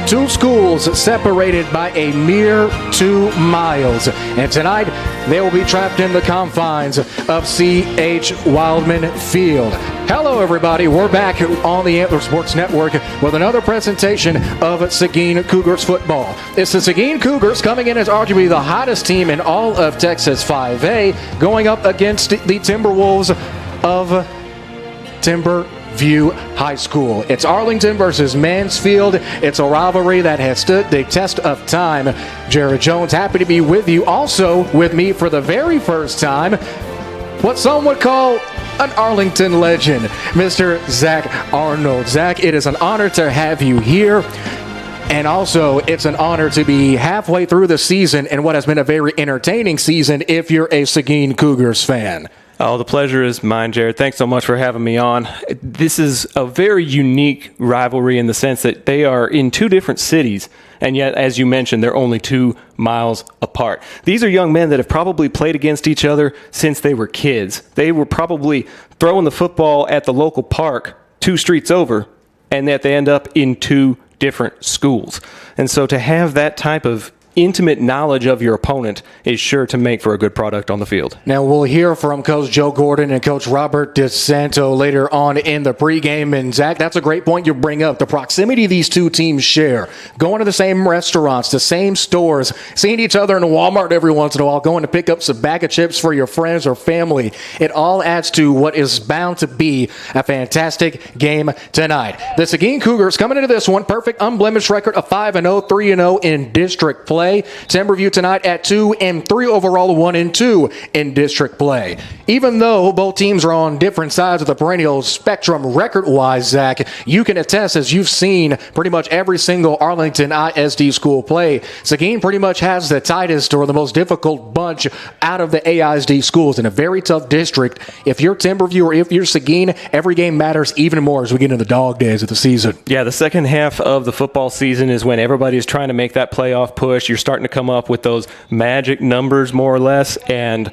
two schools separated by a mere 2 miles. And tonight, they will be trapped in the confines of C.H. Wildman Field. Hello, everybody. We're back on the Antler Sports Network with another presentation of Seguin Cougars football. It's the Seguin Cougars coming in as arguably the hottest team in all of Texas 5A, going up against the Timberwolves of Timberview High School. It's Arlington versus Mansfield. It's a rivalry that has stood the test of time. Jared Jones, happy to be with you. Also with me for the very first time, what some would call an Arlington legend, Mr. Zach Arnold. Zach, it is an honor to have you here. And also, it's an honor to be halfway through the season and what has been a very entertaining season if you're a Seguin Cougars fan. Oh, the pleasure is mine, Jared. Thanks so much for having me on. This is a very unique rivalry in the sense that they are in two different cities, and yet, as you mentioned, they're only 2 miles apart. These are young men that have probably played against each other since they were kids. They were probably throwing the football at the local park 2 streets over, and that they end up in 2 different schools. And so to have that type of intimate knowledge of your opponent is sure to make for a good product on the field. Now, we'll hear from Coach Joe Gordon and Coach Robert DeSanto later on in the pregame. And, Zach, that's a great point you bring up. The proximity these two teams share. Going to the same restaurants, the same stores, seeing each other in Walmart every once in a while, going to pick up some bag of chips for your friends or family. It all adds to what is bound to be a fantastic game tonight. The Seguin Cougars coming into this one, perfect unblemished record of 5-0, 3-0 in district play. Timberview tonight at 2-3 overall, 1-2 in district play. Even though both teams are on different sides of the perennial spectrum record-wise, Zach, you can attest, as you've seen pretty much every single Arlington ISD school play, Seguin pretty much has the tightest or the most difficult bunch out of the AISD schools in a very tough district. If you're Timberview or if you're Seguin, every game matters even more as we get into the dog days of the season. Yeah, the second half of the football season is when everybody's trying to make that playoff push. You're starting to come up with those magic numbers, more or less, and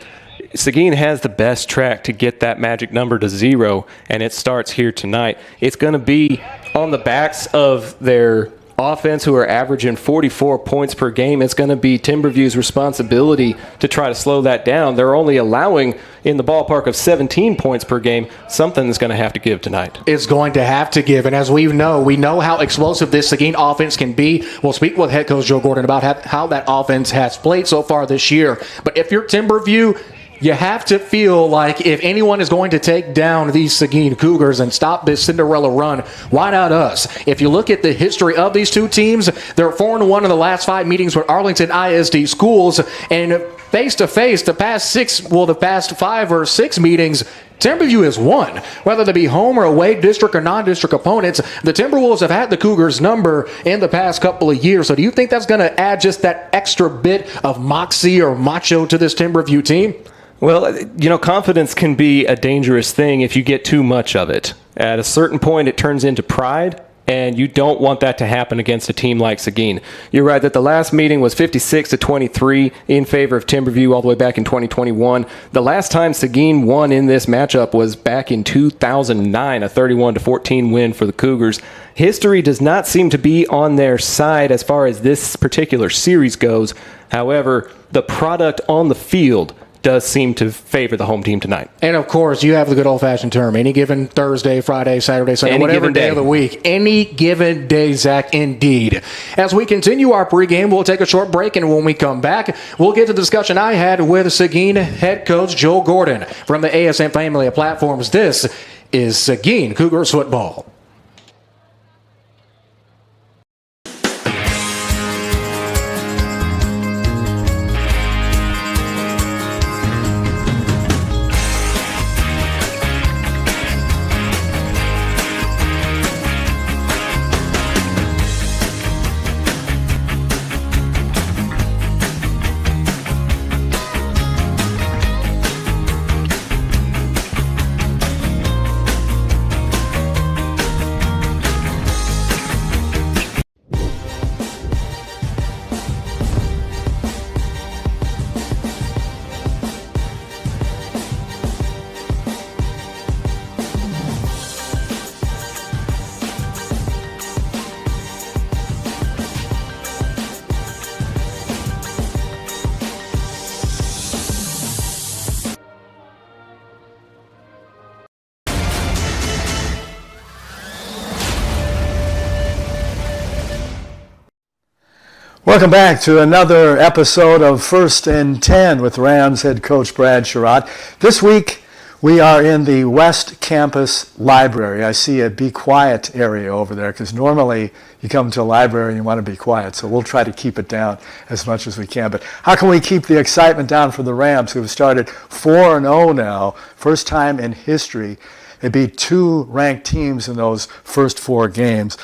Seguin has the best track to get that magic number to 0, and it starts here tonight. It's going to be on the backs of their offense, who are averaging 44 points per game. It's going to be Timberview's responsibility to try to slow that down. They're only allowing in the ballpark of 17 points per game. Something's going to have to give tonight. It's going to have to give, and as we know how explosive this Seguin offense can be. We'll speak with head coach Joe Gordon about how that offense has played so far this year. But if you're Timberview, you have to feel like if anyone is going to take down these Seguin Cougars and stop this Cinderella run, why not us? If you look at the history of these two teams, they're 4-1 in the last 5 meetings with Arlington ISD schools, and face-to-face, the past 5 or 6 meetings, Timberview has won. Whether they be home or away, district or non-district opponents, the Timberwolves have had the Cougars' number in the past couple of years. So do you think that's going to add just that extra bit of moxie or macho to this Timberview team? Well, confidence can be a dangerous thing if you get too much of it. At a certain point, it turns into pride, and you don't want that to happen against a team like Seguin. You're right that the last meeting was 56-23 in favor of Timberview all the way back in 2021. The last time Seguin won in this matchup was back in 2009, a 31-14 win for the Cougars. History does not seem to be on their side as far as this particular series goes. However, the product on the field does seem to favor the home team tonight. And, of course, you have the good old-fashioned term. Any given Thursday, Friday, Saturday, Sunday, whatever day of the week. Any given day, Zach, indeed. As we continue our pregame, we'll take a short break, and when we come back, we'll get to the discussion I had with Seguin head coach Joe Gordon from the ASM family of platforms. This is Seguin Cougars football. Welcome back to another episode of First and 10 with Rams head coach Brad Sherrod. This week we are in the West Campus Library. I see a be quiet area over there because normally you come to a library and you want to be quiet, so we'll try to keep it down as much as we can. But how can we keep the excitement down for the Rams, who have started 4-0 now, first time in history? They beat 2 ranked teams in those first 4 games.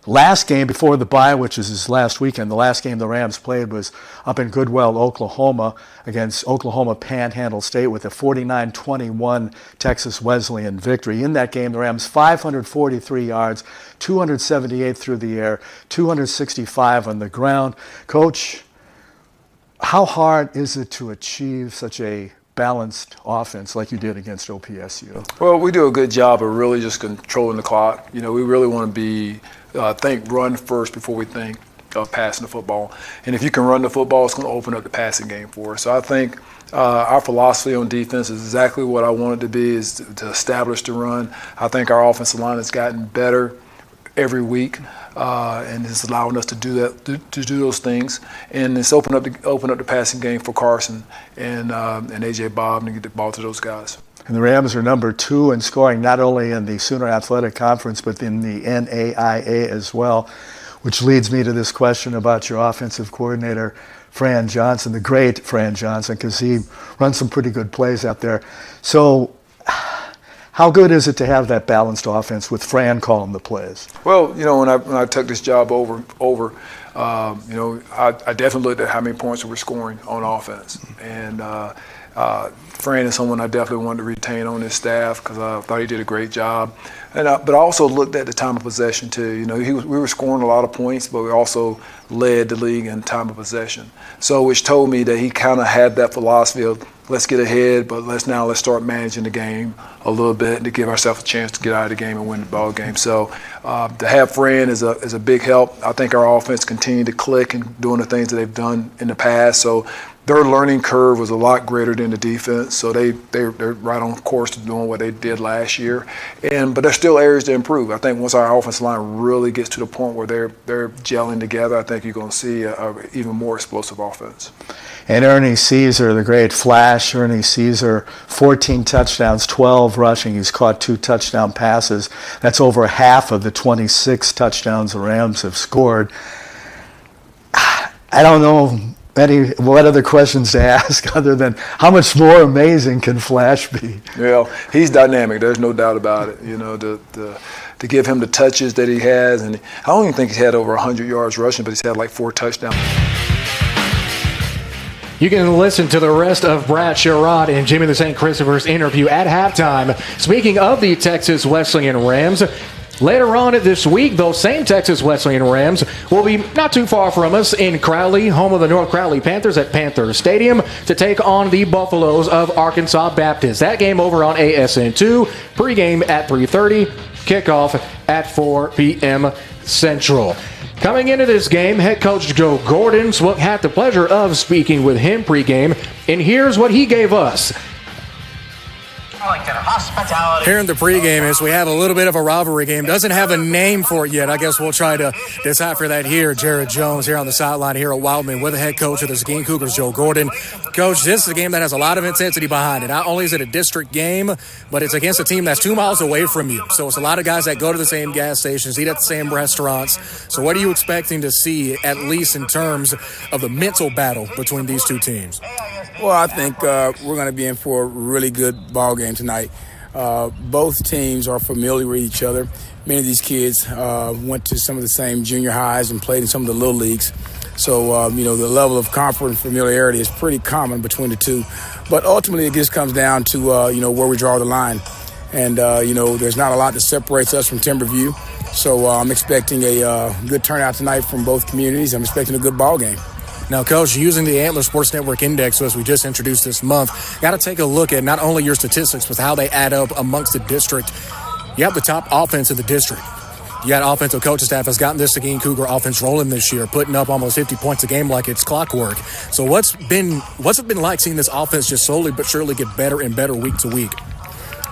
Last game before the bye, which is this last weekend, the last game the Rams played was up in Goodwell, Oklahoma, against Oklahoma Panhandle State with a 49-21 Texas Wesleyan victory. In that game, the Rams 543 yards, 278 through the air, 265 on the ground. Coach, how hard is it to achieve such a balanced offense like you did against OPSU? Well, we do a good job of really just controlling the clock. You know, we really want to think run first before we think of passing the football. And if you can run the football, it's going to open up the passing game for us. So I think our philosophy on defense is exactly what I want it to be, is to establish the run. I think our offensive line has gotten better every week, and it's allowing us to do that, to do those things, and it's open up the passing game for Carson and AJ Bob and get the ball to those guys. And the Rams are number 2 in scoring, not only in the Sooner Athletic Conference, but in the NAIA as well, which leads me to this question about your offensive coordinator, Fran Johnson, the great Fran Johnson, because he runs some pretty good plays out there. So how good is it to have that balanced offense with Fran calling the plays? Well, you know, when I took this job over, you know, I definitely looked at how many points we were scoring on offense, and Fran is someone I definitely wanted to retain on his staff because I thought he did a great job. But I also looked at the time of possession too. You know, we were scoring a lot of points, but we also led the league in time of possession. So, which told me that he kind of had that philosophy of let's get ahead, but let's start managing the game a little bit to give ourselves a chance to get out of the game and win the ball game. So, to have Fran is a big help. I think our offense continued to click and doing the things that they've done in the past. So, their learning curve was a lot greater than the defense, so they're right on course to doing what they did last year. But there's still areas to improve. I think once our offensive line really gets to the point where they're gelling together, I think you're going to see a even more explosive offense. And Ernie Caesar, the great Flash, Ernie Caesar, 14 touchdowns, 12 rushing. He's caught 2 touchdown passes. That's over half of the 26 touchdowns the Rams have scored. I don't know what other questions to ask other than how much more amazing can Flash be? Well, he's dynamic. There's no doubt about it. You know, to give him the touches that he has, and I don't even think he's had over 100 yards rushing, but he's had like 4 touchdowns. You can listen to the rest of Brad Sherrod and Jimmy the St. Christopher's interview at halftime. Speaking of the Texas Wesleyan Rams, later on this week, those same Texas Wesleyan Rams will be not too far from us in Crowley, home of the North Crowley Panthers at Panther Stadium, to take on the Buffaloes of Arkansas Baptist. That game over on ASN2, pregame at 3:30, kickoff at 4 p.m. Central. Coming into this game, head coach Joe Gordon had the pleasure of speaking with him pregame, and here's what he gave us. Here in the pregame is we have a little bit of a rivalry game. Doesn't have a name for it yet. I guess we'll try to decipher that here. Jared Jones here on the sideline here at Wildman with the head coach of the Seguin Cougars, Joe Gordon. Coach, this is a game that has a lot of intensity behind it. Not only is it a district game, but it's against a team that's 2 miles away from you. So it's a lot of guys that go to the same gas stations, eat at the same restaurants. So what are you expecting to see, at least in terms of the mental battle between these two teams? Well, I think we're going to be in for a really good ball game tonight. Both teams are familiar with each other. Many of these kids went to some of the same junior highs and played in some of the little leagues. So, the level of comfort and familiarity is pretty common between the two. But ultimately, it just comes down to, where we draw the line. And, there's not a lot that separates us from Timberview. So I'm expecting a good turnout tonight from both communities. I'm expecting a good ball game. Now, Coach, using the Antler Sports Network Index, as we just introduced this month, got to take a look at not only your statistics, but how they add up amongst the district. You have the top offense in the district. You got offensive coaching staff has gotten this Seguin Cougar offense rolling this year, putting up almost 50 points a game like it's clockwork. So what's it been like seeing this offense just slowly but surely get better and better week to week?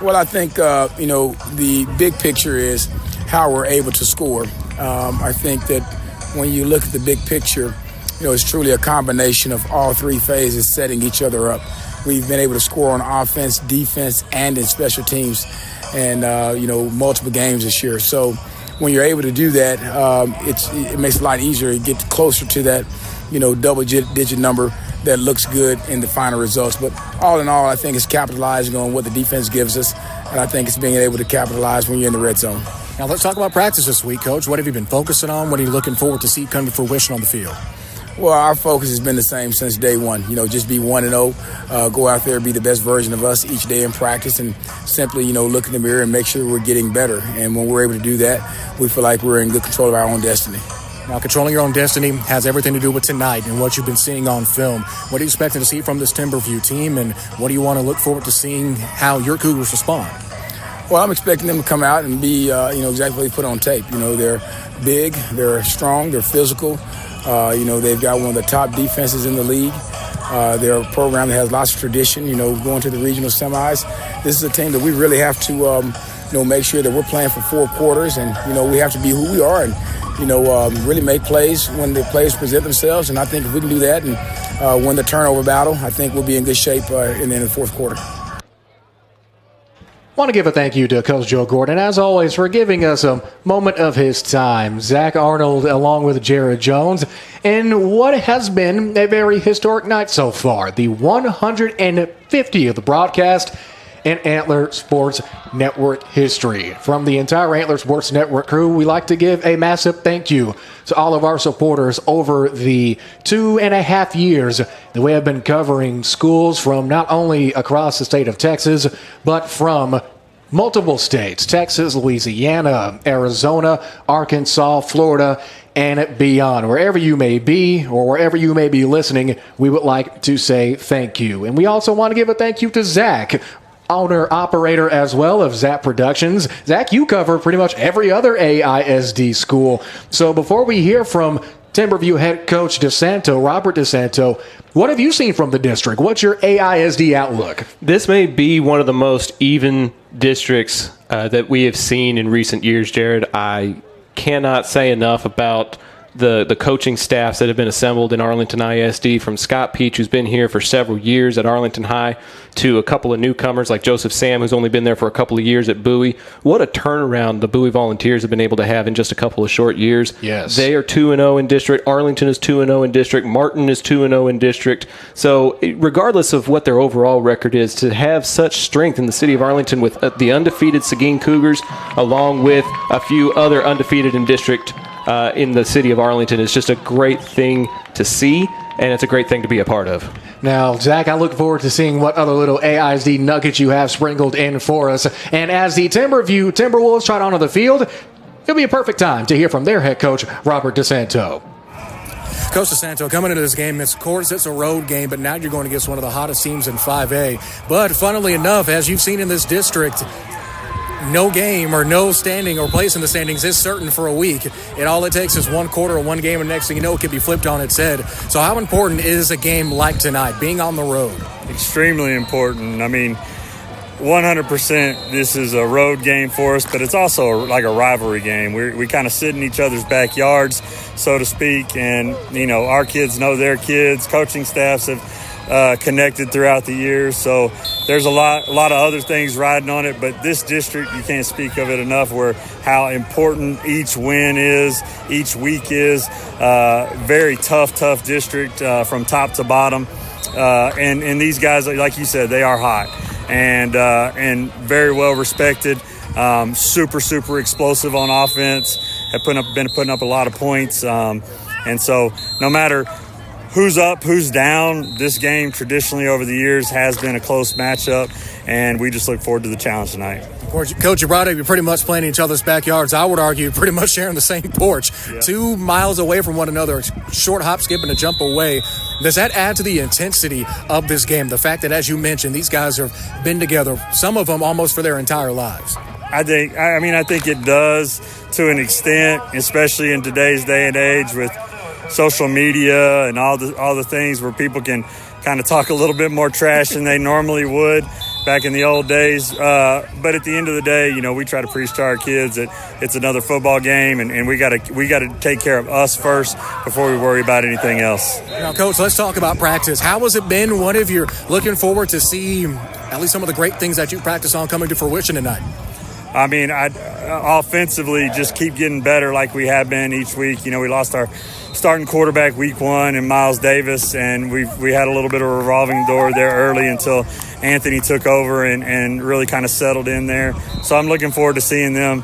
Well, I think, the big picture is how we're able to score. I think that when you look at the big picture, it's truly a combination of all three phases setting each other up. We've been able to score on offense, defense, and in special teams, and multiple games this year. So when you're able to do that, it makes it a lot easier to get closer to that, double-digit number that looks good in the final results. But all in all, I think it's capitalizing on what the defense gives us, and I think it's being able to capitalize when you're in the red zone. Now let's talk about practice this week, Coach. What have you been focusing on? What are you looking forward to see come to fruition on the field? Well, our focus has been the same since day one. Just be 1-0, go out there, be the best version of us each day in practice, and simply, look in the mirror and make sure we're getting better. And when we're able to do that, we feel like we're in good control of our own destiny. Now, controlling your own destiny has everything to do with tonight and what you've been seeing on film. What are you expecting to see from this Timberview team, and what do you want to look forward to seeing how your Cougars respond? Well, I'm expecting them to come out and be, exactly what they put on tape. They're big, they're strong, they're physical. They've got one of the top defenses in the league. They're a program that has lots of tradition, going to the regional semis. This is a team that we really have to, make sure that we're playing for 4 quarters, and, we have to be who we are and, really make plays when the plays present themselves. And I think if we can do that and win the turnover battle, I think we'll be in good shape in the fourth quarter. Want to give a thank you to Coach Joe Gordon, as always, for giving us a moment of his time. Zach Arnold along with Jared Jones in what has been a very historic night so far, the 150th broadcast in Antler Sports Network history. From the entire Antler Sports Network crew, we like to give a massive thank you to all of our supporters over the 2.5 years that we have been covering schools from not only across the state of Texas, but from multiple states: Texas, Louisiana, Arizona, Arkansas, Florida, and beyond. Wherever you may be or wherever you may be listening, we would like to say thank you. And we also want to give a thank you to Zach, owner-operator as well of Zap Productions. Zach, you cover pretty much every other AISD school. So before we hear from Timberview head coach DeSanto, Robert DeSanto, what have you seen from the district? What's your AISD outlook? This may be one of the most even districts that we have seen in recent years, Jared. I cannot say enough about the coaching staffs that have been assembled in Arlington ISD, from Scott Peach, who's been here for several years at Arlington High, to a couple of newcomers like Joseph Sam, who's only been there for a couple of years at Bowie. What a turnaround the Bowie Volunteers have been able to have in just a couple of short years. Yes. They are 2-0 in district. Arlington is 2-0 in district. Martin is 2-0 in district. So regardless of what their overall record is, to have such strength in the city of Arlington with the undefeated Seguin Cougars, along with a few other undefeated in district in the city of Arlington, is just a great thing to see, and it's a great thing to be a part of. Now, Zach, I look forward to seeing what other little AISD nuggets you have sprinkled in for us. And as the Timberview Timberwolves trot onto the field, it'll be a perfect time to hear from their head coach, Robert DeSanto. Coach DeSanto, coming into this game, of course, it's a road game, but now you're going against one of the hottest teams in 5A. But funnily enough, as you've seen in this district, no game or no standing or place in the standings is certain for a week. And all it takes is one quarter or one game, and next thing you know, it could be flipped on its head. So how important is a game like tonight, being on the road? Extremely important. I mean, 100% this is a road game for us, but it's also like a rivalry game. We kind of sit in each other's backyards, so to speak, and, our kids know their kids. Coaching staffs have connected throughout the years, so there's a lot of other things riding on it, but this district, you can't speak of it enough, where how important each win is, each week is. Very tough district from top to bottom, and these guys, like you said, they are hot and very well respected, super explosive on offense, have been putting up a lot of points, and so no matter who's up, who's down, this game traditionally over the years has been a close matchup, and we just look forward to the challenge tonight. Of course, Coach, you brought up, you're pretty much playing in each other's backyards. I would argue pretty much sharing the same porch. Yeah. 2 miles away from one another, short hop, skip, and a jump away. Does that add to the intensity of this game? The fact that, as you mentioned, these guys have been together, some of them almost for their entire lives. I think it does to an extent, especially in today's day and age with social media and all the things where people can kind of talk a little bit more trash than they normally would. back in the old days. But at the end of the day, we try to preach to our kids that it's another football game, and we got to take care of us first before we worry about anything else. Now, Coach, let's talk about practice. How has it been? What have you looking forward to see at least some of the great things that you practice on coming to fruition tonight? I mean, offensively just keep getting better like we have been each week. We lost our starting quarterback week 1 in Miles Davis, and we had a little bit of a revolving door there early until Anthony took over and really kind of settled in there. So I'm looking forward to seeing them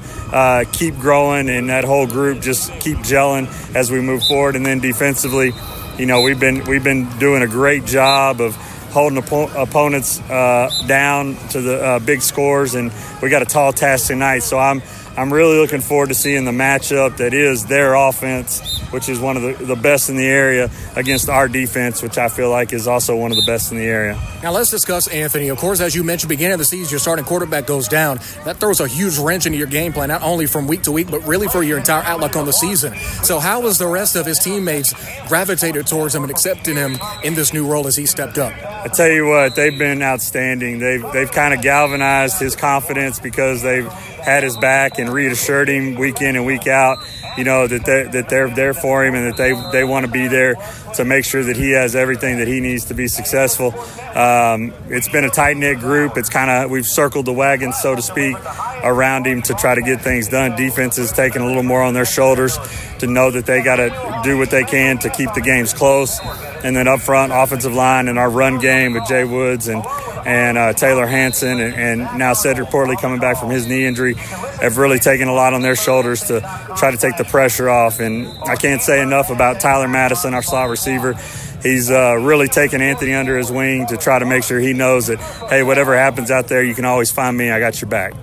keep growing and that whole group just keep gelling as we move forward. And then defensively, we've been doing a great job of holding opponents down to the big scores, and we got a tall task tonight. So I'm really looking forward to seeing the matchup that is their offense, which is one of the best in the area, against our defense, which I feel like is also one of the best in the area. Now let's discuss Anthony. Of course, as you mentioned, beginning of the season, your starting quarterback goes down. That throws a huge wrench into your game plan, not only from week to week, but really for your entire outlook on the season. So how has the rest of his teammates gravitated towards him and accepting him in this new role as he stepped up? I tell you what, they've been outstanding. They've kind of galvanized his confidence because they've had his back and reassured him week in and week out, that they're there for him and that they want to be there to make sure that he has everything that he needs to be successful. It's been a tight-knit group. We've circled the wagon, so to speak, around him to try to get things done. Defense is taking a little more on their shoulders to know that they got to do what they can to keep the games close. And then up front, offensive line and our run game with Jay Woods and Taylor Hansen and now Cedric Portley coming back from his knee injury have really taken a lot on their shoulders to try to take the pressure off. And I can't say enough about Tyler Madison, our slot receiver. He's really taken Anthony under his wing to try to make sure he knows that, hey, whatever happens out there, you can always find me. I got your back.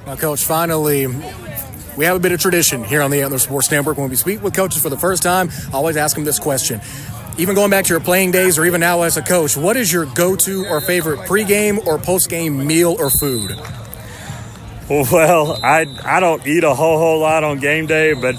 Now, Coach, finally, we have a bit of tradition here on the Antler Sports Network. When we speak with coaches for the first time, I always ask them this question. Even going back to your playing days or even now as a coach, what is your go-to or favorite pregame or postgame meal or food? Well, I don't eat a whole lot on game day, but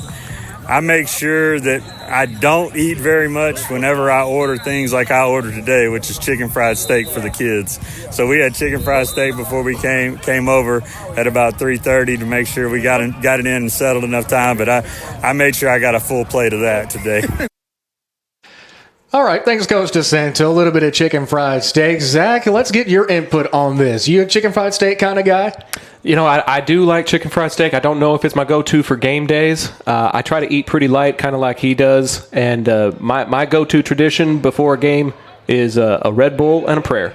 I make sure that I don't eat very much whenever I order things like I ordered today, which is chicken fried steak for the kids. So we had chicken fried steak before we came over at about 3:30 to make sure we got it in and settled enough time. But I made sure I got a full plate of that today. All right, thanks, Coach DeSanto. A little bit of chicken fried steak. Zach, let's get your input on this. You a chicken fried steak kind of guy? I do like chicken fried steak. I don't know if it's my go-to for game days. I try to eat pretty light, kind of like he does. And my go-to tradition before a game is a Red Bull and a prayer.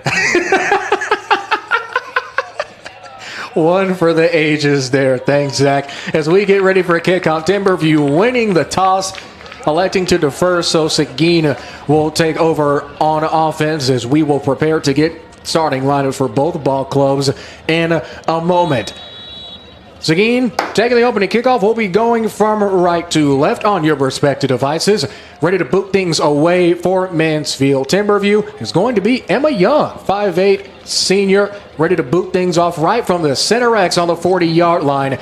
One for the ages there. Thanks, Zach. As we get ready for a kickoff, Timberview winning the toss, electing to defer, so Seguin will take over on offense as we will prepare to get starting lineups for both ball clubs in a moment. Seguin, taking the opening kickoff, will be going from right to left on your respective devices. Ready to boot things away for Mansfield. Timberview is going to be Emma Young, 5'8", senior, ready to boot things off right from the center X on the 40-yard line.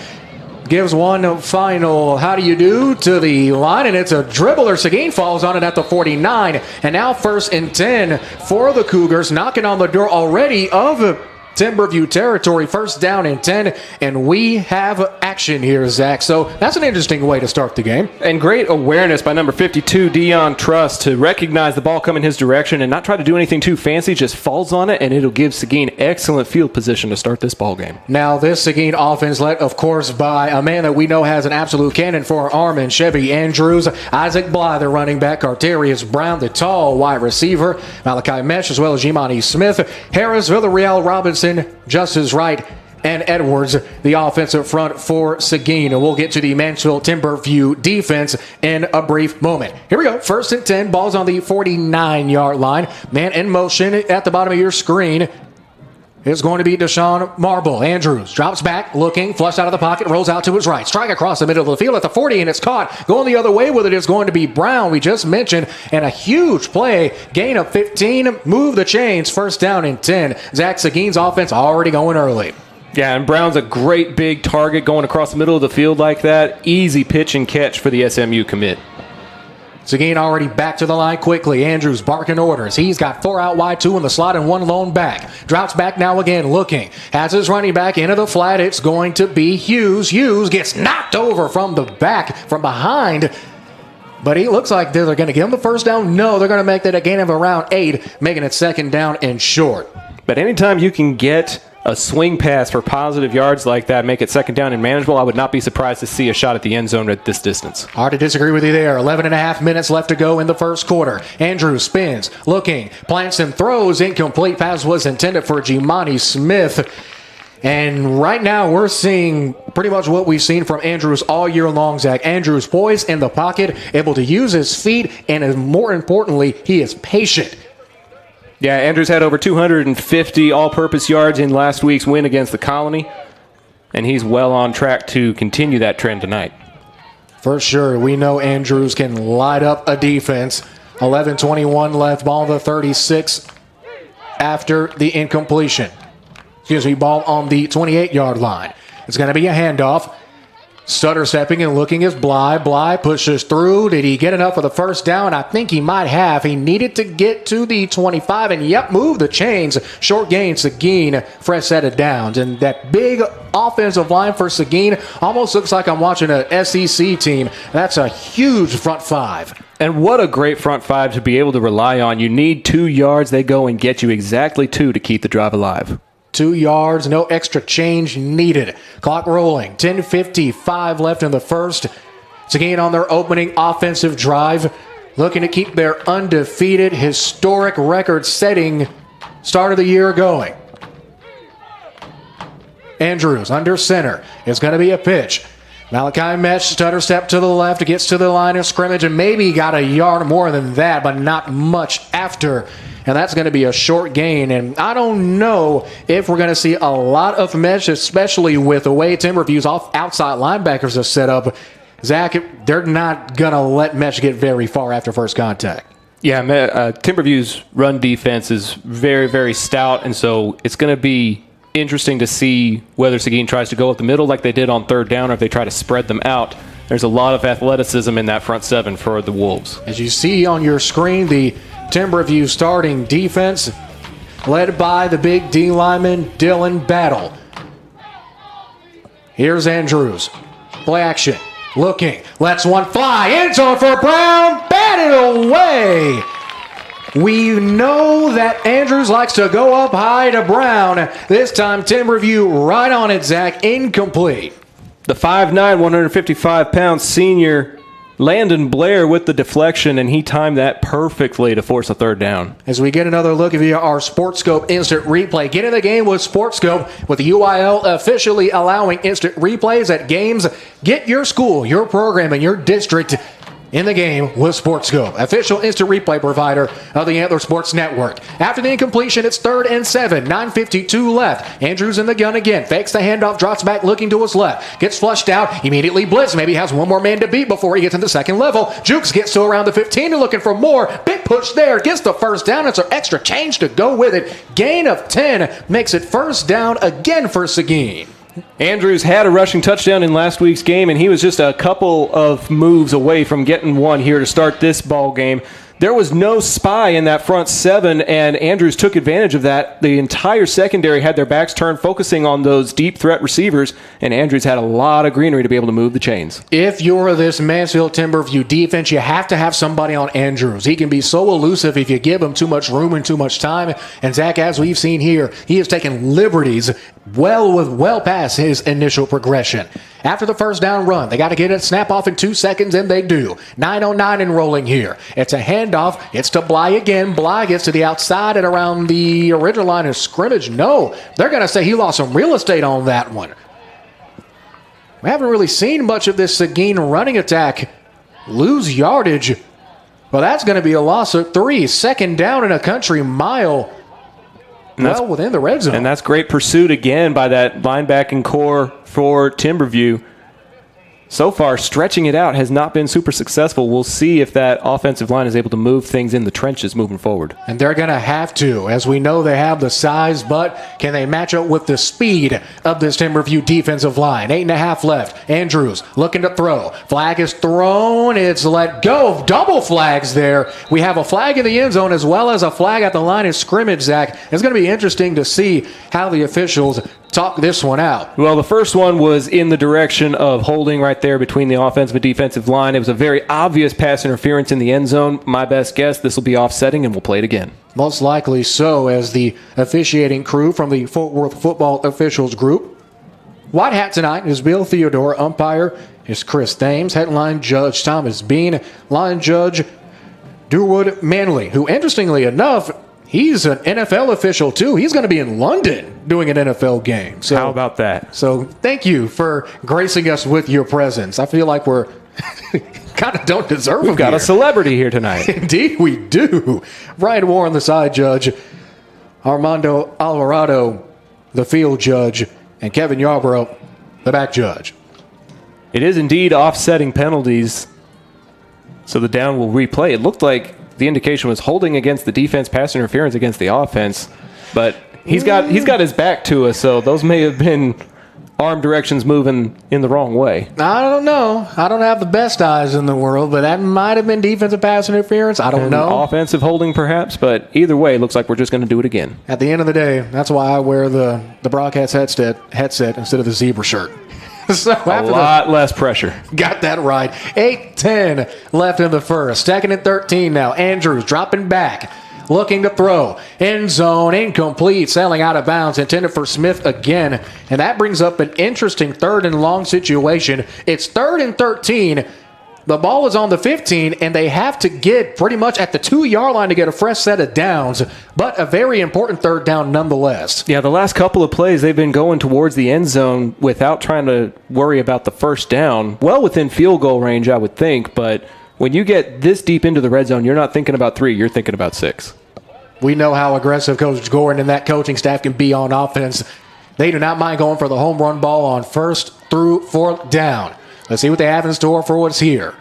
Gives one final how do you do to the line, and it's a dribbler. Seguin falls on it at the 49, and now 1st and 10 for the Cougars, knocking on the door already of Timberview territory. 1st down and 10, and we have action here, Zach. So that's an interesting way to start the game. And great awareness by number 52, Dion Trust, to recognize the ball coming his direction and not try to do anything too fancy, just falls on it, and it'll give Seguin excellent field position to start this ball game. Now, this Seguin offense led, of course, by a man that we know has an absolute cannon for an arm in Chevy Andrews, Isaac Bly, the running back, Arterius Brown, the tall wide receiver, Malachi Mesh, as well as Jimani Smith, Harris, Villarreal, Robinson, Justice Wright, and Edwards, the offensive front for Seguin. And we'll get to the Mansfield Timberview defense in a brief moment. Here we go. 1st and 10, ball's on the 49-yard line. Man in motion at the bottom of your screen. It's going to be Deshaun Marble. Andrews drops back, looking, flush out of the pocket, rolls out to his right. Strike across the middle of the field at the 40, and it's caught. Going the other way with it is going to be Brown, we just mentioned, and a huge play. Gain of 15, move the chains, 1st down and 10. Zach, Seguin's offense already going early. Yeah, and Brown's a great big target going across the middle of the field like that. Easy pitch and catch for the SMU commit. Seguin already back to the line quickly. Andrews barking orders. He's got 4 out wide, 2 in the slot, and 1 lone back. Drops back now again, looking. Has his running back into the flat. It's going to be Hughes. Hughes gets knocked over from the back, from behind. But he looks like they're going to give him the first down. No, they're going to make that a gain of around 8, making it 2nd down and short. But anytime you can get a swing pass for positive yards like that, make it 2nd down and manageable, I would not be surprised to see a shot at the end zone at this distance. Hard to disagree with you there. 11 and a half minutes left to go in the first quarter. Andrews spins, looking, plants and throws. Incomplete pass was intended for Jimani Smith. And right now we're seeing pretty much what we've seen from Andrews all year long, Zach. Andrews poised in the pocket, able to use his feet, and more importantly, he is patient. Yeah, Andrews had over 250 all-purpose yards in last week's win against the Colony, and he's well on track to continue that trend tonight. For sure. We know Andrews can light up a defense. 11:21 left, ball to 36 after the incompletion. Ball on the 28-yard line. It's going to be a handoff. Stutter stepping and looking is Bly. Bly pushes through. Did he get enough for the first down? I think he might have. He needed to get to the 25 and, move the chains. Short gain, Seguin, fresh set of downs. And that big offensive line for Seguin almost looks like I'm watching an SEC team. That's a huge front 5. And what a great front 5 to be able to rely on. You need 2 yards. They go and get you exactly 2 to keep the drive alive. 2 yards, no extra change needed. Clock rolling. 10:55 left in the first. Seguin on their opening offensive drive, looking to keep their undefeated, historic record-setting start of the year going. Andrews under center. It's going to be a pitch. Malachi Mesh, stutter step to the left, gets to the line of scrimmage, and maybe got a yard more than that, but not much after. And that's going to be a short gain. And I don't know if we're going to see a lot of Mesh, especially with the way Timberview's outside linebackers are set up. Zach, they're not going to let Mesh get very far after first contact. Yeah, Timberview's run defense is very, very stout, and so it's going to be interesting to see whether Seguin tries to go up the middle like they did on 3rd down or if they try to spread them out. There's a lot of athleticism in that front 7 for the Wolves. As you see on your screen, the Timberview starting defense led by the big D lineman, Dylan Battle. Here's Andrews. Play action. Looking. Lets one fly. End zone for Brown. Batted away. We know that Andrews likes to go up high to Brown. This time, Timberview right on it, Zach. Incomplete. The 5'9", 155-pound senior Landon Blair with the deflection, and he timed that perfectly to force a 3rd down. As we get another look via our SportScope instant replay. Get in the game with SportScope with the UIL officially allowing instant replays at games. Get your school, your program, and your district in the game with SportScope, official instant replay provider of the Antler Sports Network. After the incompletion, it's 3rd and 7, 9:52 left. Andrews in the gun again, fakes the handoff, drops back looking to his left, gets flushed out, immediately blitz, maybe has one more man to beat before he gets into the second level. Jukes gets to around the 15 and looking for more. Big push there, gets the first down, and some extra change to go with it. Gain of 10 makes it 1st down again for Seguin. Andrews had a rushing touchdown in last week's game, and he was just a couple of moves away from getting one here to start this ball game. There was no spy in that front 7, and Andrews took advantage of that. The entire secondary had their backs turned, focusing on those deep threat receivers, and Andrews had a lot of greenery to be able to move the chains. If you're this Mansfield Timberview defense, you have to have somebody on Andrews. He can be so elusive if you give him too much room and too much time. And Zach, as we've seen here, he has taken liberties well past his initial progression. After the first down run, they got to get it snap off in 2 seconds, and they do. 9:09 and rolling here. It's a handoff. It's to Bly again. Bly gets to the outside and around the original line of scrimmage. No, they're going to say he lost some real estate on that one. We haven't really seen much of this Seguin running attack lose yardage. Well, that's going to be a loss of 3. 2nd down in a country mile. Well, within the red zone. And that's great pursuit again by that linebacking core for Timberview. so far, stretching it out has not been super successful. We'll see if that offensive line is able to move things in the trenches moving forward. And they're going to have to, as we know they have the size, but can they match up with the speed of this Timberview defensive line? 8.5 left. Andrews looking to throw. Flag is thrown. It's let go. Double flags there. We have a flag in the end zone as well as a flag at the line of scrimmage, Zach. It's going to be interesting to see how the officials talk this one out. Well, the first one was in the direction of holding right there between the offensive and defensive line. It was a very obvious pass interference in the end zone. My best guess, this will be offsetting, and we'll play it again. Most likely so, as the officiating crew from the Fort Worth football officials group. White hat tonight is Bill Theodore. Umpire is Chris Thames. Headline judge Thomas Bean. Line judge Durwood Manley, who, interestingly enough, he's an NFL official, too. He's going to be in London doing an NFL game. So, how about that? So thank you for gracing us with your presence. I feel like we're kind of don't deserve We've got a celebrity here tonight. Indeed we do. Brian Warren, the side judge. Armando Alvarado, the field judge. And Kevin Yarbrough, the back judge. It is indeed offsetting penalties, so the down will replay. It looked like the indication was holding against the defense, pass interference against the offense, but he's got his back to us, so those may have been arm directions moving in the wrong way. I don't know. I don't have the best eyes in the world, but that might have been defensive pass interference. I don't know. Offensive holding, perhaps, but either way, it looks like we're just going to do it again. At the end of the day, that's why I wear the broadcast headset instead of the zebra shirt. So a lot less pressure. Got that right. 8:10 left in the first. Second and 13 now. Andrews dropping back. Looking to throw. End zone incomplete. Sailing out of bounds. Intended for Smith again. And that brings up an interesting third and long situation. It's 3rd and 13. The ball is on the 15, and they have to get pretty much at the 2-yard line to get a fresh set of downs, but a very important third down nonetheless. Yeah, the last couple of plays, they've been going towards the end zone without trying to worry about the first down. Well within field goal range, I would think, but when you get this deep into the red zone, you're not thinking about 3, you're thinking about 6. We know how aggressive Coach Gordon and that coaching staff can be on offense. They do not mind going for the home run ball on 1st through 4th down. Let's see what they have in store for what's here.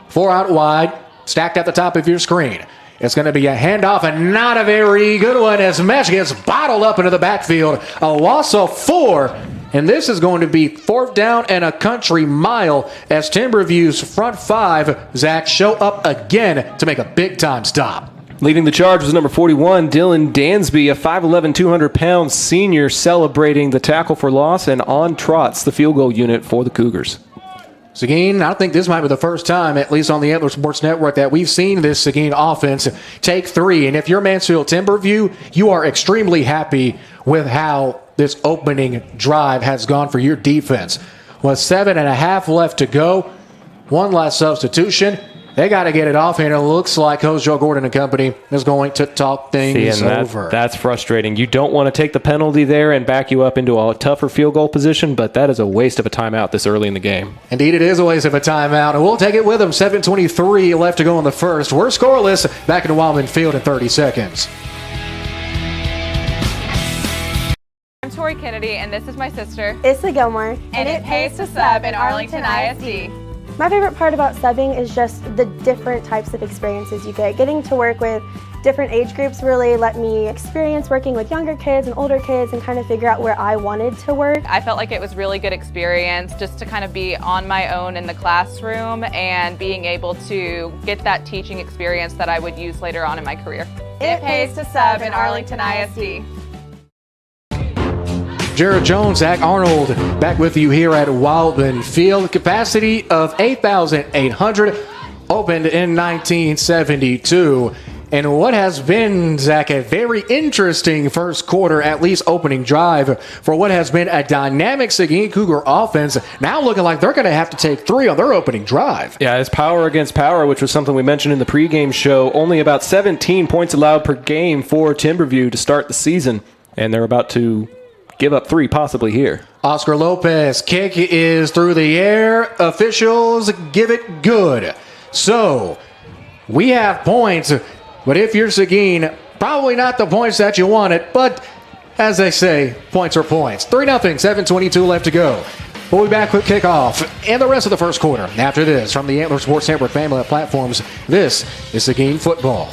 4 out wide, stacked at the top of your screen. It's going to be a handoff, and not a very good one as Mesh gets bottled up into the backfield. A loss of 4, and this is going to be 4th down and a country mile as Timberview's front 5, Zach, show up again to make a big-time stop. Leading the charge was number 41, Dylan Dansby, a 5'11", 200-pound senior, celebrating the tackle for loss, and on trots the field goal unit for the Cougars. Seguin, I think this might be the first time, at least on the Antler Sports Network, that we've seen this Seguin offense take 3. And if you're Mansfield Timberview, you are extremely happy with how this opening drive has gone for your defense. With 7.5 left to go, one last substitution. They got to get it off, and it looks like Coach Joe Gordon and company is going to talk things over. That's frustrating. You don't want to take the penalty there and back you up into a tougher field goal position, but that is a waste of a timeout this early in the game. Indeed, it is a waste of a timeout, and we'll take it with them. 7:23 left to go in the first. We're scoreless. Back into Wildman Field in 30 seconds. I'm Tori Kennedy, and this is my sister, Issa Gilmore. and it pays to sub in Arlington ISD. My favorite part about subbing is just the different types of experiences you get. Getting to work with different age groups really let me experience working with younger kids and older kids and kind of figure out where I wanted to work. I felt like it was really good experience just to kind of be on my own in the classroom and being able to get that teaching experience that I would use later on in my career. It pays to sub in Arlington ISD. Jared Jones, Zach Arnold, back with you here at Wildman Field. Capacity of 8,800, opened in 1972. And what has been, Zach, a very interesting first quarter, at least opening drive, for what has been a dynamic Seguin Cougar offense, now looking like they're going to have to take 3 on their opening drive. Yeah, it's power against power, which was something we mentioned in the pregame show. Only about 17 points allowed per game for Timberview to start the season, and they're about to give up 3 possibly here. Oscar Lopez, kick is through the air. Officials give it good. So, we have points, but if you're Seguin, probably not the points that you wanted, but as they say, points are points. 3-0, 7:22 left to go. We'll be back with kickoff and the rest of the first quarter. After this, from the Antler Sports Network family of platforms, this is Seguin Football.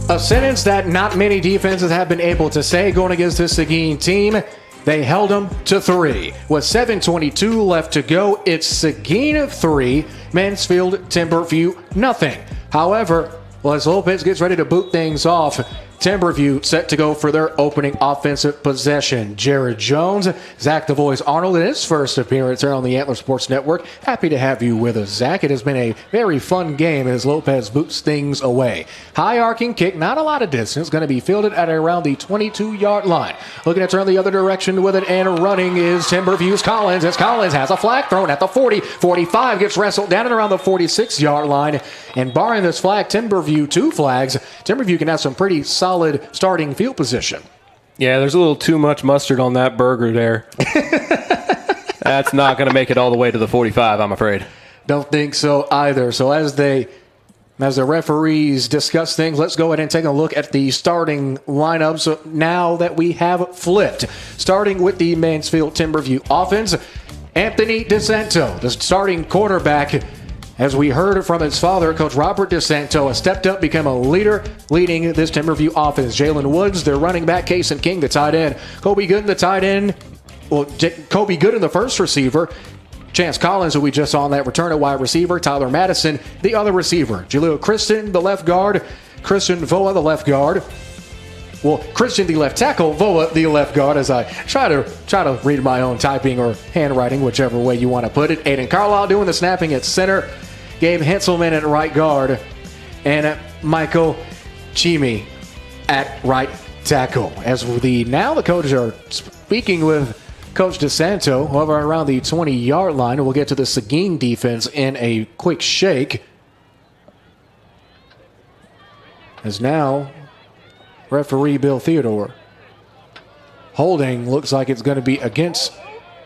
A sentence that not many defenses have been able to say going against this Seguin team. They held them to 3. With 7:22 left to go, it's Seguin 3, Mansfield Timberview nothing. However, as Lopez gets ready to boot things off, Timberview set to go for their opening offensive possession. Jared Jones, Zach the Voice Arnold in his first appearance here on the Antler Sports Network. Happy to have you with us, Zach. It has been a very fun game as Lopez boots things away. High arcing kick, not a lot of distance, going to be fielded at around the 22-yard line. Looking to turn the other direction with it and running is Timberview's Collins, as Collins has a flag thrown at the 40, 45, gets wrestled down and around the 46-yard line. And barring this flag, Timberview 2 flags, Timberview can have some pretty solid starting field position. Yeah, there's a little too much mustard on that burger there. That's not going to make it all the way to the 45, I'm afraid. Don't think so either. So as the referees discuss things, let's go ahead and take a look at the starting lineups now that we have flipped. Starting with the Mansfield Timberview offense, Anthony DeSanto, the starting quarterback. As we heard from his father, Coach Robert DeSanto, has stepped up, become a leader, leading this Timberview offense. Jalen Woods, their running back, Kason King, the tight end. Kobe Gooden, the tight end. Well, Kobe Gooden, the first receiver. Chance Collins, who we just saw on that return at wide receiver. Tyler Madison, the other receiver. Jaleel Christian, the left guard. Christian Voa, the left guard. Well, Christian, the left tackle, Voa, the left guard, as I try to read my own typing or handwriting, whichever way you want to put it. Aiden Carlisle doing the snapping at center. Gabe Henselman at right guard. And Michael Chimi at right tackle. As now the coaches are speaking with Coach DeSanto over around the 20-yard line. We'll get to the Seguin defense in a quick shake. As now, referee Bill Theodore. Holding looks like it's going to be against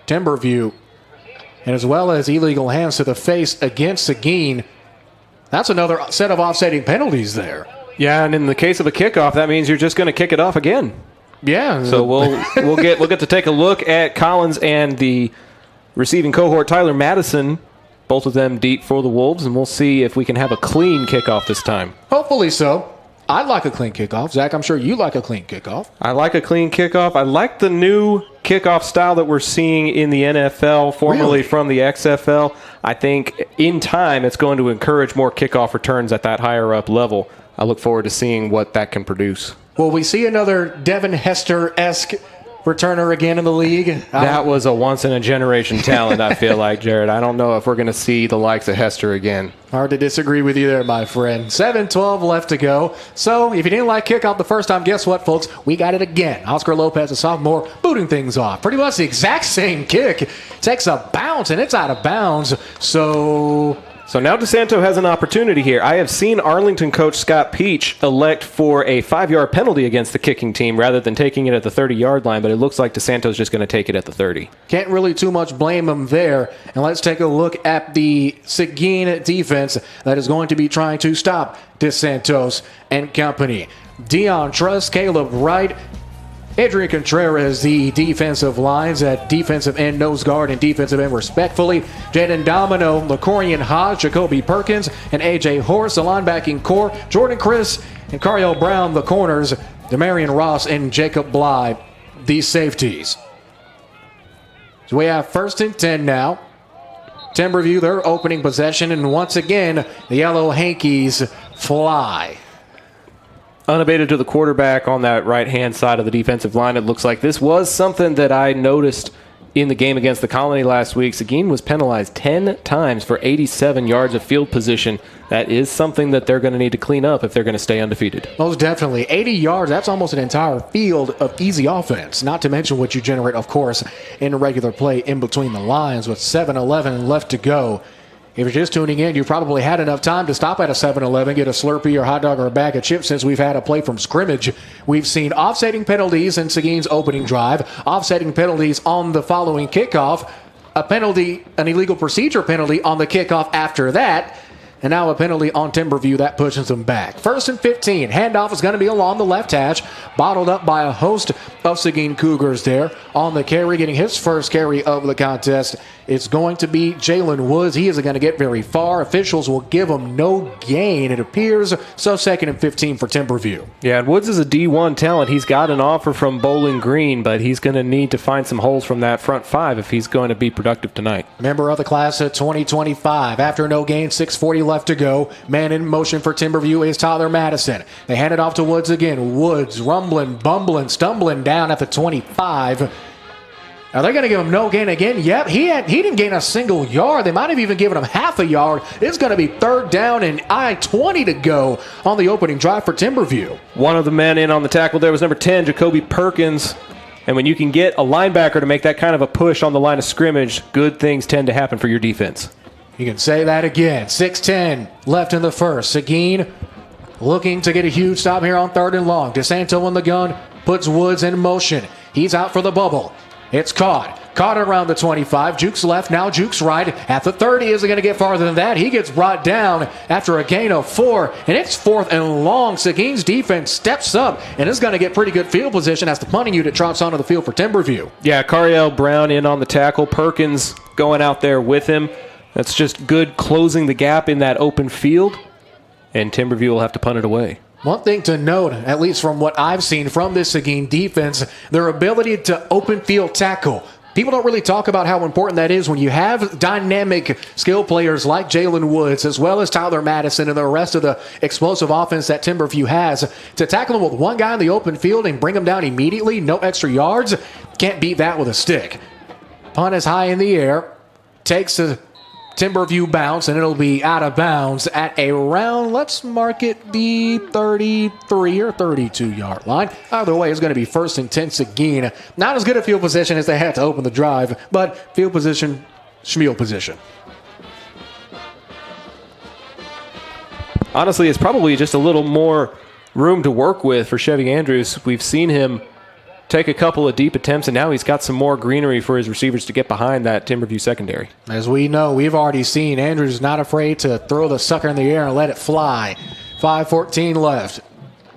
Timberview. And as well as illegal hands to the face against Seguin. That's another set of offsetting penalties there. Yeah, and in the case of a kickoff, that means you're just going to kick it off again. Yeah. So we'll get to take a look at Collins and the receiving cohort, Tyler Madison. Both of them deep for the Wolves, and we'll see if we can have a clean kickoff this time. Hopefully so. I'd like a clean kickoff. Zach, I'm sure you like a clean kickoff. I like a clean kickoff. I like the new kickoff style that we're seeing in the NFL, formerly from the XFL. I think in time it's going to encourage more kickoff returns at that higher up level. I look forward to seeing what that can produce. Will we see another Devin Hester-esque returner again in the league? That was a once-in-a-generation talent, I feel like, Jared. I don't know if we're going to see the likes of Hester again. Hard to disagree with you there, my friend. 7:12 left to go. So if you didn't like kickoff the first time, guess what, folks? We got it again. Oscar Lopez, a sophomore, booting things off. Pretty much the exact same kick. Takes a bounce, and it's out of bounds. So now DeSanto has an opportunity here. I have seen Arlington coach Scott Peach elect for a 5-yard penalty against the kicking team rather than taking it at the 30-yard line, but it looks like DeSanto's just going to take it at the 30. Can't really too much blame him there. And let's take a look at the Seguin defense that is going to be trying to stop DeSantos and company. Dion Truss, Caleb Wright, Adrian Contreras, the defensive lines at defensive end, nose guard, and defensive end respectfully. Jaden Domino, Lacorian Hodge, Jacoby Perkins, and A.J. Horse, the linebacking core. Jordan Chris and Cariel Brown, the corners. Demarion Ross and Jacob Bly, the safeties. So we have 1st and 10 now. Timberview, their opening possession, and once again, the Yellow Hankies fly. Unabated to the quarterback on that right-hand side of the defensive line. It looks like this was something that I noticed in the game against the Colony last week, Seguin was penalized 10 times for 87 yards of field position. That is something that they're going to need to clean up if they're going to stay undefeated. Most definitely. 80 yards, that's almost an entire field of easy offense. Not to mention what you generate, of course, in regular play in between the lines with 7-11 left to go. If you're just tuning in, you probably had enough time to stop at a 7-Eleven, get a Slurpee or hot dog or a bag of chips since we've had a play from scrimmage. We've seen offsetting penalties in Seguin's opening drive, offsetting penalties on the following kickoff, a penalty, an illegal procedure penalty on the kickoff after that, and now a penalty on Timberview that pushes them back. 1st and 15. Handoff is going to be along the left hash, bottled up by a host of Seguin Cougars there. On the carry, getting his first carry of the contest, it's going to be Jalen Woods. He isn't going to get very far. Officials will give him no gain, it appears. So 2nd and 15 for Timberview. Yeah, and Woods is a D1 talent. He's got an offer from Bowling Green, but he's going to need to find some holes from that front five if he's going to be productive tonight. Member of the class of 2025. After no gain, 6:40 left to go. Man in motion for Timberview is Tyler Madison. They hand it off to Woods again. Woods rumbling, bumbling, stumbling down at the 25. Are they going to give him no gain again? Yep, he didn't gain a single yard. They might have even given him half a yard. It's going to be 3rd down and I-20 to go on the opening drive for Timberview. One of the men in on the tackle there was number 10, Jacoby Perkins. And when you can get a linebacker to make that kind of a push on the line of scrimmage, good things tend to happen for your defense. You can say that again. 6:10 left in the first. Seguin looking to get a huge stop here on 3rd and long. DeSanto in the gun, puts Woods in motion. He's out for the bubble. It's caught around the 25. Jukes left, now Jukes right. At the 30, isn't going to get farther than that. He gets brought down after a gain of 4, and it's 4th and long. Seguin's defense steps up and is going to get pretty good field position as the punting unit trots onto the field for Timberview. Yeah, Cariel Brown in on the tackle. Perkins going out there with him. That's just good closing the gap in that open field, and Timberview will have to punt it away. One thing to note, at least from what I've seen from this Seguin defense, their ability to open field tackle. People don't really talk about how important that is when you have dynamic skill players like Jalen Woods as well as Tyler Madison and the rest of the explosive offense that Timberview has. To tackle them with one guy in the open field and bring them down immediately, no extra yards, can't beat that with a stick. Punt is high in the air, takes a Timberview bounce, and it'll be out of bounds at around, let's mark it the 33 or 32-yard line. Either way, it's going to be 1st and 10 Seguin. Not as good a field position as they had to open the drive, but field position, schmeal position. Honestly, it's probably just a little more room to work with for Chevy Andrews. We've seen him take a couple of deep attempts, and now he's got some more greenery for his receivers to get behind that Timberview secondary. As we know, we've already seen Andrews not afraid to throw the sucker in the air and let it fly. 5:14 left.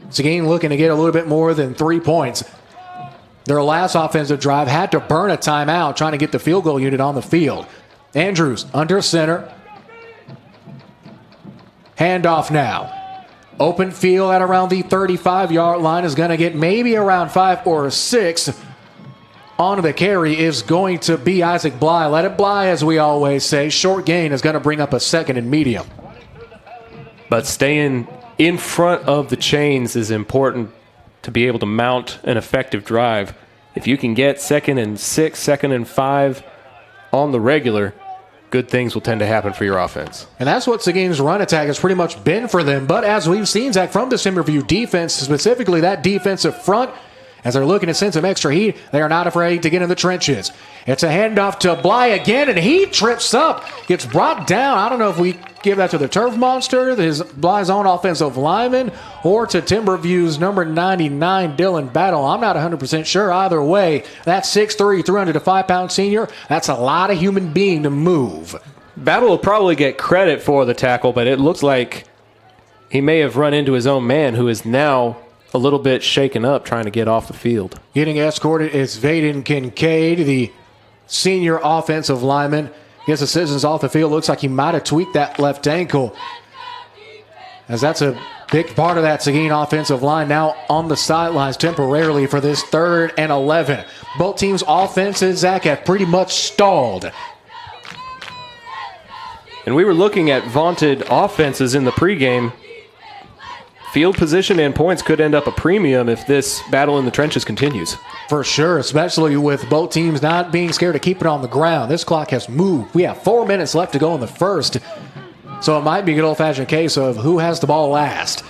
Seguin looking to get a little bit more than 3 points. Their last offensive drive had to burn a timeout trying to get the field goal unit on the field. Andrews under center. Handoff now. Open field at around the 35-yard line is going to get maybe around 5 or 6. On the carry is going to be Isaac Bly. Let it Bly, as we always say. Short gain is going to bring up a 2nd and medium. But staying in front of the chains is important to be able to mount an effective drive. If you can get 2nd and 6, 2nd and 5 on the regular, good things will tend to happen for your offense. And that's what Seguin's run attack has pretty much been for them. But as we've seen, Zach, from the Timberview defense, specifically that defensive front, as they're looking to send some extra heat, they are not afraid to get in the trenches. It's a handoff to Bly again, and he trips up, gets brought down. I don't know if we give that to the turf monster, Bly's own offensive lineman, or to Timberview's number 99, Dylan Battle. I'm not 100% sure. Either way, that 6'3", 305-pound senior, that's a lot of human being to move. Battle will probably get credit for the tackle, but it looks like he may have run into his own man, who is now a little bit shaken up trying to get off the field. Getting escorted is Vaden Kincaid, the senior offensive lineman. Gets decisions off the field. Looks like he might have tweaked that left ankle, as that's a big part of that Seguin offensive line now on the sidelines temporarily for this 3rd and 11. Both teams' offenses, Zach, have pretty much stalled. And we were looking at vaunted offenses in the pregame. field position and points could end up a premium if this battle in the trenches continues. For sure, especially with both teams not being scared to keep it on the ground. This clock has moved. We have 4 minutes left to go in the first. So it might be a good old-fashioned case of who has the ball last.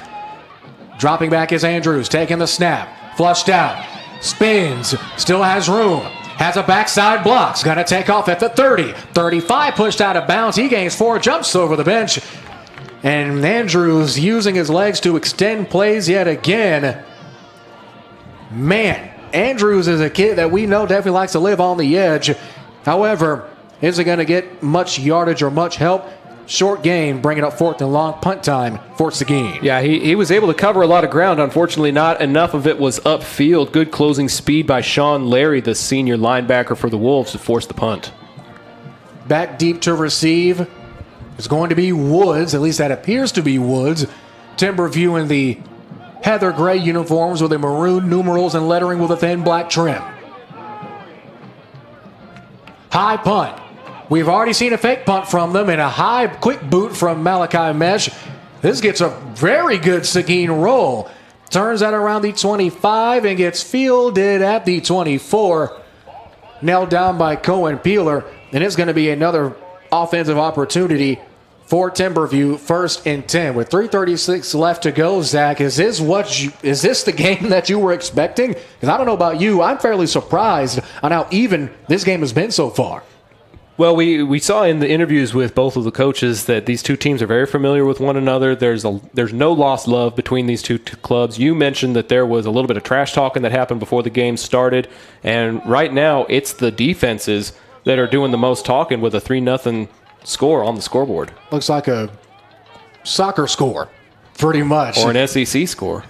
Dropping back is Andrews, taking the snap. Flushed out. Spins. Still has room. Has a backside block. Going to take off at the 30. 35 pushed out of bounds. He gains 4, jumps over the bench. And Andrews using his legs to extend plays yet again. Man, Andrews is a kid that we know definitely likes to live on the edge. However, isn't going to get much yardage or much help. Short game, bringing up 4th and long, punt time for Seguin. Yeah, he was able to cover a lot of ground. Unfortunately, not enough of it was upfield. Good closing speed by Sean Larry, the senior linebacker for the Wolves, to force the punt. Back deep to receive is going to be Woods. At least that appears to be Woods. Timberview in the heather gray uniforms with the maroon numerals and lettering with a thin black trim. High punt. We've already seen a fake punt from them and a high quick boot from Malachi Mesh. This gets a very good Seguin roll. Turns out around the 25 and gets fielded at the 24. Nailed down by Cohen Peeler. And it's going to be another offensive opportunity for Timberview, 1st and 10. With 3:36 left to go, Zach, is this the game that you were expecting? Because I don't know about you, I'm fairly surprised on how even this game has been so far. Well, we saw in the interviews with both of the coaches that these two teams are very familiar with one another. There's no lost love between these two clubs. You mentioned that there was a little bit of trash talking that happened before the game started, and right now it's the defenses that are doing the most talking with a 3-0 score on the scoreboard. Looks like a soccer score, pretty much. Or an SEC score.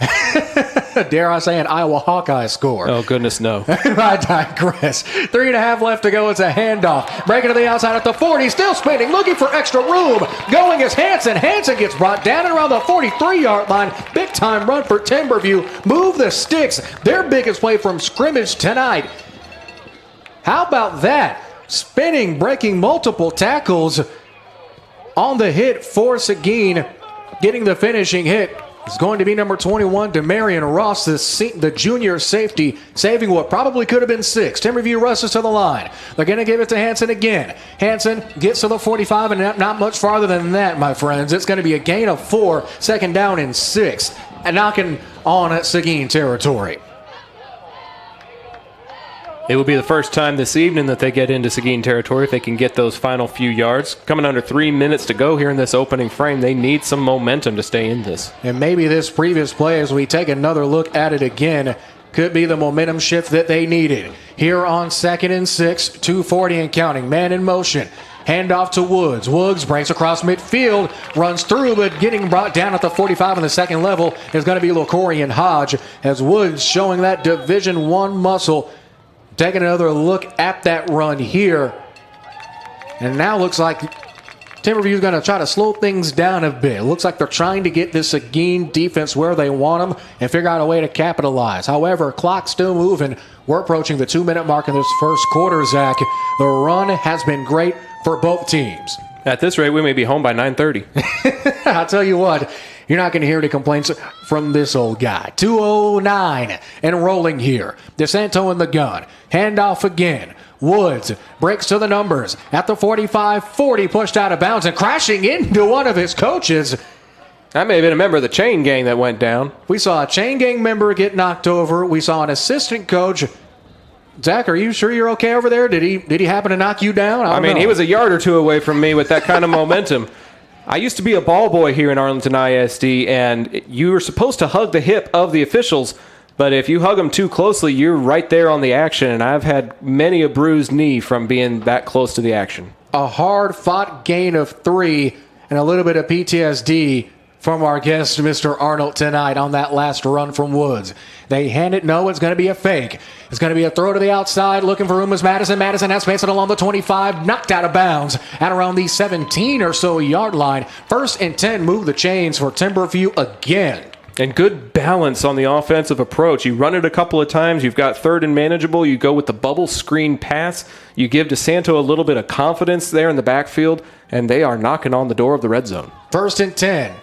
Dare I say an Iowa Hawkeye score. Oh, goodness, no. I digress. 3.5 left to go. It's a handoff. Breaking to the outside at the 40. Still spinning, looking for extra room. Going is Hanson. Hanson gets brought down and around the 43-yard line. Big time run for Timberview. Move the sticks. Their biggest play from scrimmage tonight. How about that? Spinning, breaking multiple tackles on the hit for Seguin. Getting the finishing hit is going to be number 21, Demarion Ross, the junior safety, saving what probably could have been 6. Timberview rushes to the line. They're going to give it to Hanson again. Hanson gets to the 45, and not much farther than that, my friends. It's going to be a gain of 4, 2nd down and 6, and knocking on Seguin territory. It will be the first time this evening that they get into Seguin territory if they can get those final few yards. Coming under 3 minutes to go here in this opening frame, they need some momentum to stay in this. And maybe this previous play, as we take another look at it again, could be the momentum shift that they needed. Here on 2nd and 6, 2:40 and counting. Man in motion. Handoff to Woods. Woods breaks across midfield, runs through, but getting brought down at the 45 on the 2nd level is going to be Lacorian Hodge, as Woods showing that Division I muscle. Taking another look at that run here. And now looks like Timberview is going to try to slow things down a bit. Looks like they're trying to get this Seguin defense where they want them and figure out a way to capitalize. However, clock still moving. We're approaching the 2-minute mark in this first quarter, Zach. The run has been great for both teams. At this rate, we may be home by 9:30. I'll tell you what, you're not going to hear any complaints from this old guy. 2:09 and rolling here. DeSanto in the gun. Handoff again. Woods breaks to the numbers at the 45-40, pushed out of bounds and crashing into one of his coaches. That may have been a member of the chain gang that went down. We saw a chain gang member get knocked over. We saw an assistant coach. Zach, are you sure you're okay over there? Did he happen to knock you down? I mean, he was a yard or two away from me with that kind of momentum. I used to be a ball boy here in Arlington ISD, and you were supposed to hug the hip of the officials, but if you hug them too closely, you're right there on the action, and I've had many a bruised knee from being that close to the action. A hard-fought gain of 3 and a little bit of PTSD from our guest, Mr. Arnold, tonight on that last run from Woods. They hand it. No, it's going to be a fake. It's going to be a throw to the outside, looking for room is Madison. Madison has space along the 25, knocked out of bounds at around the 17 or so yard line. 1st and 10, move the chains for Timberview again. And good balance on the offensive approach. You run it a couple of times. You've got 3rd and manageable. You go with the bubble screen pass. You give DeSanto a little bit of confidence there in the backfield, and they are knocking on the door of the red zone. 1st and 10.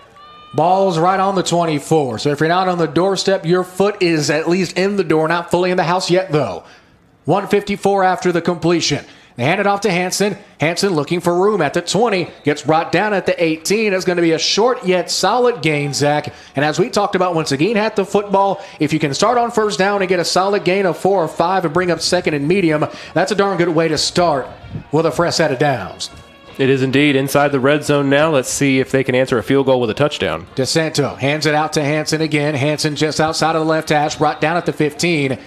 Ball's right on the 24. So if you're not on the doorstep, your foot is at least in the door, not fully in the house yet, though. 154 after the completion. They hand it off to Hansen. Hansen looking for room at the 20. Gets brought down at the 18. It's going to be a short yet solid gain, Zach. And as we talked about when Seguin had the football, if you can start on first down and get a solid gain of 4 or 5 and bring up second and medium, that's a darn good way to start with a fresh set of downs. It is indeed inside the red zone now. Let's see if they can answer a field goal with a touchdown. DeSanto hands it out to Hansen again. Hansen just outside of the left hash, brought down at the 15.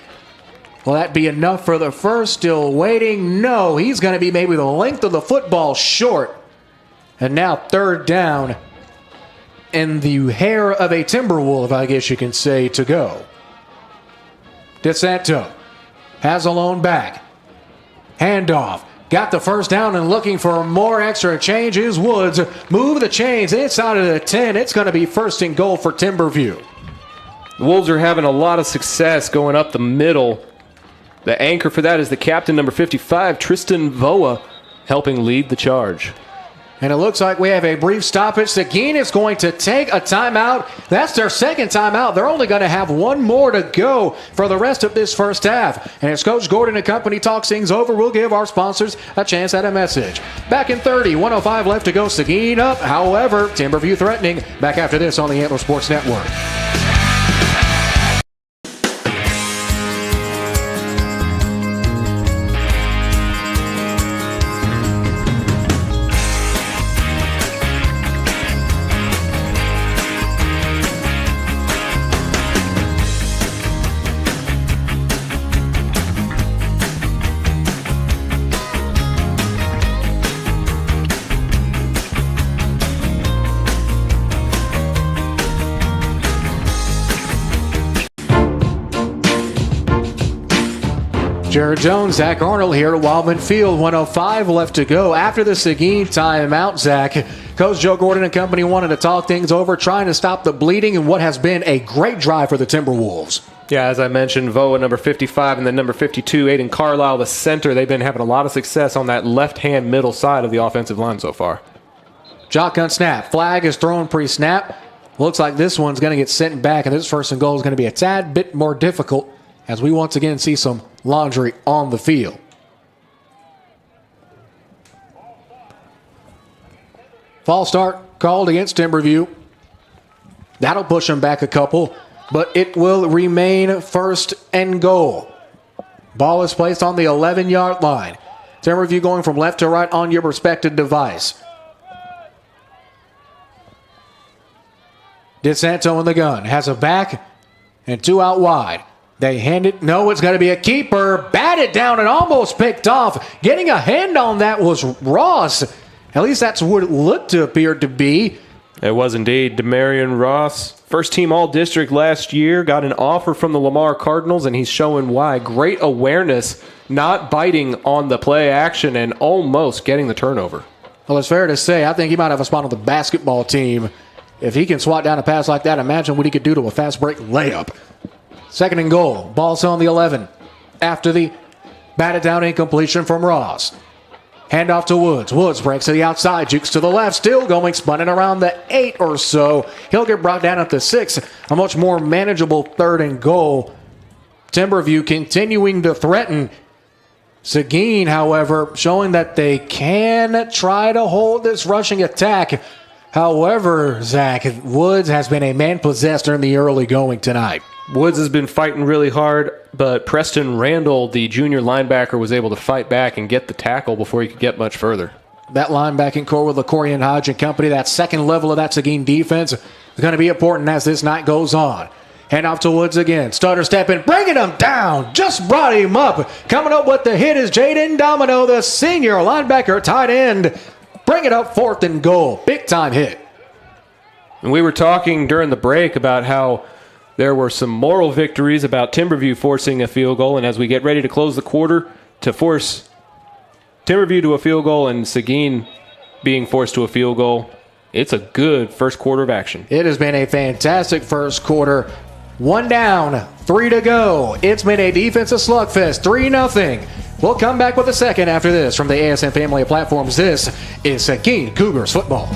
Will that be enough for the first? Still waiting. No, he's going to be maybe the length of the football short. And now third down in the hair of a Timberwolf, I guess you can say, to go. DeSanto has a lone back. Handoff. Got the first down and looking for more extra change is Woods. Move the chains inside of the 10. It's going to be first and goal for Timberview. The Wolves are having a lot of success going up the middle. The anchor for that is the captain, number 55, Tristan Voa, helping lead the charge. And it looks like we have a brief stoppage. Seguin is going to take a timeout. That's their second timeout. They're only going to have one more to go for the rest of this first half. And as Coach Gordon and company talks things over, we'll give our sponsors a chance at a message. Back in 30, 105 left to go. Seguin up. However, Timberview threatening. Back after this on the Antler Sports Network. Jared Jones, Zach Arnold here at Wildman Field. 105 left to go after the Seguin timeout, Zach. Coach Joe Gordon and company wanted to talk things over, trying to stop the bleeding in what has been a great drive for the Timberwolves. Yeah, as I mentioned, Voa, number 55, and then number 52, Aiden Carlisle, the center. They've been having a lot of success on that left-hand middle side of the offensive line so far. Shotgun snap. Flag is thrown pre-snap. Looks like this one's going to get sent back, and this first and goal is going to be a tad bit more difficult as we once again see some laundry on the field. False start called against Timberview. That'll push them back a couple, but it will remain first and goal. Ball is placed on the 11-yard line. Timberview going from left to right on your respective device. DeSanto in the gun. Has a back and 2 out wide. They hand it. No, it's going to be a keeper. Batted down and almost picked off. Getting a hand on that was Ross. At least that's what it looked to appear to be. It was indeed. Demarion Ross, first team All-District last year, got an offer from the Lamar Cardinals, and he's showing why. Great awareness, not biting on the play action, and almost getting the turnover. Well, it's fair to say, I think he might have a spot on the basketball team. If he can swat down a pass like that, imagine what he could do to a fast break layup. Second and goal. Ball's on the 11. After the batted down incompletion from Ross. Handoff to Woods. Woods breaks to the outside. Jukes to the left. Still going. Spun it around the 8 or so. He'll get brought down at the 6. A much more manageable third and goal. Timberview continuing to threaten. Seguin, however, showing that they can try to hold this rushing attack. However, Zach, Woods has been a man possessed during the early going tonight. Woods has been fighting really hard, but Preston Randall, the junior linebacker, was able to fight back and get the tackle before he could get much further. That linebacking core with LaCorian Hodge and company, that second level of that Seguin defense is going to be important as this night goes on. Hand off to Woods again. Stutter stepping, bringing him down. Just brought him up. Coming up with the hit is Jaden Domino, the senior linebacker, tight end. Bring it up, fourth and goal. Big time hit. And we were talking during the break about how there were some moral victories about Timberview forcing a field goal, and as we get ready to close the quarter, to force Timberview to a field goal and Seguin being forced to a field goal, it's a good first quarter of action. It has been a fantastic first quarter. 1 down, 3 to go. It's been a defensive slugfest, 3-0. We'll come back with a second after this from the ASN family of platforms. This is Seguin Cougars football.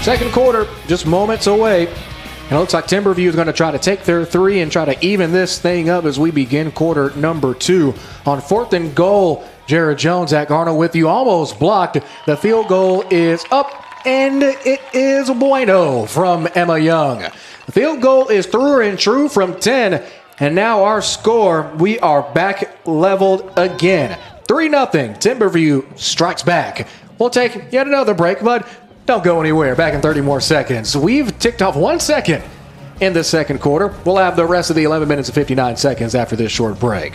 Second quarter, just moments away. And it looks like Timberview is going to try to take their three and try to even this thing up as we begin quarter number 2. On 4th and goal, Jared Jones, Zach Arnold with you, almost blocked. The field goal is up, and it is bueno from Emma Young. The field goal is through and true from 10, and now our score, we are back leveled again. 3-0, Timberview strikes back. We'll take yet another break, but don't go anywhere. Back in 30 more seconds. We've ticked off 1 second in the second quarter. We'll have the rest of the 11 minutes and 59 seconds after this short break.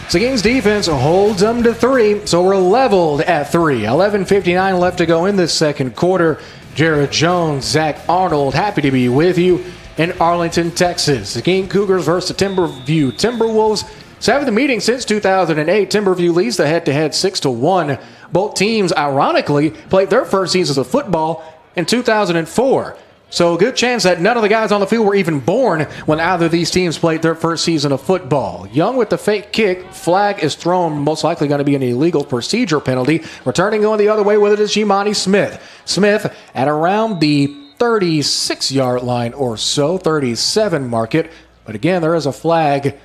Seguin's defense holds them to 3, so we're leveled at 3. 11:59 left to go in this second quarter. Jared Jones, Zach Arnold, happy to be with you in Arlington, Texas. Seguin Cougars versus the Timberview Timberwolves. 7th meeting since 2008. Timberview leads the head-to-head 6-1. Both teams, ironically, played their first seasons of football in 2004. So a good chance that none of the guys on the field were even born when either of these teams played their first season of football. Young with the fake kick. Flag is thrown, most likely going to be an illegal procedure penalty. Returning going the other way with it is Jimani Smith. Smith at around the 36-yard line or so, 37 mark it. But again, there is a flag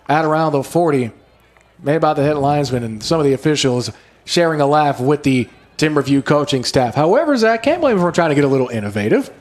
at around the 40, made by the head linesman and some of the officials sharing a laugh with the Timberview coaching staff. However, Zach, can't blame him for trying to get a little innovative.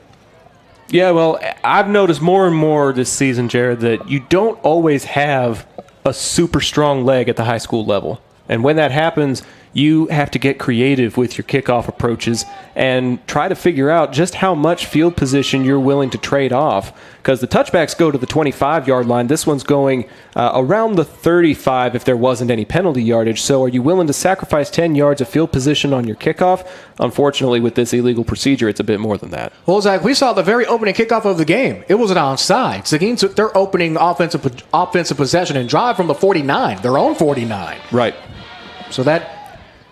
Yeah, well, I've noticed more and more this season, Jared, that you don't always have a super strong leg at the high school level. And when that happens, you have to get creative with your kickoff approaches and try to figure out just how much field position you're willing to trade off. Because the touchbacks go to the 25-yard line. This one's going around the 35 if there wasn't any penalty yardage. So are you willing to sacrifice 10 yards of field position on your kickoff? Unfortunately, with this illegal procedure, it's a bit more than that. Well, Zach, we saw the very opening kickoff of the game. It was an onside. Seguin took their opening offensive possession and drive from the 49, their own 49. Right. So that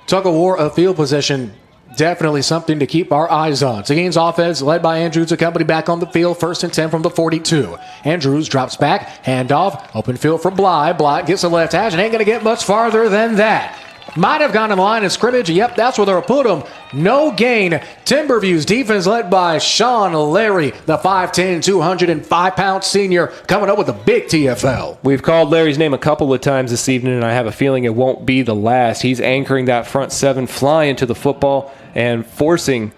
tug of war of field possession, definitely something to keep our eyes on. Seguin's offense, led by Andrews, accompanied back on the field, 1st and 10 from the 42. Andrews drops back, handoff, open field for Bly. Bly gets the left hash and ain't going to get much farther than that. Might have gone in line of scrimmage. Yep, that's where they'll put him. No gain. Timberview's defense led by Sean Larry, the 5'10", 205-pound senior, coming up with a big TFL. We've called Larry's name a couple of times this evening, and I have a feeling it won't be the last. He's anchoring that front seven, flying to the football, and forcing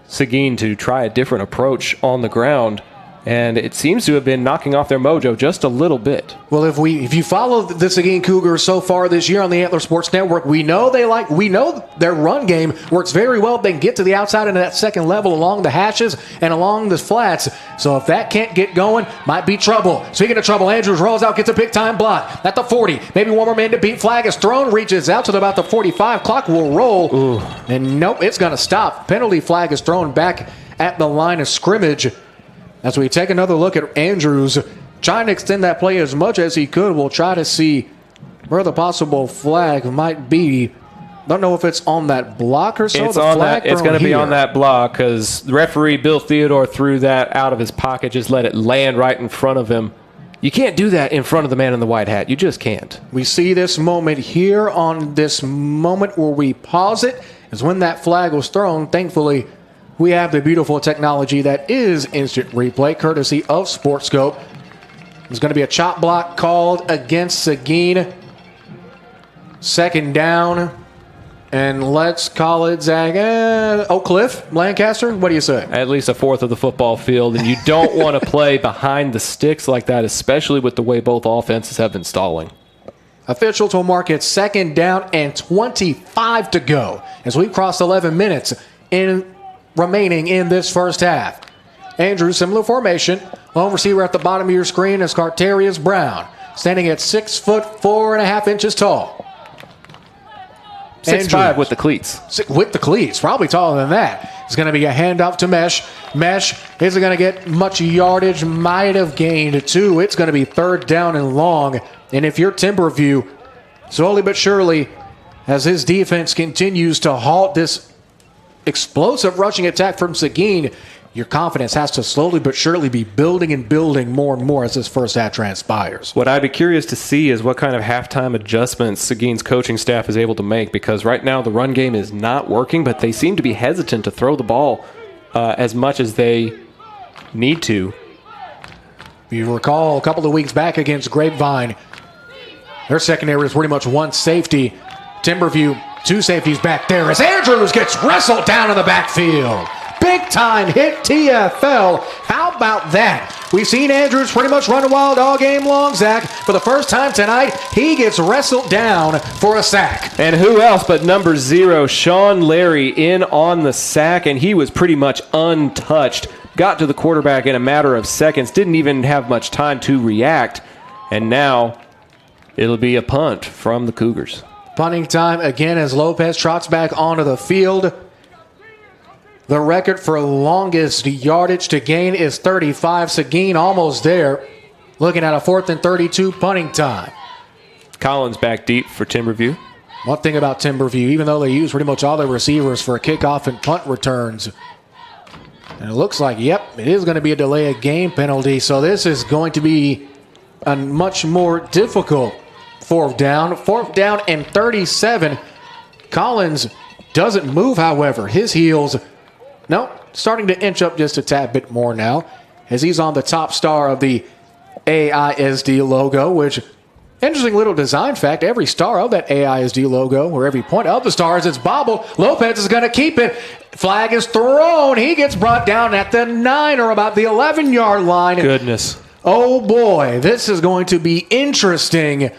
Seguin to try a different approach on the ground. And it seems to have been knocking off their mojo just a little bit. Well, if you follow the Seguin Cougars so far this year on the Antler Sports Network, we know their run game works very well. They can get to the outside into that second level along the hashes and along the flats. So if that can't get going, might be trouble. Speaking of trouble, Andrews rolls out, gets a big time block at the 40. Maybe one more man to beat. Flag is thrown, reaches out to about the 45. Clock will roll. Ooh. And nope, it's going to stop. Penalty flag is thrown back at the line of scrimmage. As we take another look at Andrews, trying to extend that play as much as he could. We'll try to see where the possible flag might be. Don't know if it's on that block or so. It's going to be on that block because the referee, Bill Theodore, threw that out of his pocket, just let it land right in front of him. You can't do that in front of the man in the white hat. You just can't. We see this moment here on this moment where we pause it is when that flag was thrown. Thankfully, we have the beautiful technology that is instant replay, courtesy of SportScope. There's going to be a chop block called against Seguin. 2nd down. And let's call it Oak Cliff, Lancaster. What do you say? At least a fourth of the football field. And you don't want to play behind the sticks like that, especially with the way both offenses have been stalling. Officials will mark it 2nd down and 25 to go as we cross 11 minutes remaining in this first half. Andrews, similar formation. Lone receiver at the bottom of your screen is Carterius Brown, standing at 6'4.5" tall. 6'5" with the cleats. With the cleats, probably taller than that. It's going to be a handoff to Mesh. Mesh isn't going to get much yardage, might have gained 2. It's going to be 3rd down and long. And if you're Timberview, slowly but surely, as his defense continues to halt this explosive rushing attack from Seguin, your confidence has to slowly but surely be building and building more and more as this first half transpires. What I'd be curious to see is what kind of halftime adjustments Seguin's coaching staff is able to make, because right now the run game is not working, but they seem to be hesitant to throw the ball as much as they need to. If you recall, a couple of weeks back against Grapevine, their secondary was pretty much one safety. Timberview, 2 safeties back there as Andrews gets wrestled down in the backfield. Big time hit TFL. How about that? We've seen Andrews pretty much run wild all game long, Zach. For the first time tonight, he gets wrestled down for a sack. And who else but number 0, Sean Larry, in on the sack, and he was pretty much untouched. Got to the quarterback in a matter of seconds, didn't even have much time to react, and now it'll be a punt from the Cougars. Punting time again as Lopez trots back onto the field. The record for longest yardage to gain is 35. Seguin almost there. Looking at a 4th and 32 punting time. Collins back deep for Timberview. One thing about Timberview, even though they use pretty much all their receivers for kickoff and punt returns, and it looks like, yep, it is going to be a delay of game penalty. So this is going to be a much more difficult 4th down. 4th down and 37. Collins doesn't move, however. His heels, no, starting to inch up just a tad bit more now as he's on the top star of the AISD logo, which, interesting little design fact, every star of that AISD logo, or every point of the stars, it's bobbled. Lopez is going to keep it. Flag is thrown. He gets brought down at the 9 or about the 11-yard line. Goodness. Oh, boy, this is going to be interesting.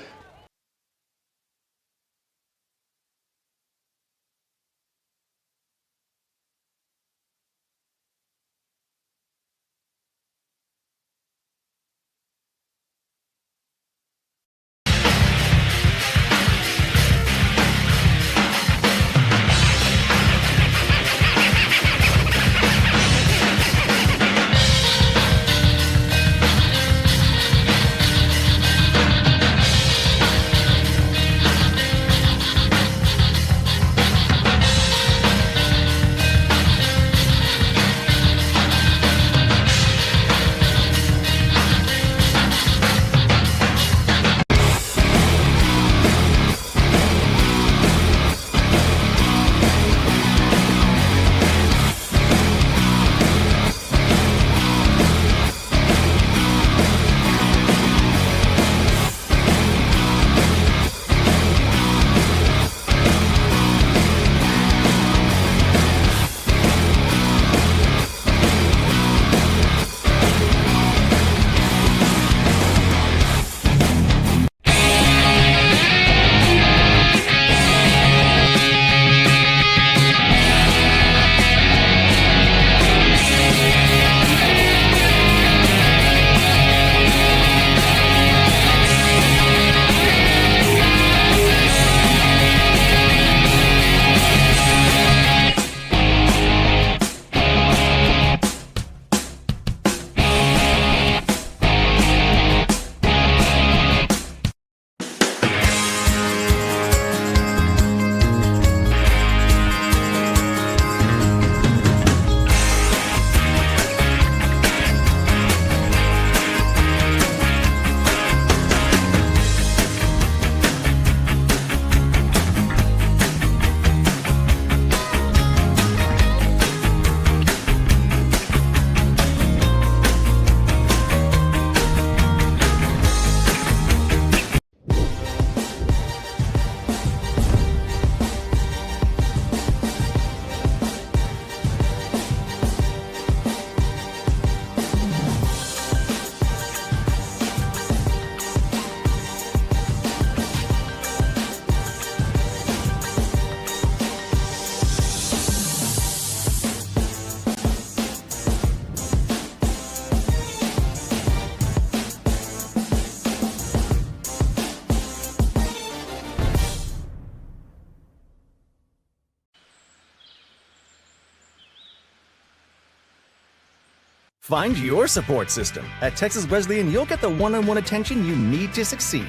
Find your support system. At Texas Wesleyan, you'll get the one-on-one attention you need to succeed.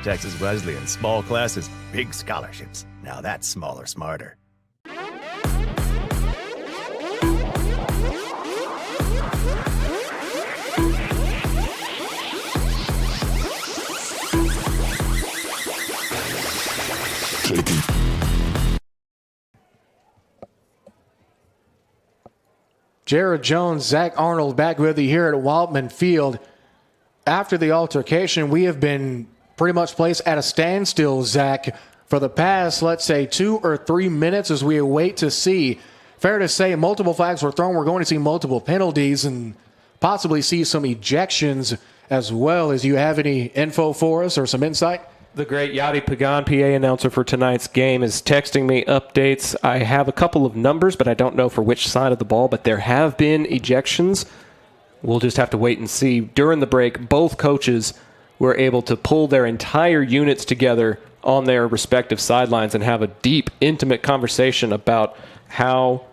Texas Wesleyan, small classes, big scholarships. Now that's smaller, smarter. Jared Jones, Zach Arnold back with you here at Wildman Field. After the altercation, we have been pretty much placed at a standstill, Zach, for the past, let's say, 2 or 3 minutes as we await to see. Fair to say, multiple flags were thrown. We're going to see multiple penalties and possibly see some ejections as well. As you have any info for us or some insight? The great Yadi Pagan, PA announcer for tonight's game, is texting me updates. I have a couple of numbers, but I don't know for which side of the ball, but there have been ejections. We'll just have to wait and see. During the break, both coaches were able to pull their entire units together on their respective sidelines and have a deep, intimate conversation about how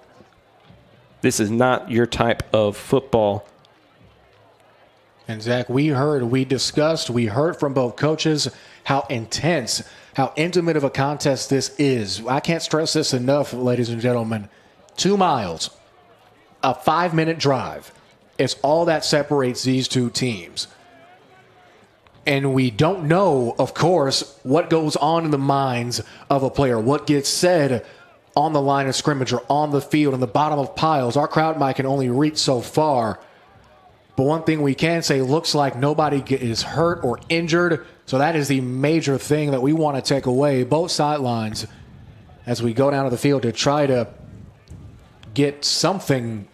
this is not your type of football. And Zach, we heard from both coaches how intense, how intimate of a contest this is. I can't stress this enough, ladies and gentlemen. 2 miles, a 5-minute drive is all that separates these two teams. And we don't know, of course, what goes on in the minds of a player, what gets said on the line of scrimmage or on the field, in the bottom of piles. Our crowd mic can only reach so far. But one thing we can say, looks like nobody is hurt or injured. So that is the major thing that we want to take away, both sidelines, as we go down to the field to try to get something.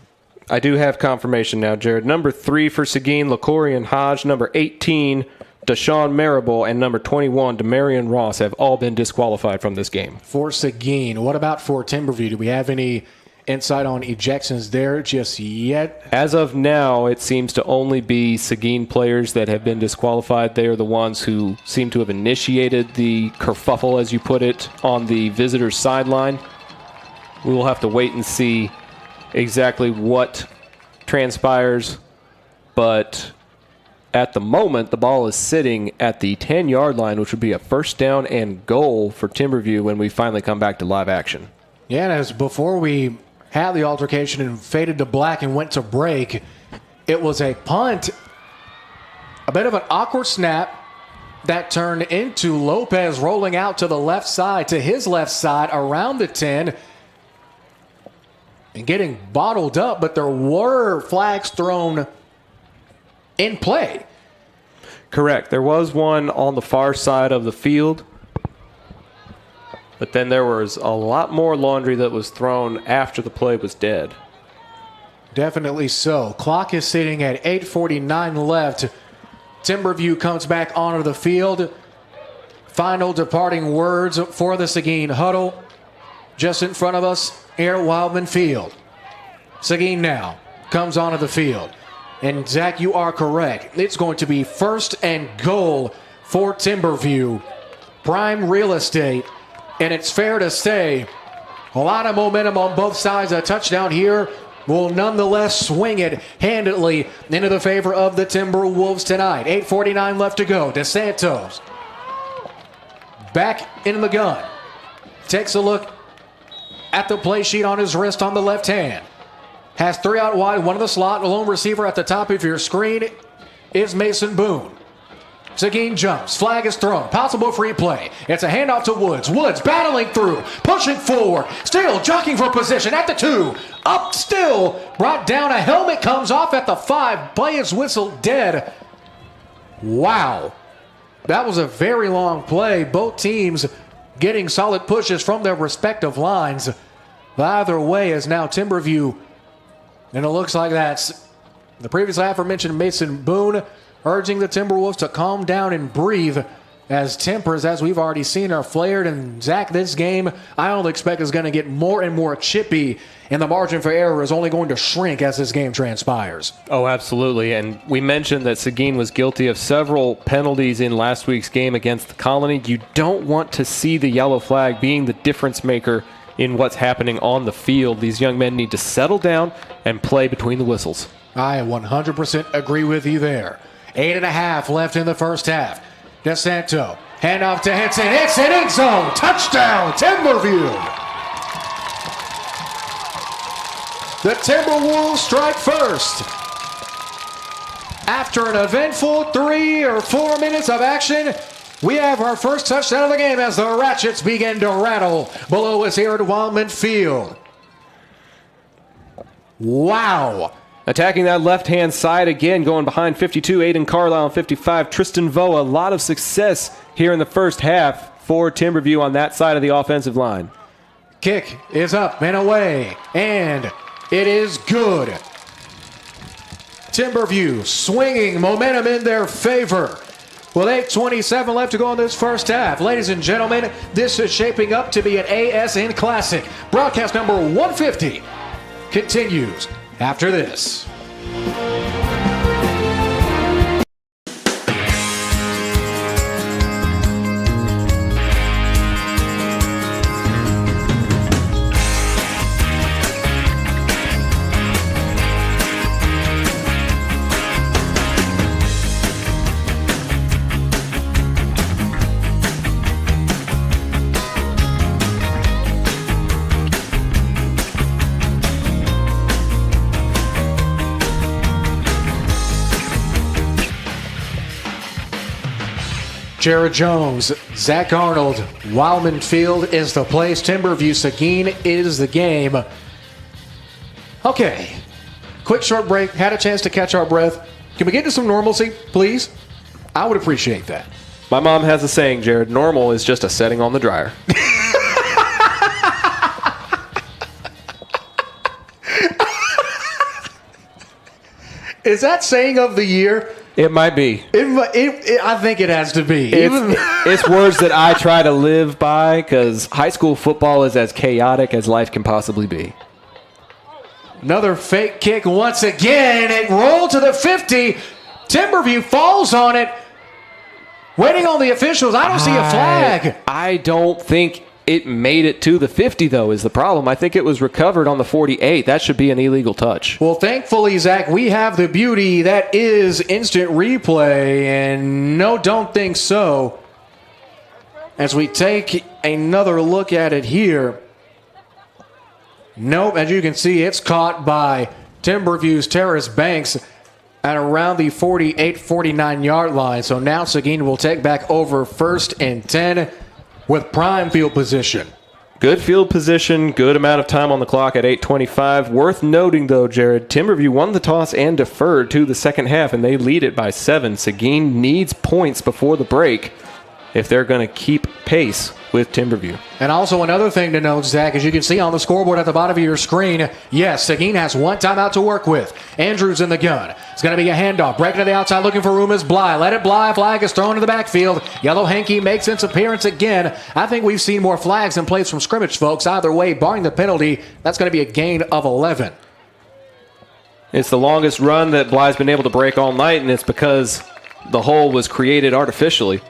I do have confirmation now, Jared. Number 3 for Seguin, Lacorian Hodge. Number 18, Deshaun Marable. And number 21, Demarion Ross have all been disqualified from this game. For Seguin. What about for Timberview? Do we have any insight on ejections there just yet? As of now, it seems to only be Seguin players that have been disqualified. They are the ones who seem to have initiated the kerfuffle, as you put it, on the visitors' sideline. We will have to wait and see exactly what transpires, but at the moment, the ball is sitting at the 10-yard line, which would be a first down and goal for Timberview when we finally come back to live action. Yeah, and as before we had the altercation and faded to black and went to break, it was a punt, a bit of an awkward snap that turned into Lopez rolling out to the left side, to his left side, around the 10, and getting bottled up, but there were flags thrown in play. Correct. There was one on the far side of the field, but then there was a lot more laundry that was thrown after the play was dead. Definitely so. Clock is sitting at 8:49 left. Timberview comes back onto the field. Final departing words for the Seguin huddle just in front of us here at Wildman Field. Seguin now comes onto the field. And Zach, you are correct. It's going to be first and goal for Timberview. Prime real estate. And it's fair to say a lot of momentum on both sides. A touchdown here will nonetheless swing it handedly into the favor of the Timberwolves tonight. 8:49 left to go. DeSanto back in the gun. Takes a look at the play sheet on his wrist on the left hand. Has 3 out wide, 1 in the slot. The lone receiver at the top of your screen is Mason Boone. Seguin jumps. Flag is thrown. Possible free play. It's a handoff to Woods. Woods battling through. Pushing forward. Still jockeying for position at the 2. Up still. Brought down. A helmet comes off at the 5. Play is whistled dead. Wow. That was a very long play. Both teams getting solid pushes from their respective lines. But either way is now Timberview. And it looks like that's the previously aforementioned Mason Boone urging the Timberwolves to calm down and breathe as tempers, as we've already seen, are flared. And Zach, this game I only expect is going to get more and more chippy, and the margin for error is only going to shrink as this game transpires. Oh, absolutely. And we mentioned that Seguin was guilty of several penalties in last week's game against the Colony. You don't want to see the yellow flag being the difference maker in what's happening on the field. These young men need to settle down and play between the whistles. I 100% agree with you there. 8.5 left in the first half. DeSanto, handoff to Henson. It's an end zone. Touchdown, Timberview. The Timberwolves strike first. After an eventful 3 or 4 minutes of action, we have our first touchdown of the game as the Ratchets begin to rattle below us here at Wildman Field. Wow. Attacking that left-hand side again, going behind 52, Aiden Carlisle, and 55, Tristan Voa. A lot of success here in the first half for Timberview on that side of the offensive line. Kick is up and away, and it is good. Timberview swinging momentum in their favor. With 8:27 left to go in this first half. Ladies and gentlemen, this is shaping up to be an ASN Classic. Broadcast number 150 continues after this. Jared Jones, Zach Arnold, Wildman Field is the place. Timberview, Seguin is the game. Okay, quick short break. Had a chance to catch our breath. Can we get to some normalcy, please? I would appreciate that. My mom has a saying, Jared, normal is just a setting on the dryer. Is that saying of the year? It might be. I think it has to be. It's words that I try to live by because high school football is as chaotic as life can possibly be. Another fake kick once again. It rolled to the 50. Timberview falls on it. Waiting on the officials. I don't see a flag. I don't think it made it to the 50, though, is the problem. I think it was recovered on the 48. That should be an illegal touch. Well, thankfully, Zach, we have the beauty that is instant replay, and no, don't think so. As we take another look at it here, nope, as you can see, it's caught by Timberview's Terrace Banks at around the 48-49 yard line. So now Seguin will take back over 1st and 10 with prime field position. Good field position, good amount of time on the clock at 8:25. Worth noting, though, Jared, Timberview won the toss and deferred to the second half, and they lead it by 7. Seguin needs points before the break if they're going to keep pace with Timberview. And also another thing to note, Zach, as you can see on the scoreboard at the bottom of your screen, yes, Seguin has one timeout to work with. Andrews in the gun. It's going to be a handoff. Breaking to the outside, looking for room is Bly. Let it Bly. Flag is thrown to the backfield. Yellow Hanky makes its appearance again. I think we've seen more flags than plays from scrimmage, folks. Either way, barring the penalty, that's going to be a gain of 11. It's the longest run that Bly's been able to break all night, and it's because the hole was created artificially.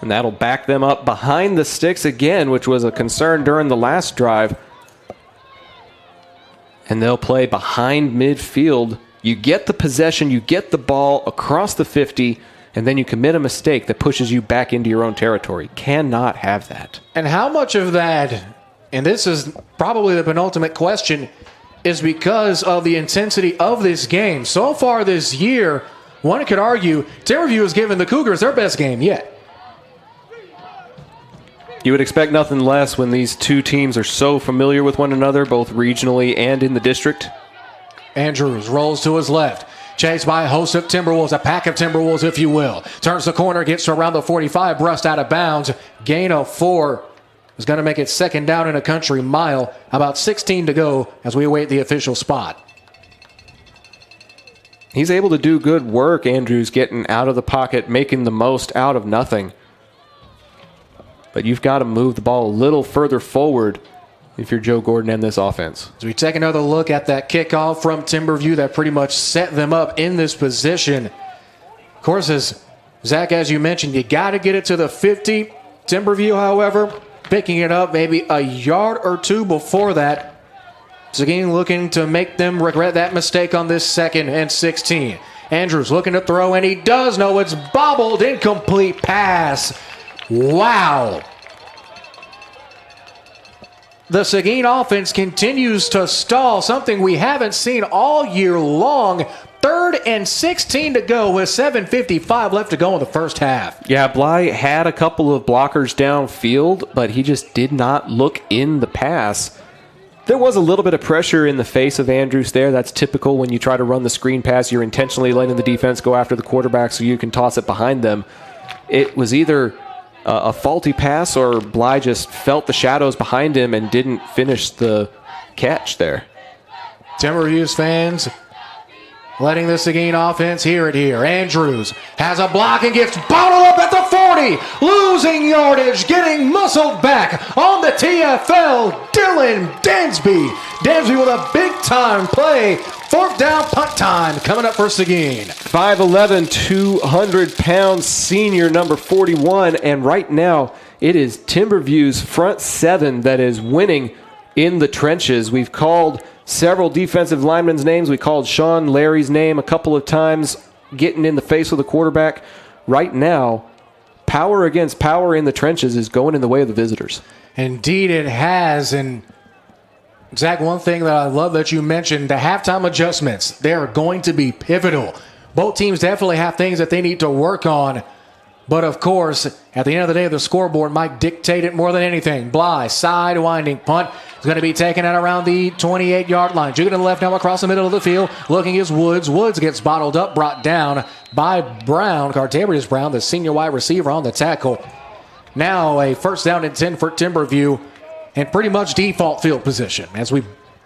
And that'll back them up behind the sticks again, which was a concern during the last drive. And they'll play behind midfield. You get the possession, you get the ball across the 50, and then you commit a mistake that pushes you back into your own territory. Cannot have that. And how much of that, and this is probably the penultimate question, is because of the intensity of this game? So far this year, one could argue Timberview has given the Cougars their best game yet. You would expect nothing less when these two teams are so familiar with one another, both regionally and in the district. Andrews rolls to his left. Chased by a host of Timberwolves, a pack of Timberwolves, if you will. Turns the corner, gets to around the 45, brushed out of bounds. Gain of 4 is going to make it second down in a country mile. About 16 to go as we await the official spot. He's able to do good work, Andrews, getting out of the pocket, making the most out of nothing. But you've got to move the ball a little further forward if you're Joe Gordon and this offense. So we take another look at that kickoff from Timberview that pretty much set them up in this position. Of course, as Zach, as you mentioned, you got to get it to the 50. Timberview, however, picking it up maybe a yard or two before that Seguin looking to make them regret that mistake on this 2nd and 16. Andrews looking to throw, and he does know it's bobbled. Incomplete pass. Wow. The Seguin offense continues to stall, something we haven't seen all year long. 3rd and 16 to go with 7:55 left to go in the first half. Yeah, Bly had a couple of blockers downfield, but he just did not look in the pass. There was a little bit of pressure in the face of Andrews there. That's typical when you try to run the screen pass. You're intentionally letting the defense go after the quarterback so you can toss it behind them. It was either a faulty pass or Bly just felt the shadows behind him and didn't finish the catch there. Timberview's fans letting the Seguin offense hear it here. Andrews has a block and gets bottled up at the 40. Losing yardage, getting muscled back on the TFL. Dylan Dansby. Dansby with a big-time play. 4th down punt time coming up for Seguin. 5'11", 200-pound senior number 41. And right now, it is Timberview's front 7 that is winning in the trenches. We've called several defensive linemen's names. We called Sean Larry's name a couple of times, getting in the face of the quarterback. Right now, power against power in the trenches is going in the way of the visitors. Indeed it has. And Zach, one thing that I love that you mentioned, the halftime adjustments, they are going to be pivotal. Both teams definitely have things that they need to work on. But, of course, at the end of the day, the scoreboard might dictate it more than anything. Bly, sidewinding punt. Is going to be taken out around the 28-yard line. Juking to the left now across the middle of the field. Looking is Woods. Woods gets bottled up, brought down by Brown. Cartavius Brown, the senior wide receiver, on the tackle. Now a 1st down and 10 for Timberview. And pretty much default field position. As we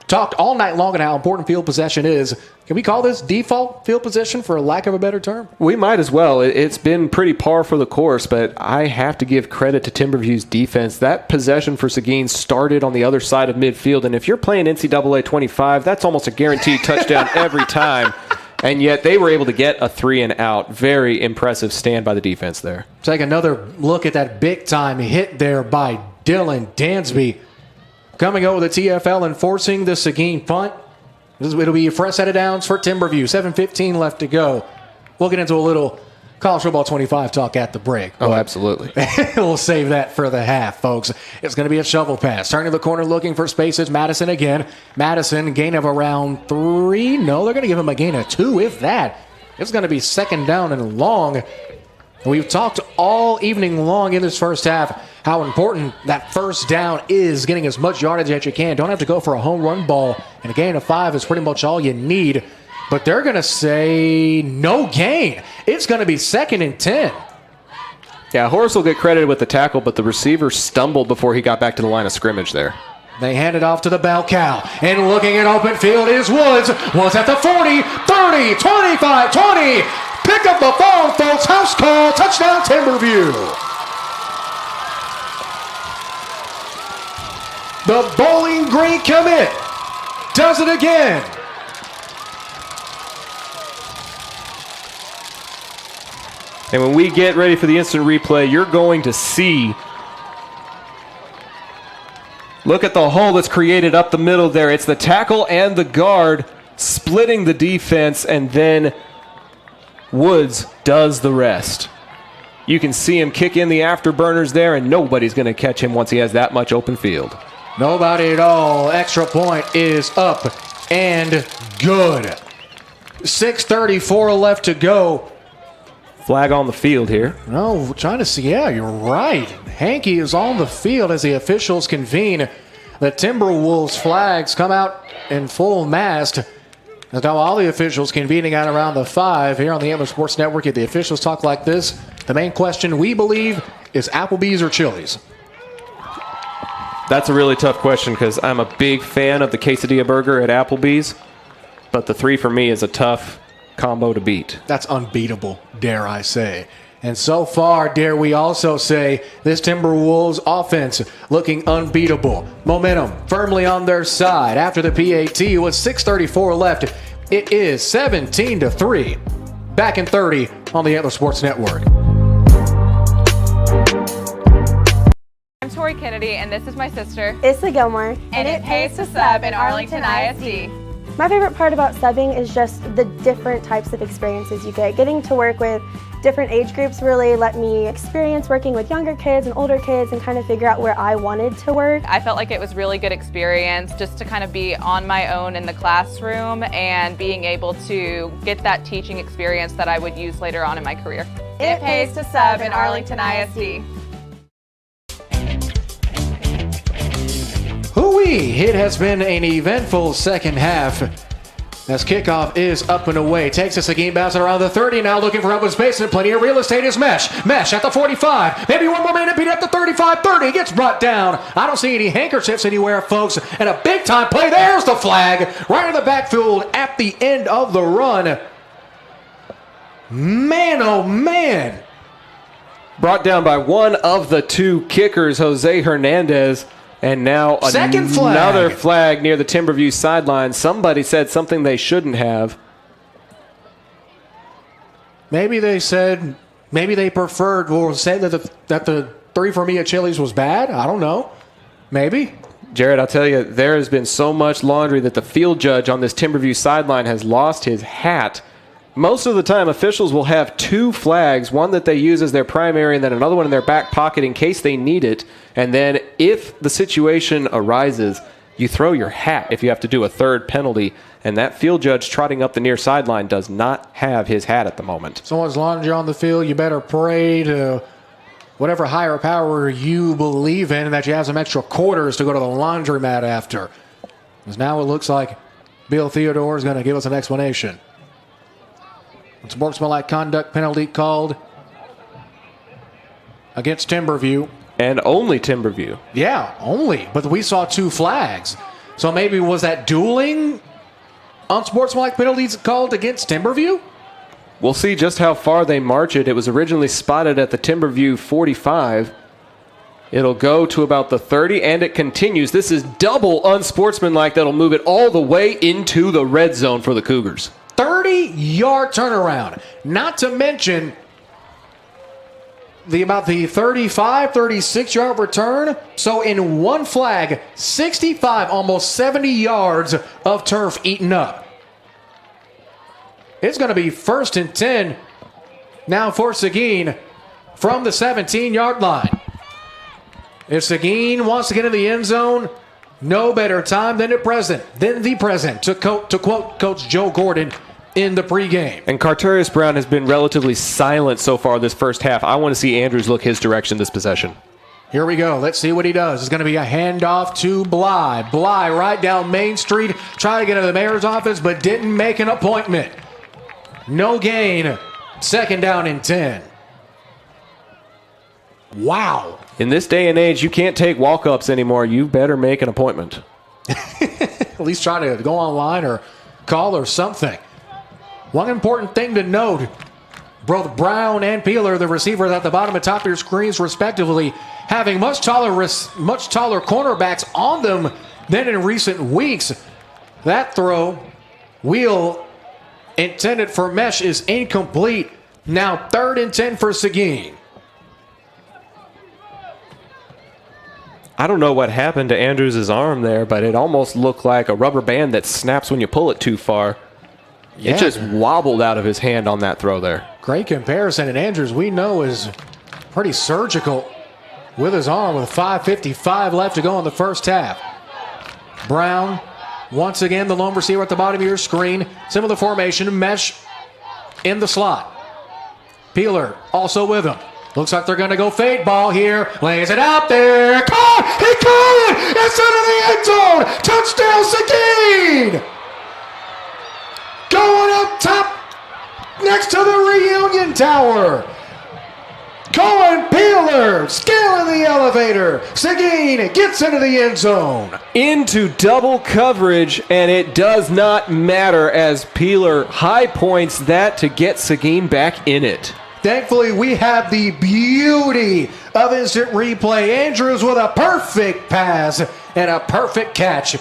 talked all night long on how important field possession is, can we call this default field position for lack of a better term? We might as well. It's been pretty par for the course, but I have to give credit to Timberview's defense. That possession for Seguin started on the other side of midfield, and if you're playing NCAA 25, that's almost a guaranteed touchdown every time. And yet they were able to get a 3 and out. Very impressive stand by the defense there. Take another look at that big-time hit there by Dylan Dansby. Coming over the TFL and forcing the Seguin punt. It'll be a fresh set of downs for Timberview. 7:15 left to go. We'll get into a little college football 25 talk at the break. Oh, absolutely. We'll save that for the half, folks. It's going to be a shovel pass. Turning the corner, looking for spaces. Madison again. Madison, gain of around 3. No, they're going to give him a gain of 2, if that. It's going to be 2nd down and long. We've talked all evening long in this first half how important that 1st down is, getting as much yardage as you can. Don't have to go for a home run ball, and a gain of 5 is pretty much all you need. But they're going to say no gain. It's going to be 2nd and 10. Yeah, Horace will get credited with the tackle, but the receiver stumbled before he got back to the line of scrimmage there. They hand it off to the bell cow. And looking at open field is Woods. Woods at the 40, 30, 25, 20. Pick up the phone, folks. House call. Touchdown, Timberview. The Bowling Green commit does it again. And when we get ready for the instant replay, you're going to see. Look at the hole that's created up the middle there. It's the tackle and the guard splitting the defense, and then Woods does the rest. You can see him kick in the afterburners there, and nobody's going to catch him once he has that much open field. Nobody at all. Extra point is up and good. 6:34 left to go. Flag on the field here. No, trying to see. Yeah, you're right. Hankey is on the field as the officials convene. The Timberwolves flags come out in full mast. And now all the officials convening out around the 5 here on the Antler Sports Network. If the officials talk like this, the main question we believe is Applebee's or Chili's. That's a really tough question because I'm a big fan of the quesadilla burger at Applebee's, but the 3 for me is a tough combo to beat. That's unbeatable, dare I say. And so far, dare we also say, this Timberwolves offense looking unbeatable. Momentum firmly on their side after the PAT with 6:34 left. It is 17-3. Back in 30 on the Antler Sports Network. Tori Kennedy, and this is my sister. Issa Gilmore. And it pays to sub in Arlington ISD. My favorite part about subbing is just the different types of experiences you get. Getting to work with different age groups really let me experience working with younger kids and older kids and kind of figure out where I wanted to work. I felt like it was really good experience just to kind of be on my own in the classroom and being able to get that teaching experience that I would use later on in my career. It pays to sub in Arlington ISD. Hoo-wee! It has been an eventful second half as kickoff is up and away. Takes us a game bouncing around the 30 now, looking for open space and plenty of real estate is Mesh. Mesh at the 45. Maybe one more minute, beat at the 35, 30. Gets brought down. I don't see any handkerchiefs anywhere, folks. And a big time play. There's the flag. Right in the backfield at the end of the run. Man, oh man. Brought down by one of the two kickers, Jose Hernandez. And now another flag near the Timberview sideline. Somebody said something they shouldn't have. Maybe they preferred or said that the 3 for me at Chili's was bad. I don't know. Maybe. Jared, I'll tell you, there has been so much laundry that the field judge on this Timberview sideline has lost his hat. Most of the time, officials will have 2 flags, one that they use as their primary and then another one in their back pocket in case they need it. And then if the situation arises, you throw your hat if you have to do a third penalty. And that field judge trotting up the near sideline does not have his hat at the moment. Someone's laundry on the field. You better pray to whatever higher power you believe in and that you have some extra quarters to go to the laundromat after. Because now it looks like Bill Theodore is going to give us an explanation. Sportsmanlike conduct penalty called against Timberview. And only Timberview. Yeah, only. But we saw 2 flags. So maybe was that dueling unsportsmanlike penalties called against Timberview? We'll see just how far they march it. It was originally spotted at the Timberview 45. It'll go to about the 30, and it continues. This is double unsportsmanlike that'll move it all the way into the red zone for the Cougars. 30-yard turnaround. Not to mention about the 35, 36-yard return. So in one flag, 65, almost 70 yards of turf eaten up. It's going to be 1st and 10 now for Seguin from the 17-yard line. If Seguin wants to get in the end zone, no better time than the present, to quote Coach Joe Gordon in the pregame. And Carterius Brown has been relatively silent so far this first half. I want to see Andrews look his direction this possession. Here we go. Let's see what he does. It's going to be a handoff to Bly. Bly right down Main Street, trying to get to the mayor's office, but didn't make an appointment. No gain. 2nd down and 10. Wow. In this day and age, you can't take walk-ups anymore. You better make an appointment. At least try to go online or call or something. One important thing to note, both Brown and Peeler, the receivers at the bottom and top of your screens respectively, having much taller cornerbacks on them than in recent weeks. That throw, wheel intended for Mesh, is incomplete. Now 3rd and 10 for Seguin. I don't know what happened to Andrews' arm there, but it almost looked like a rubber band that snaps when you pull it too far. Yeah. It just wobbled out of his hand on that throw there. Great comparison. And Andrews, we know, is pretty surgical with his arm with 5:55 left to go in the first half. Brown, once again, the lone receiver at the bottom of your screen. Similar formation, Mesh in the slot. Peeler also with him. Looks like they're going to go fade ball here. Lays it out there. Caught! He caught it! It's into the end zone! Touchdown, Seguin! Going up top next to the reunion tower. Cohen Peeler scaling the elevator. Seguin gets into the end zone. Into double coverage, and it does not matter as Peeler high points that to get Seguin back in it. Thankfully, we have the beauty of instant replay. Andrews with a perfect pass and a perfect catch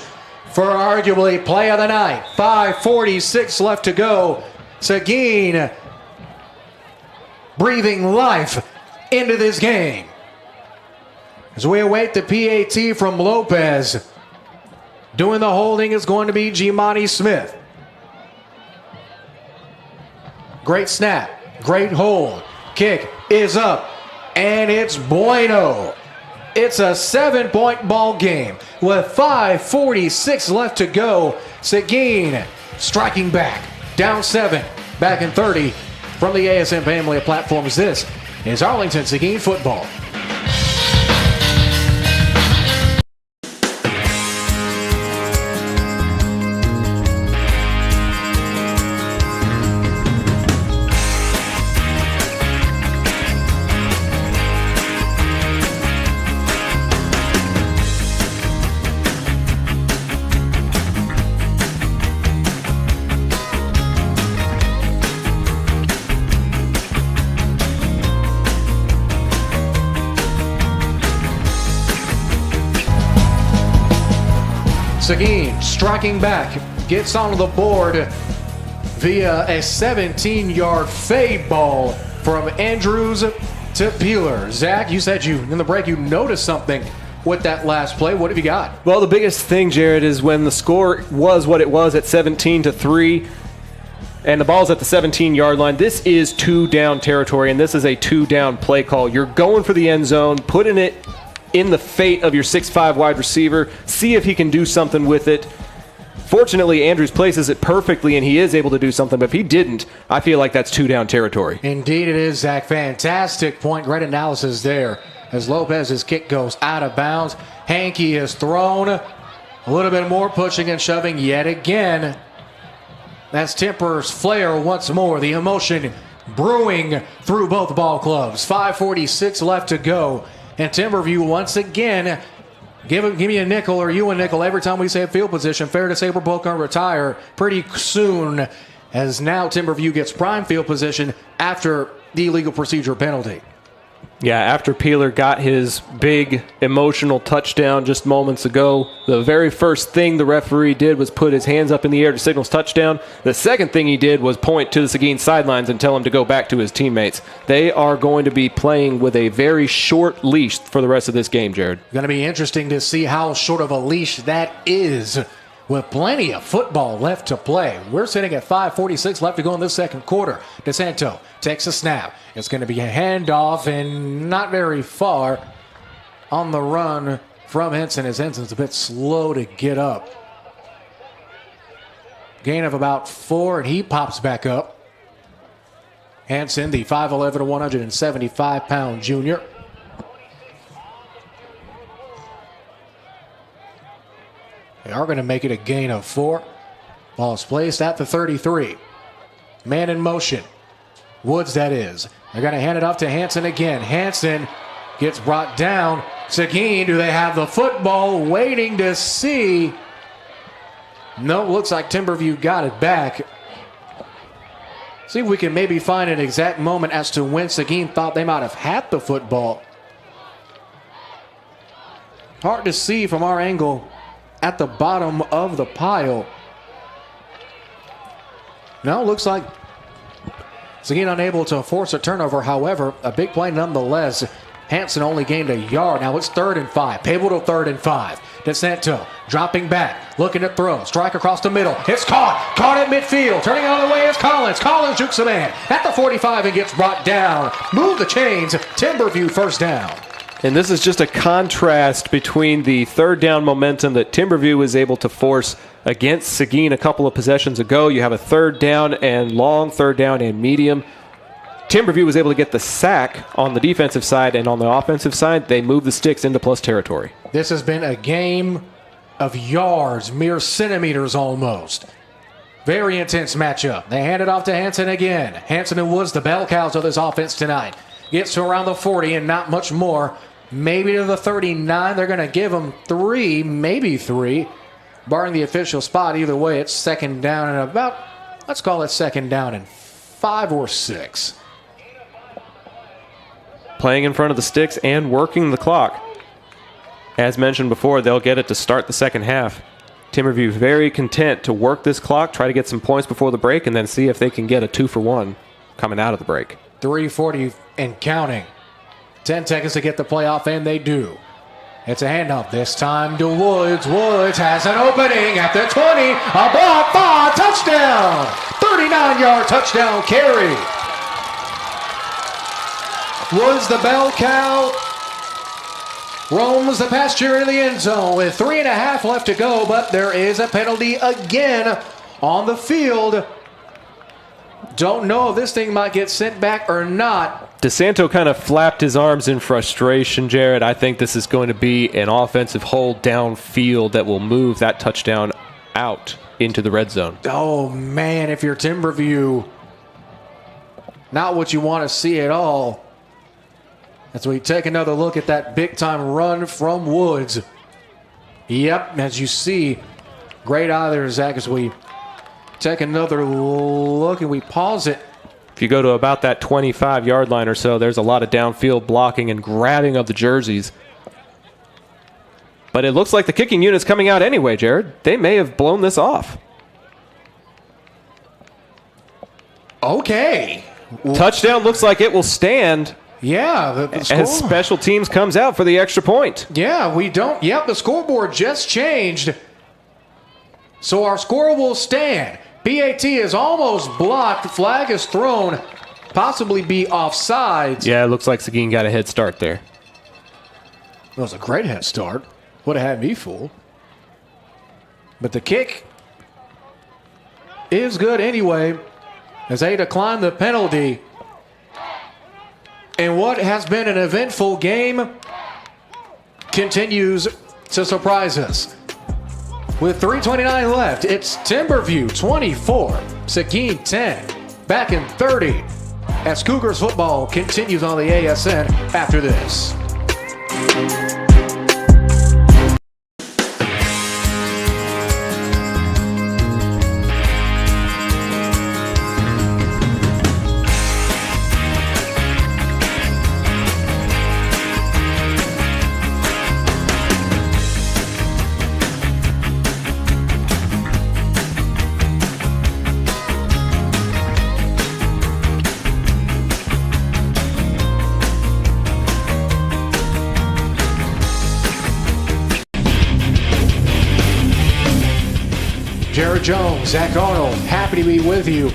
for arguably play of the night. 5:46 left to go. Seguin breathing life into this game. As we await the PAT from Lopez. Doing the holding is going to be Jimani Smith. Great snap. Great hold. Kick is up. And it's bueno. It's a 7-point ball game with 5:46 left to go. Seguin striking back. Down 7. Back in 30 from the ASM family of platforms. This is Arlington Seguin football. Seguin striking back, gets onto the board via a 17-yard fade ball from Andrews to Peeler. Zach, you said in the break you noticed something with that last play. What have you got? Well, the biggest thing, Jared, is when the score was what it was at 17-3, and the ball's at the 17-yard line. This is 2-down territory, and this is a 2-down play call. You're going for the end zone, putting it in the fate of your 6'5 wide receiver, see if he can do something with it. Fortunately, Andrews places it perfectly, and he is able to do something, but if he didn't, I feel like that's 2-down territory. Indeed it is, Zach. Fantastic point. Great analysis there as Lopez's kick goes out of bounds. Hankey is thrown. A little bit more pushing and shoving yet again. That's Temper's flair once more. The emotion brewing through both ball clubs. 5:46 left to go. And Timberview once again, give me a nickel or you a nickel every time we say field position. Fair to say we're both going to retire pretty soon, as now Timberview gets prime field position after the illegal procedure penalty. Yeah, after Peeler got his big emotional touchdown just moments ago, the very first thing the referee did was put his hands up in the air to signal touchdown. The second thing he did was point to the Seguin sidelines and tell him to go back to his teammates. They are going to be playing with a very short leash for the rest of this game, Jared. Going to be interesting to see how short of a leash that is, with plenty of football left to play. We're sitting at 5:46 left to go in this second quarter. DeSanto takes a snap. It's going to be a handoff and not very far on the run from Henson, as Henson's a bit slow to get up. Gain of about 4, and he pops back up. Henson, the 5'11", 175-pound junior. They are going to make it a gain of 4. Ball is placed at the 33. Man in motion. Woods, that is. They're going to hand it off to Hanson again. Hanson gets brought down. Seguin, do they have the football? Waiting to see. No, looks like Timberview got it back. See if we can maybe find an exact moment as to when Seguin thought they might have had the football. Hard to see from our angle at the bottom of the pile. No, looks like Seguin unable to force a turnover. However, a big play nonetheless. Hanson only gained a yard. Now it's 3rd and 5. Pivotal 3rd and 5. DeSanto dropping back, looking to throw. Strike across the middle. It's caught. Caught at midfield. Turning out of the way is Collins. Collins jukes a man at the 45 and gets brought down. Move the chains. Timberview first down. And this is just a contrast between the 3rd down momentum that Timberview was able to force against Seguin a couple of possessions ago. You have a 3rd down and long, 3rd down and medium. Timberview was able to get the sack on the defensive side, and on the offensive side, they moved the sticks into plus territory. This has been a game of yards, mere centimeters almost. Very intense matchup. They hand it off to Hanson again. Hanson and Woods, the bell cows of this offense tonight. Gets to around the 40 and not much more. Maybe to the 39. They're going to give him 3, maybe 3, barring the official spot. Either way, it's 2nd down and about, let's call it 2nd down and 5 or 6. Playing in front of the sticks and working the clock. As mentioned before, they'll get it to start the second half. Timberview very content to work this clock, try to get some points before the break, and then see if they can get a 2-for-1 coming out of the break. 3:40 and counting. 10 seconds to get the play off, and they do. It's a handoff this time to Woods. Woods has an opening at the 20. A block, 5, touchdown. 39-yard touchdown carry. Woods, the bell cow, roams the pasture in the end zone with 3.5 left to go, but there is a penalty again on the field. Don't know if this thing might get sent back or not. DeSanto kind of flapped his arms in frustration, Jared. I think this is going to be an offensive hold downfield that will move that touchdown out into the red zone. Oh, man, if you're Timberview, not what you want to see at all. As we take another look at that big-time run from Woods. Yep, as you see, great eye there, Zach, as we take another look and we pause it. If you go to about that 25-yard line or so, there's a lot of downfield blocking and grabbing of the jerseys. But it looks like the kicking unit's coming out anyway, Jared. They may have blown this off. Okay. Touchdown looks like it will stand. Yeah. The score. As special teams comes out for the extra point. Yeah, we don't. Yep, the scoreboard just changed. So our score will stand. BAT is almost blocked. The flag is thrown. Possibly be offsides. Yeah, it looks like Seguin got a head start there. It was a great head start. Would have had me fooled. But the kick is good anyway, as they decline the penalty. And what has been an eventful game continues to surprise us. With 3:29 left, it's Timberview 24, Seguin 10, back in 30, as Cougars football continues on the ASN after this. Jared Jones, Zach Arnold, happy to be with you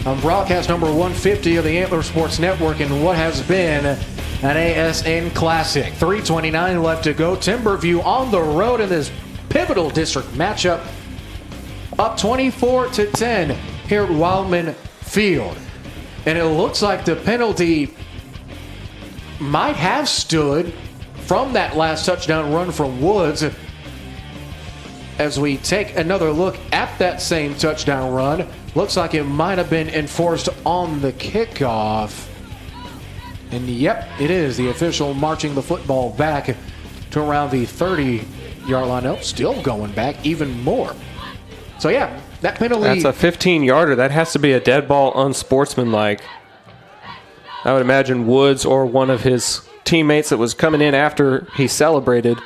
on broadcast number 150 of the Antler Sports Network in what has been an ASN Classic. 3:29 left to go. Timberview on the road in this pivotal district matchup, up 24-10 here at Wildman Field. And it looks like the penalty might have stood from that last touchdown run from Woods. As we take another look at that same touchdown run, looks like it might have been enforced on the kickoff. And yep, it is the official marching the football back to around the 30-yard line. Oh, still going back even more. So yeah, that penalty. That's a 15-yarder. That has to be a dead ball, unsportsmanlike. I would imagine Woods or one of his teammates that was coming in after he celebrated.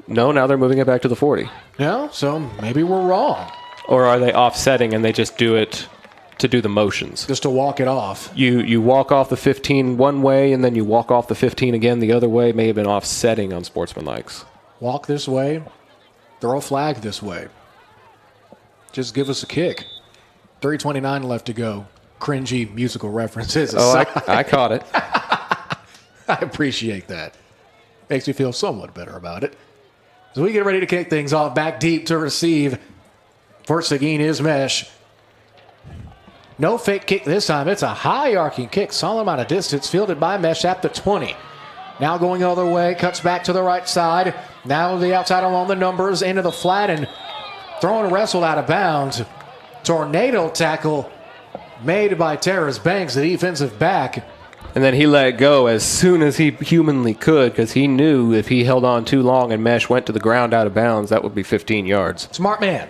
No, now they're moving it back to the 40. No, so maybe we're wrong. Or are they offsetting and they just do it to do the motions? Just to walk it off. You walk off the 15 one way and then you walk off the 15 again the other way. May have been offsetting on sportsmanlikes. Walk this way, throw a flag this way. Just give us a kick. 3:29 left to go. Cringy musical references aside. I caught it. I appreciate that. Makes me feel somewhat better about it. As we get ready to kick things off, back deep to receive for Seguin is Mesh. No fake kick this time. It's a high arcing kick, solid amount of distance, fielded by Mesh at the 20. Now going the other way, cuts back to the right side. Now the outside along the numbers, into the flat, and thrown and wrestled out of bounds. Tornado tackle made by Terrace Banks, the defensive back. And then he let go as soon as he humanly could because he knew if he held on too long and Mesh went to the ground out of bounds, that would be 15 yards. Smart man.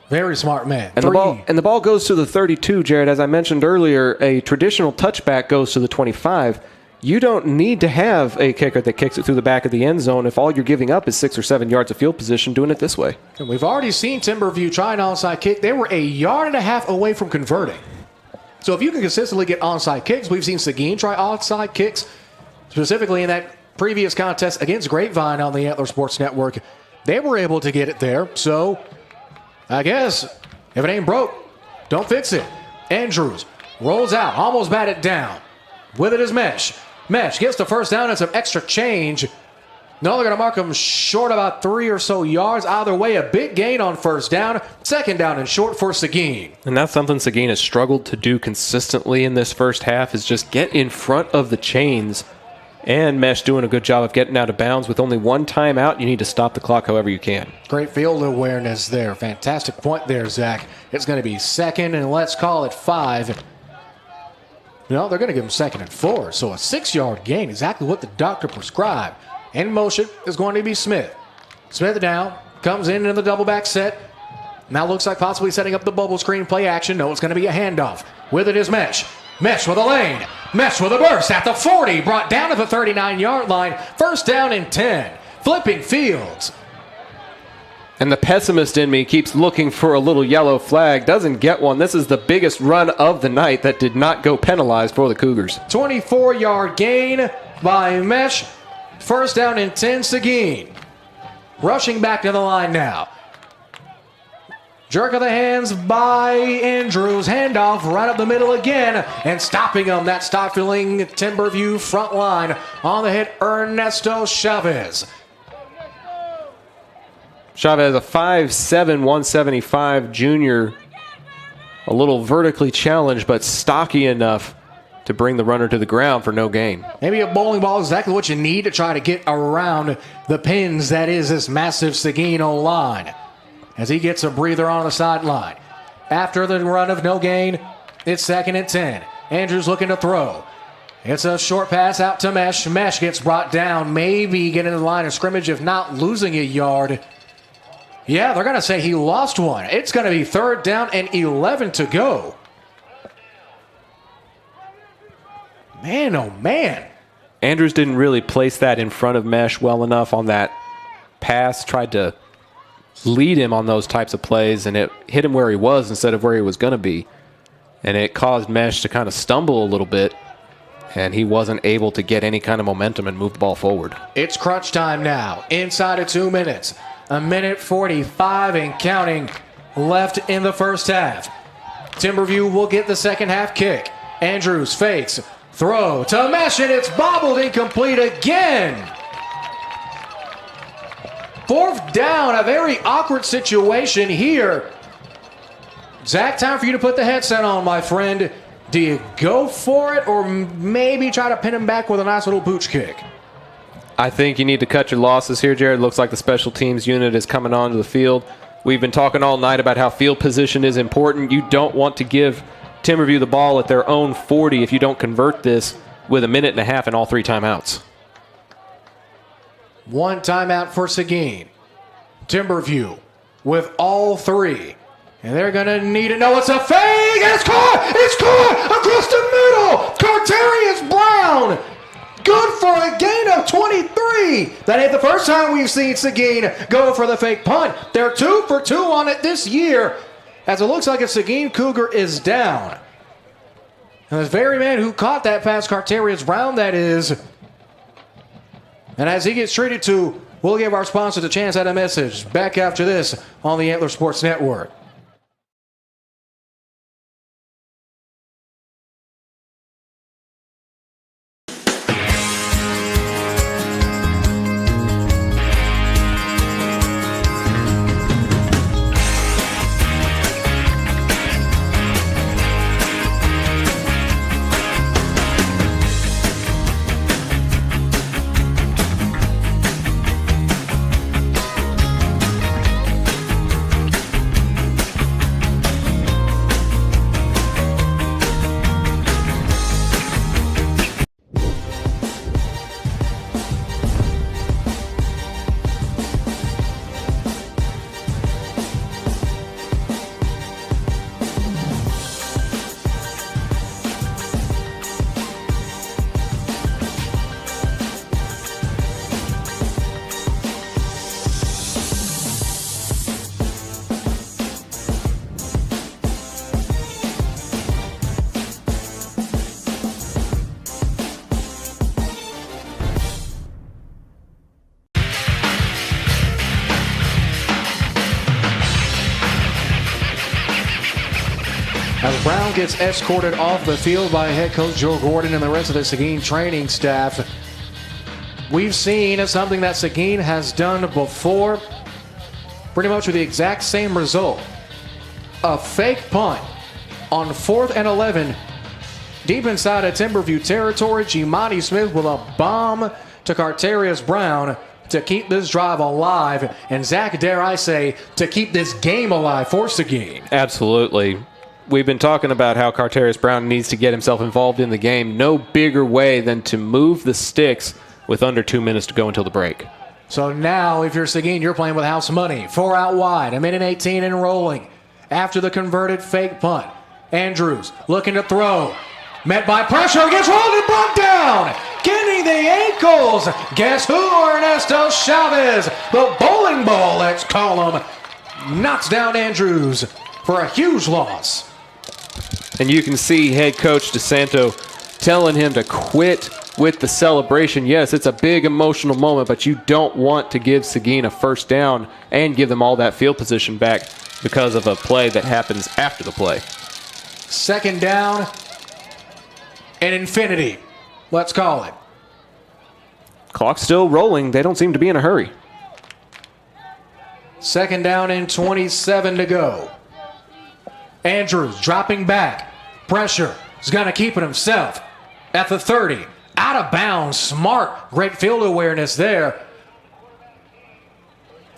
Very smart man. And the ball goes to the 32, Jared. As I mentioned earlier, a traditional touchback goes to the 25. You don't need to have a kicker that kicks it through the back of the end zone if all you're giving up is 6 or 7 yards of field position doing it this way. And we've already seen Timberview try an onside kick. They were 1.5 yards away from converting. So if you can consistently get onside kicks, we've seen Seguin try onside kicks, specifically in that previous contest against Grapevine on the Antler Sports Network, they were able to get it there. So I guess if it ain't broke, don't fix it. Andrews rolls out, almost batted down. With it is Mesh. Mesh gets the first down and some extra change. No, they're going to mark him short about 3 or so yards. Either way, a big gain on first down. Second down and short for Seguin. And that's something Seguin has struggled to do consistently in this first half, is just get in front of the chains. And Mesh doing a good job of getting out of bounds. With only one timeout, you need to stop the clock however you can. Great field awareness there. Fantastic point there, Zach. It's going to be second and let's call it 5. No, they're going to give him second and 4. So a 6-yard gain, exactly what the doctor prescribed. In motion is going to be Smith. Smith down, comes in the double back set. Now looks like possibly setting up the bubble screen play action. No, it's going to be a handoff. With it is Mesh. Mesh with a lane. Mesh with a burst at the 40. Brought down to the 39-yard line. First down and 10. Flipping fields. And the pessimist in me keeps looking for a little yellow flag. Doesn't get one. This is the biggest run of the night that did not go penalized for the Cougars. 24-yard gain by Mesh. First down and 10, Seguin. Rushing back to the line now. Jerk of the hands by Andrews. Handoff right up the middle again. And stopping him, that stifling Timberview front line. On the hit, Ernesto Chavez. Chavez, a 5'7", 175 junior. A little vertically challenged, but stocky enough to bring the runner to the ground for no gain. Maybe a bowling ball is exactly what you need to try to get around the pins that is this massive Seguin O-line. As he gets a breather on the sideline. After the run of no gain, it's second and 10. Andrews looking to throw. It's a short pass out to Mesh. Mesh gets brought down, maybe getting to the line of scrimmage, if not losing a yard. Yeah, they're going to say he lost one. It's going to be third down and 11 to go. Man, oh man. Andrews didn't really place that in front of Mesh well enough on that pass. Tried to lead him on those types of plays, and it hit him where he was instead of where he was going to be. And it caused Mesh to kind of stumble a little bit, and he wasn't able to get any kind of momentum and move the ball forward. It's crunch time now. Inside of 2 minutes. 1:45 and counting left in the first half. Timberview will get the second half kick. Andrews fakes. Throw to Mesh, and it's bobbled incomplete again. Fourth down, a very awkward situation here. Zach, time for you to put the headset on, my friend. Do you go for it or maybe try to pin him back with a nice little pooch kick? I think you need to cut your losses here, Jared. Looks like the special teams unit is coming onto the field. We've been talking all night about how field position is important. You don't want to give Timberview the ball at their own 40 if you don't convert this with 1.5 minutes and all 3 timeouts. One timeout for Seguin. Timberview with all 3. And they're going to need it. No, it's a fake. It's caught. It's caught across the middle. Carterius Brown. Good for a gain of 23. That ain't the first time we've seen Seguin go for the fake punt. They're 2 for 2 on it this year. As it looks like a Seguin Cougar is down. And this very man who caught that pass, Carterius Brown, that is. And as he gets treated to, we'll give our sponsor the chance at a message. Back after this on the Antler Sports Network. Brown gets escorted off the field by head coach Joe Gordon and the rest of the Seguin training staff. We've seen something that Seguin has done before, pretty much with the exact same result. A fake punt on 4th and 11, deep inside of Timberview territory. Jimani Smith with a bomb to Carterius Brown to keep this drive alive. And Zach, dare I say, to keep this game alive for Seguin. Absolutely. We've been talking about how Carterius Brown needs to get himself involved in the game. No bigger way than to move the sticks with under 2 minutes to go until the break. So now, if you're Seguin, you're playing with house money. 4 out wide, 1:18 and rolling. After the converted fake punt, Andrews looking to throw. Met by pressure, gets rolled and brought down. Getting the ankles. Guess who? Ernesto Chavez. The bowling ball, let's call him. Knocks down Andrews for a huge loss. And you can see head coach DeSanto telling him to quit with the celebration. Yes, it's a big emotional moment, but you don't want to give Seguin a first down and give them all that field position back because of a play that happens after the play. 2nd down and infinity. Let's call it. Clock's still rolling. They don't seem to be in a hurry. 2nd down and 27 to go. Andrews dropping back. Pressure. He's going to keep it himself at the 30. Out of bounds. Smart. Great field awareness there.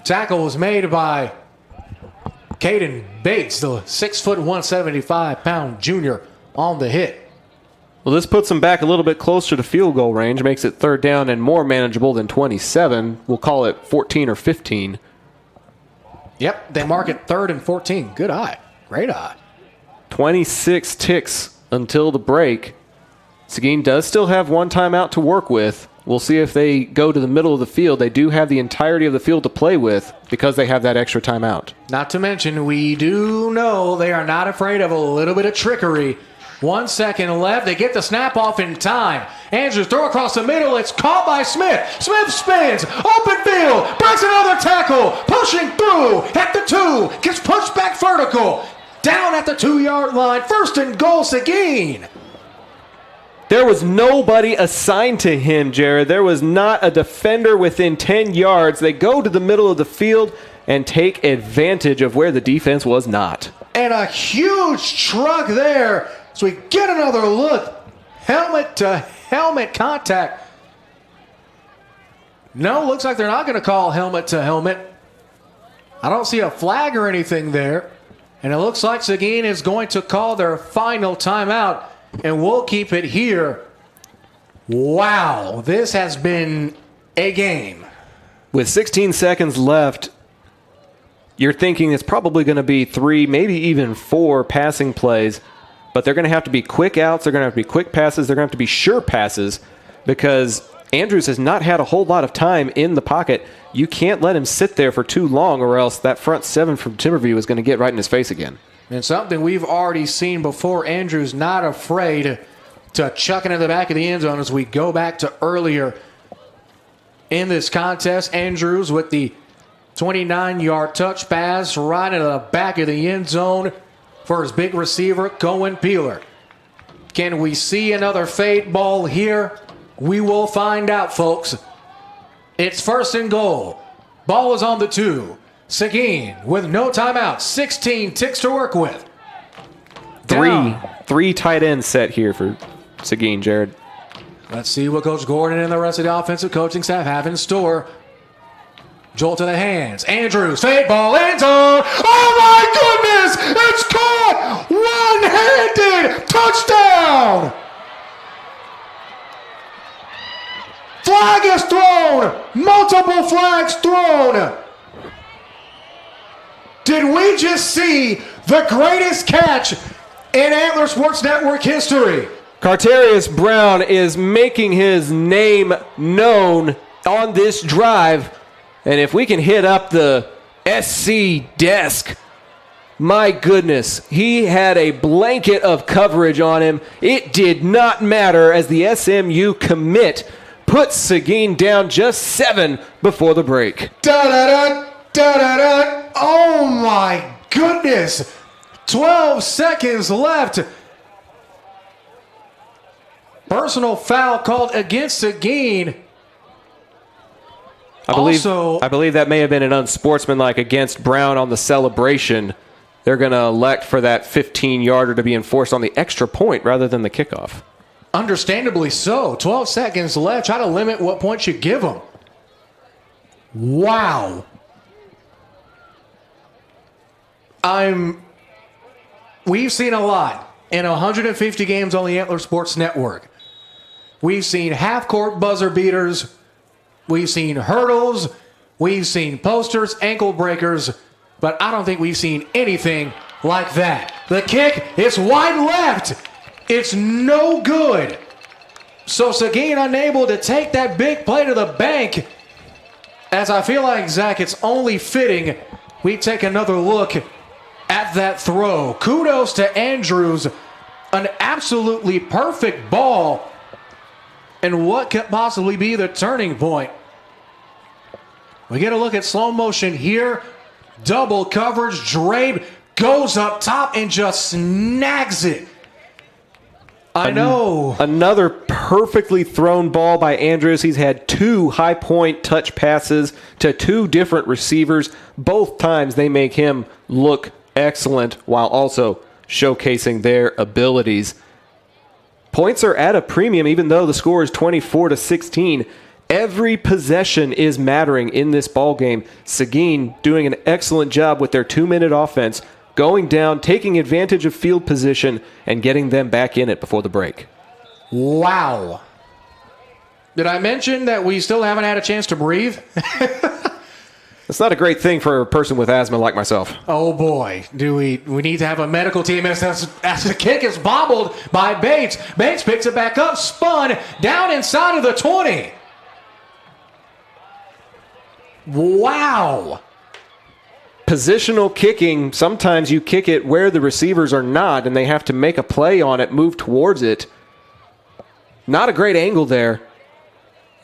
Tackle was made by Caden Bates, the 6', 175-pound junior on the hit. Well, this puts them back a little bit closer to field goal range, makes it 3rd down and more manageable than 27. We'll call it 14 or 15. Yep, they mark it 3rd and 14. Good eye. Great eye. 26 ticks until the break. Seguin does still have one timeout to work with. We'll see if they go to the middle of the field. They do have the entirety of the field to play with because they have that extra timeout. Not to mention, we do know they are not afraid of a little bit of trickery. 1 second left. They get the snap off in time. Andrews throw across the middle. It's caught by Smith. Smith spins. Open field. Breaks another tackle. Pushing through at the 2. Gets pushed back vertical. Down at the 2-yard line. 1st and goal, Seguin. There was nobody assigned to him, Jared. There was not a defender within 10 yards. They go to the middle of the field and take advantage of where the defense was not. And a huge truck there. So we get another look. Helmet to helmet contact. No, looks like they're not going to call helmet to helmet. I don't see a flag or anything there. And it looks like Seguin is going to call their final timeout. And we'll keep it here. Wow, this has been a game. With 16 seconds left, you're thinking it's probably going to be 3, maybe even 4 passing plays. But they're going to have to be quick outs. They're going to have to be quick passes. They're going to have to be sure passes because Andrews has not had a whole lot of time in the pocket. You can't let him sit there for too long or else that front 7 from Timberview is going to get right in his face again. And something we've already seen before, Andrews not afraid to chuck it in the back of the end zone as we go back to earlier in this contest. Andrews with the 29-yard touch pass right into the back of the end zone for his big receiver, Cohen Peeler. Can we see another fade ball here? We will find out, folks. It's 1st and goal. Ball is on the 2. Seguin with no timeout. 16 ticks to work with. Three tight ends set here for Seguin, Jared. Let's see what Coach Gordon and the rest of the offensive coaching staff have in store. Joel to the hands. Andrews, fade ball, end zone. Oh my goodness! It's caught! One-handed touchdown! Flag is thrown! Multiple flags thrown! Did we just see the greatest catch in Antler Sports Network history? Carterius Brown is making his name known on this drive. And if we can hit up the SC desk, my goodness, he had a blanket of coverage on him. It did not matter as the SMU commit put Seguin down just 7 before the break. Da-da-da, da-da-da. Oh, my goodness. 12 seconds left. Personal foul called against Seguin. I believe that may have been an unsportsmanlike against Brown on the celebration. They're going to elect for that 15-yarder to be enforced on the extra point rather than the kickoff. Understandably so. 12 seconds left. Try to limit what points you give them. Wow. We've seen a lot in 150 games on the Antler Sports Network. We've seen half-court buzzer beaters. We've seen hurdles. We've seen posters, ankle breakers. But I don't think we've seen anything like that. The kick is wide left. It's no good. So Seguin unable to take that big play to the bank. As I feel like, Zach, it's only fitting we take another look at that throw. Kudos to Andrews. An absolutely perfect ball. And what could possibly be the turning point? We get a look at slow motion here. Double coverage. Drape goes up top and just snags it. I know. Another perfectly thrown ball by Andrews. He's had 2 high-point touch passes to 2 different receivers. Both times they make him look excellent while also showcasing their abilities. Points are at a premium even though the score is 24-16. Every possession is mattering in this ball game. Seguin doing an excellent job with their 2-minute offense, going down, taking advantage of field position, and getting them back in it before the break. Wow. Did I mention that we still haven't had a chance to breathe? It's not a great thing for a person with asthma like myself. Oh boy, do we need to have a medical team as the kick is bobbled by Bates. Bates picks it back up, spun, down inside of the 20. Wow. Positional kicking, sometimes you kick it where the receivers are not, and they have to make a play on it, move towards it. Not a great angle there,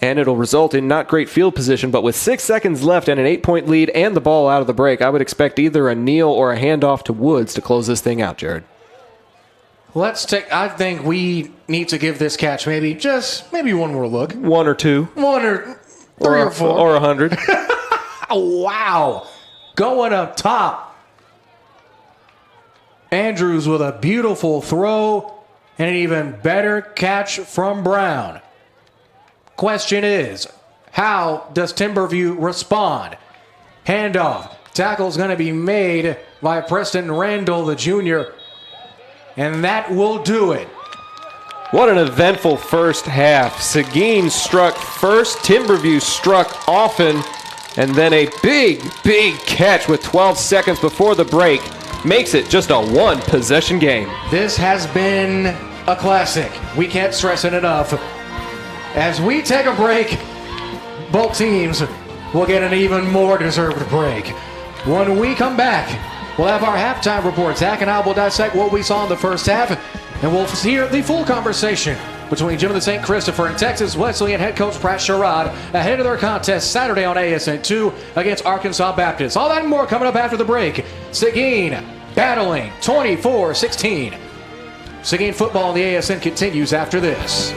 and it'll result in not great field position, but with 6 seconds left and an 8-point lead and the ball out of the break, I would expect either a kneel or a handoff to Woods to close this thing out, Jared. I think we need to give this catch maybe one more look. 1 or 2. 1 or 3 or 4. Or 100. Wow. Going up top. Andrews with a beautiful throw and an even better catch from Brown. Question is, how does Timberview respond? Handoff. Tackle's going to be made by Preston Randall, the junior. And that will do it. What an eventful first half. Seguin struck first. Timberview struck often. And then a big, big catch with 12 seconds before the break makes it just a 1-possession game. This has been a classic. We can't stress it enough. As we take a break, both teams will get an even more deserved break. When we come back, we'll have our halftime report. Zach and I will dissect what we saw in the first half, and we'll hear the full conversation between Jim of the St. Christopher and Texas Wesleyan head coach Pratt Sherrod ahead of their contest Saturday on ASN2 against Arkansas Baptist. All that and more coming up after the break. Seguin battling 24-16. Seguin football in the ASN continues after this.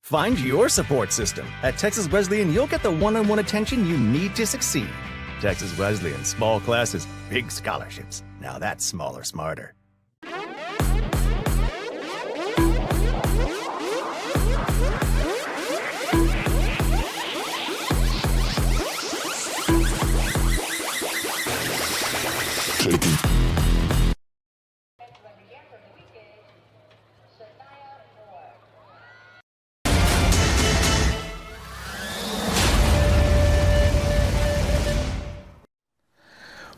Find your support system. At Texas Wesleyan, you'll get the one-on-one attention you need to succeed. Texas Wesleyan, small classes, big scholarships. Now that's smaller, smarter.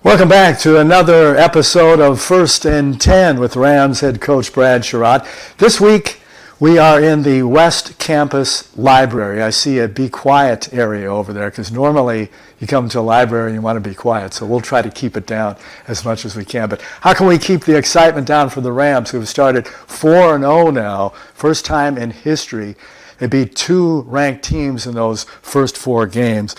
Welcome back to another episode of First and 10 with Rams head coach Brad Sherratt. This week we are in the West Campus Library. I see a be quiet area over there because normally you come to a library and you want to be quiet, so we'll try to keep it down as much as we can. But how can we keep the excitement down for the Rams, who have started 4-0 now, first time in history? They beat two ranked teams in those first four games.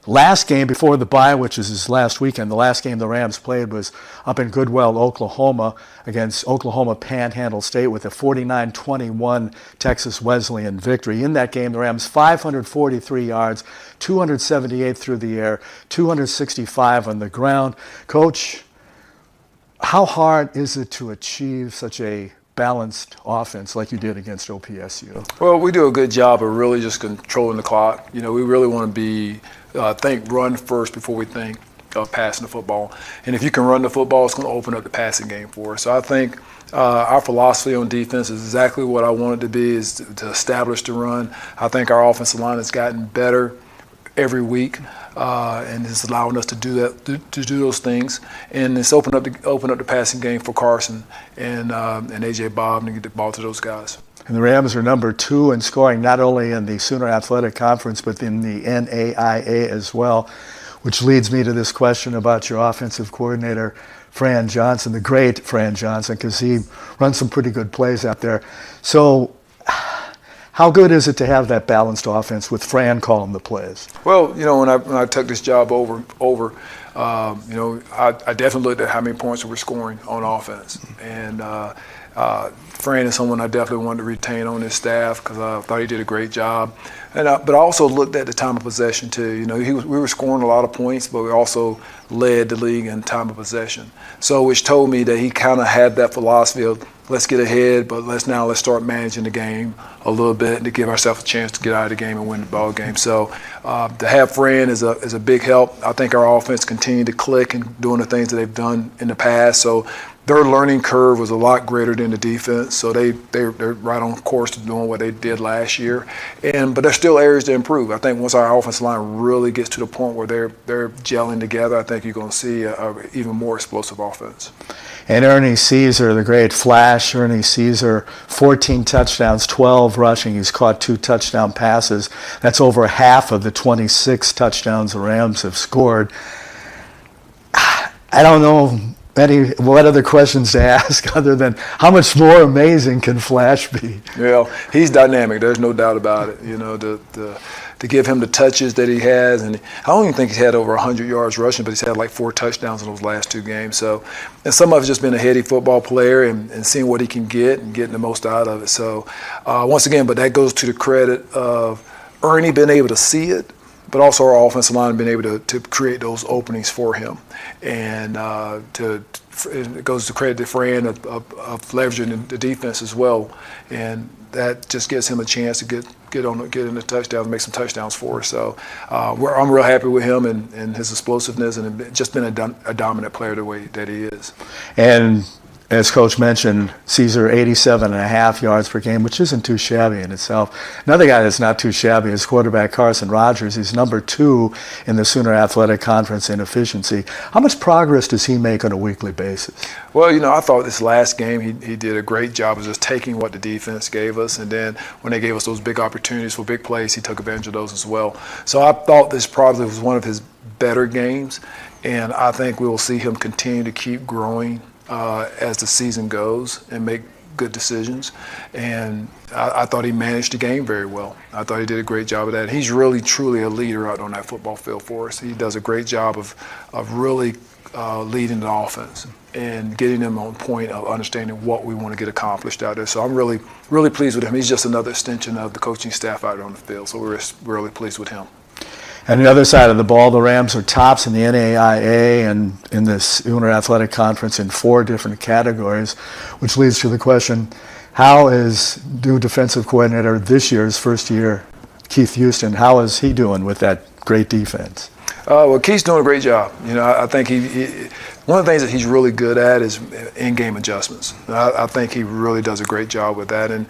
Last game before the bye, which is his last weekend, the last game the Rams played was up in Goodwell, Oklahoma, against Oklahoma Panhandle State with a 49-21 Texas Wesleyan victory. In that game, the Rams 543 yards, 278 through the air, 265 on the ground. Coach, how hard is it to achieve such a balanced offense like you did against OPSU? Well, we do a good job of really just controlling the clock. You know, we really want to be think run first before we think of passing the football. And if you can run the football, it's going to open up the passing game for us. So I think our philosophy on defense is exactly what I want it to be, is to establish the run. I think our offensive line has gotten better every week, and it's allowing us to do that, to do those things. And it's open up the passing game for Carson and AJ Bob to get the ball to those guys. And the Rams are number 2 in scoring, not only in the Sooner Athletic Conference, but in the NAIA as well, which leads me to this question about your offensive coordinator, Fran Johnson, the great Fran Johnson, because he runs some pretty good plays out there. So how good is it to have that balanced offense with Fran calling the plays? Well, you know, when I took this job over, you know, I definitely looked at how many points we were scoring on offense. And Fran is someone I definitely wanted to retain on his staff because I thought he did a great job. But I also looked at the time of possession too. You know, we were scoring a lot of points, but we also led the league in time of possession. So which told me that he kind of had that philosophy of let's get ahead, but let's start managing the game a little bit to give ourselves a chance to get out of the game and win the ball game. So to have Fran is a big help. I think our offense continued to click and doing the things that they've done in the past. So their learning curve was a lot greater than the defense, so they're right on course to doing what they did last year. But there's still areas to improve. I think once our offensive line really gets to the point where they're gelling together, I think you're going to see a even more explosive offense. And Ernie Caesar, the great Flash, Ernie Caesar, 14 touchdowns, 12 rushing. He's caught 2 touchdown passes. That's over half of the 26 touchdowns the Rams have scored. I don't know what other questions to ask other than how much more amazing can Flash be? Well, he's dynamic. There's no doubt about it. You know, to give him the touches that he has, and I don't even think he's had over 100 yards rushing, but he's had like 4 touchdowns in those last 2 games. So, and some of it's just been a heady football player and seeing what he can get and getting the most out of it. So, once again, but that goes to the credit of Ernie being able to see it, but also our offensive line being able to create those openings for him. And it goes to credit to Fran of leveraging the defense as well. And that just gives him a chance to get in the touchdowns and make some touchdowns for us. So I'm real happy with him and his explosiveness, and just been a dominant player the way that he is. And as Coach mentioned, Caesar 87.5 yards per game, which isn't too shabby in itself. Another guy that's not too shabby is quarterback Carson Rogers. He's number 2 in the Sooner Athletic Conference in efficiency. How much progress does he make on a weekly basis? Well, you know, I thought this last game he did a great job of just taking what the defense gave us, and then when they gave us those big opportunities for big plays, he took advantage of those as well. So I thought this probably was one of his better games, and I think we will see him continue to keep growing as the season goes and make good decisions. And I thought he managed the game very well. I thought he did a great job of that. He's really, truly a leader out on that football field for us. He does a great job of really leading the offense and getting them on point of understanding what we want to get accomplished out there. So I'm really, really pleased with him. He's just another extension of the coaching staff out there on the field. So we're really pleased with him. And the other side of the ball, the Rams are tops in the NAIA and in the Sooner Athletic Conference in 4 different categories, which leads to the question, how is new defensive coordinator this year's first year, Keith Houston, how is he doing with that great defense? Well, Keith's doing a great job. I think one of the things that he's really good at is in-game adjustments. I think he really does a great job with that. And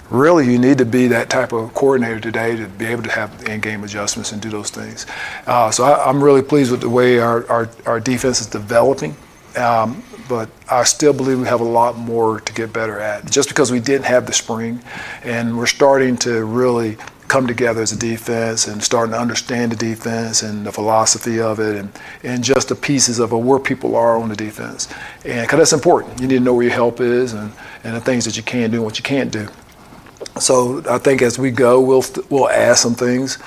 really, you need to be that type of coordinator today to be able to have in-game adjustments and do those things. So I'm really pleased with the way our defense is developing. But I still believe we have a lot more to get better at. Just because we didn't have the spring, and we're starting to really come together as a defense and starting to understand the defense and the philosophy of it and just the pieces of where people are on the defense. And because that's important. You need to know where your help is and the things that you can do and what you can't do. So I think as we go, we'll add some things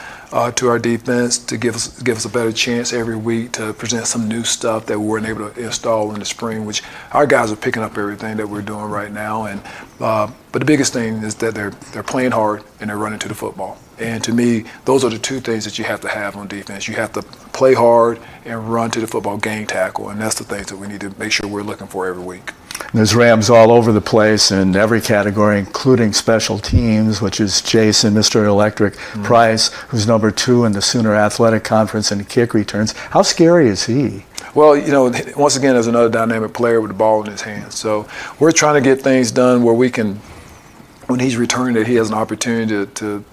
to our defense to give us a better chance every week to present some new stuff that we weren't able to install in the spring, which our guys are picking up everything that we're doing right now. And but the biggest thing is that they're playing hard and they're running to the football. And to me, those are the 2 things that you have to have on defense. You have to play hard and run to the football, game tackle, and that's the things that we need to make sure we're looking for every week. There's Rams all over the place in every category, including special teams, which is Jason, Mr. Electric, Price, who's number 2 in the Sooner Athletic Conference in kick returns. How scary is he? Well, once again, there's another dynamic player with the ball in his hands. So we're trying to get things done where we can, when he's returning it, he has an opportunity to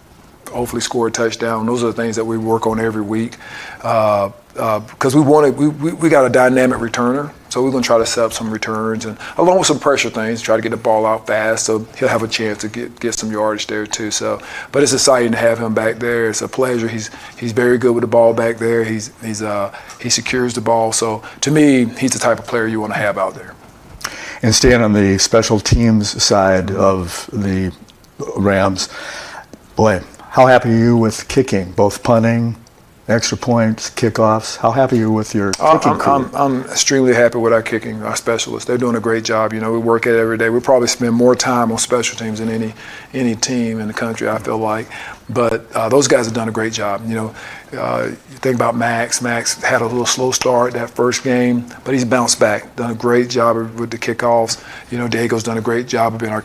hopefully score a touchdown. Those are the things that we work on every week because we got a dynamic returner. So we're going to try to set up some returns and along with some pressure things, try to get the ball out fast so he'll have a chance to get some yardage there too. So, but it's exciting to have him back there. It's a pleasure. He's very good with the ball back there. He secures the ball. So to me, he's the type of player you want to have out there. And staying on the special teams side of the Rams, boy, how happy are you with kicking, both punting, extra points, kickoffs? How happy are you with your kicking crew? I'm extremely happy with our kicking, our specialists. They're doing a great job. We work at it every day. We probably spend more time on special teams than any team in the country, I feel like. But those guys have done a great job. You think about Max. Max had a little slow start that first game, but he's bounced back, done a great job with the kickoffs. Diego's done a great job of being our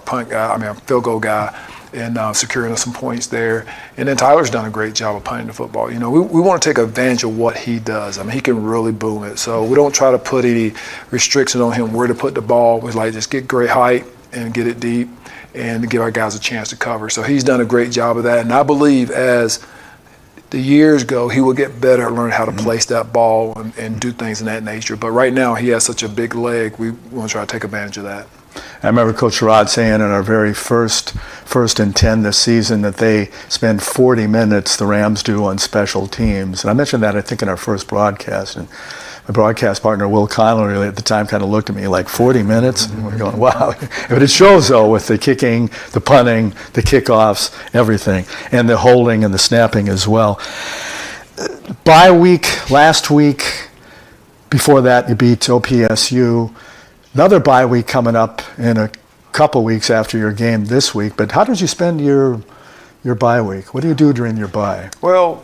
punt guy, our field goal guy, and securing us some points there. And then Tyler's done a great job of punting the football. We want to take advantage of what he does. He can really boom it. So we don't try to put any restrictions on him where to put the ball. We just get great height and get it deep and give our guys a chance to cover. So he's done a great job of that. And I believe as the years go, he will get better at learning how to place that ball and do things in that nature. But right now, he has such a big leg, we want to try to take advantage of that. I remember Coach Rod saying in our very first and 10 this season that they spend 40 minutes, the Rams do, on special teams. And I mentioned that, I think, in our first broadcast. And my broadcast partner, Will Connolly, at the time kind of looked at me like, 40 minutes? And we're going, wow. But it shows, though, with the kicking, the punting, the kickoffs, everything, and the holding and the snapping as well. Bye week, last week, before that, you beat OPSU. Another bye week coming up in a couple weeks after your game this week. But how did you spend your bye week? What do you do during your bye? Well,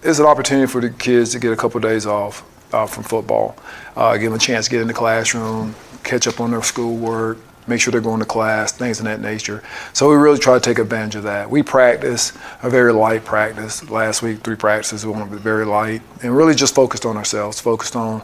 it's an opportunity for the kids to get a couple of days off from football, give them a chance to get in the classroom, catch up on their schoolwork, make sure they're going to class, things of that nature. So we really try to take advantage of that. We practice a very light practice. Last week, 3 practices, we went very light, and really just focused on ourselves, focused on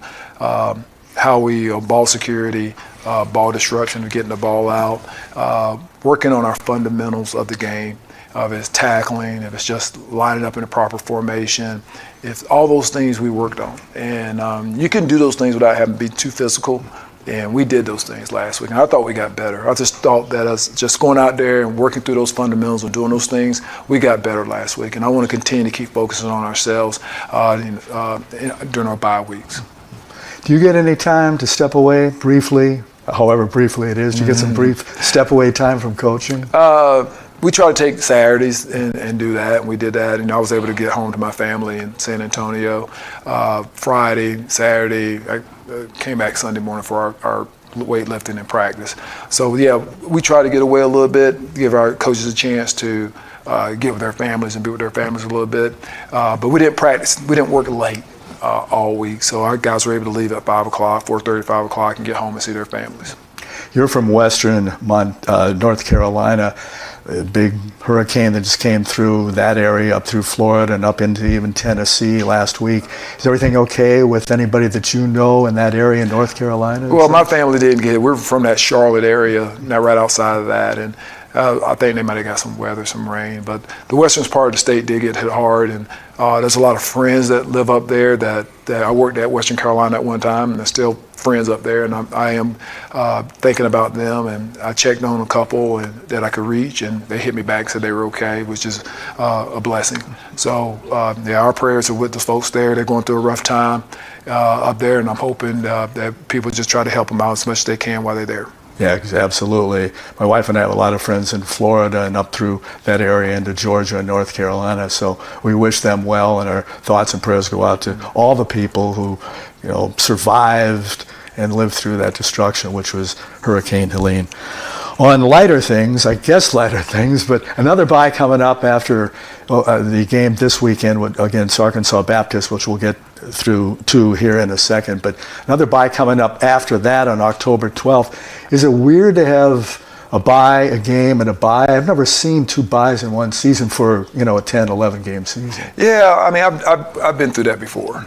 how we ball security, ball disruption, getting the ball out, working on our fundamentals of the game, if it's tackling, if it's just lining up in a proper formation, if all those things we worked on. And you can do those things without having to be too physical. And we did those things last week, and I thought we got better. I just thought that us just going out there and working through those fundamentals and doing those things, we got better last week. And I want to continue to keep focusing on ourselves during our bye weeks. Do you get any time to step away briefly, however briefly it is? Do you get some brief step-away time from coaching? We try to take Saturdays and do that, and we did that. And I was able to get home to my family in San Antonio Friday, Saturday. I came back Sunday morning for our weightlifting and practice. So yeah, we try to get away a little bit, give our coaches a chance to get with their families and be with their families a little bit. But we didn't practice. We didn't work late all week. So our guys were able to leave at 5 o'clock, 4:30, 5 o'clock, and get home and see their families. You're from Western North Carolina. A big hurricane that just came through that area, up through Florida and up into even Tennessee last week. Is everything okay with anybody that you know in that area in North Carolina? Well, my family didn't get it. We're from that Charlotte area, not right outside of that. And I think they might have got some weather, some rain. But the western part of the state did get hit hard. And there's a lot of friends that live up there that I worked at Western Carolina at one time, and they're still friends up there. And I am thinking about them. And I checked on a couple that I could reach, and they hit me back and said they were okay, which is a blessing. So, our prayers are with the folks there. They're going through a rough time up there, and I'm hoping that people just try to help them out as much as they can while they're there. Yeah, absolutely. My wife and I have a lot of friends in Florida and up through that area into Georgia and North Carolina. So we wish them well, and our thoughts and prayers go out to all the people who, survived and lived through that destruction, which was Hurricane Helene. On lighter things, but another bye coming up after the game this weekend against Arkansas Baptist, which we'll get through to here in a second. But another bye coming up after that on October 12th. Is it weird to have a bye, a game, and a bye? I've never seen two byes in one season for, a 10, 11 game season. Yeah, I mean, I've been through that before.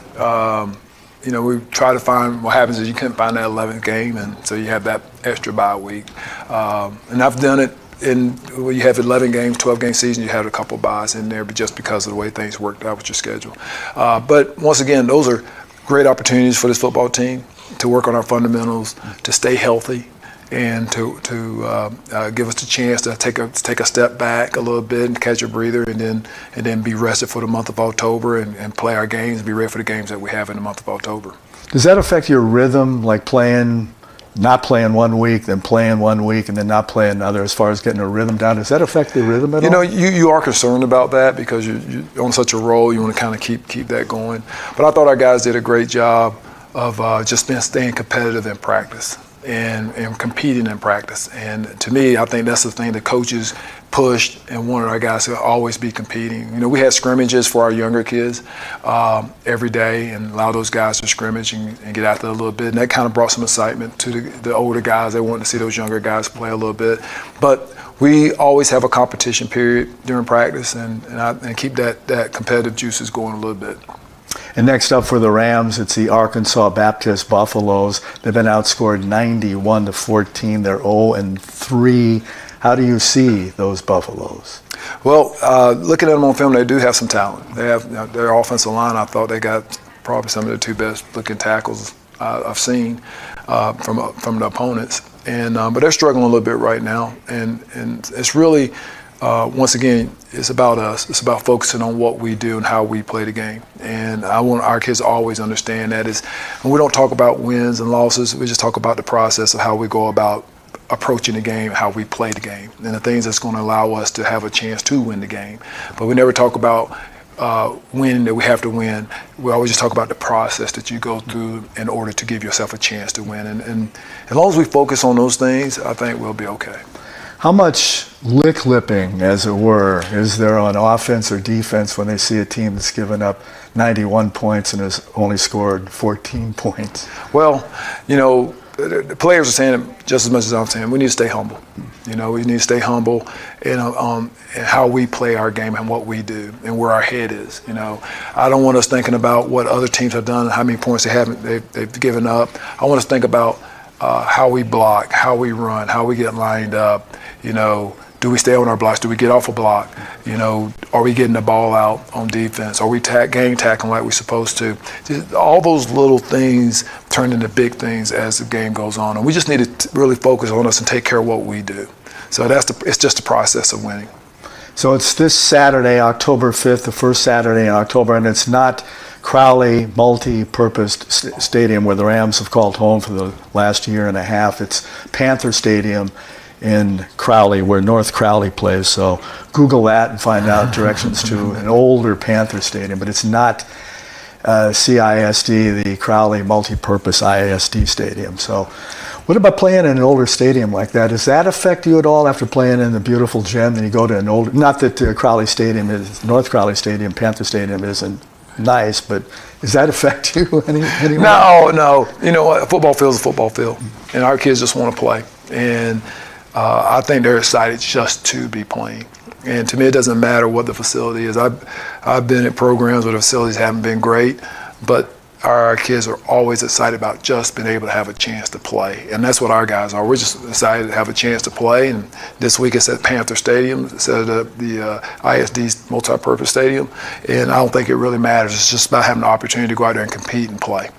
We try to find what happens is you couldn't find that 11th game, and so you have that extra bye week. And I've done it when you have 11 games, 12-game season, you have a couple byes in there, but just because of the way things worked out with your schedule. But once again, those are great opportunities for this football team to work on our fundamentals, to stay healthy, and to give us the chance to take a step back a little bit and catch a breather, and then be rested for the month of October and play our games and be ready for the games that we have in the month of October. Does that affect your rhythm, like not playing 1 week, then playing 1 week, and then not playing another, as far as getting a rhythm down? Does that affect the rhythm at all? You are concerned about that because you're on such a roll. You want to kind of keep that going. But I thought our guys did a great job of just staying competitive in practice and competing in practice. And to me, I think that's the thing the coaches pushed and wanted our guys to always be competing. We had scrimmages for our younger kids every day, and allow those guys to scrimmage and get out there a little bit. And that kind of brought some excitement to the older guys. They wanted to see those younger guys play a little bit. But we always have a competition period during practice and keep that competitive juices going a little bit. And next up for the Rams, it's the Arkansas Baptist Buffaloes. They've been outscored 91-14. They're 0-3. How do you see those Buffaloes? Well, looking at them on film, they do have some talent. They have their offensive line. I thought they got probably some of the two best looking tackles I've seen from the opponents. But they're struggling a little bit right now, and it's really. Once again, it's about us. It's about focusing on what we do and how we play the game. And I want our kids to always understand that when we don't talk about wins and losses, we just talk about the process of how we go about approaching the game, how we play the game, and the things that's going to allow us to have a chance to win the game. But we never talk about winning, that we have to win. We always just talk about the process that you go through in order to give yourself a chance to win. And as long as we focus on those things, I think we'll be okay. How much lick-lipping, as it were, is there on offense or defense when they see a team that's given up 91 points and has only scored 14 points? Well, the players are saying it just as much as I'm saying. We need to stay humble. We need to stay humble in how we play our game and what we do and where our head is. I don't want us thinking about what other teams have done, how many points they've given up. I want us to think about how we block, how we run, how we get lined up. Do we stay on our blocks? Do we get off a block? Are we getting the ball out on defense? Are we gang tackling like we're supposed to? Just all those little things turn into big things as the game goes on. And we just need to really focus on us and take care of what we do. So it's just the process of winning. So it's this Saturday, October 5th, the first Saturday in October, and it's not Crowley multi-purpose stadium where the Rams have called home for the last year and a half. It's Panther Stadium in Crowley, where North Crowley plays. So Google that and find out directions to an older Panther Stadium, but it's not CISD, the Crowley multi-purpose ISD stadium. So what about playing in an older stadium like that? Does that affect you at all after playing in the beautiful gym? Then you go to an older, not that Crowley Stadium is, North Crowley Stadium, Panther Stadium isn't nice, but does that affect you anymore? No. You know what? A football field is a football field, and our kids just want to play. And I think they're excited just to be playing. And to me, it doesn't matter what the facility is. I've been at programs where the facilities haven't been great, but our kids are always excited about just being able to have a chance to play. And that's what our guys are. We're just excited to have a chance to play. And this week it's at Panther Stadium instead of the ISD multi-purpose stadium. And I don't think it really matters. It's just about having the opportunity to go out there and compete and play.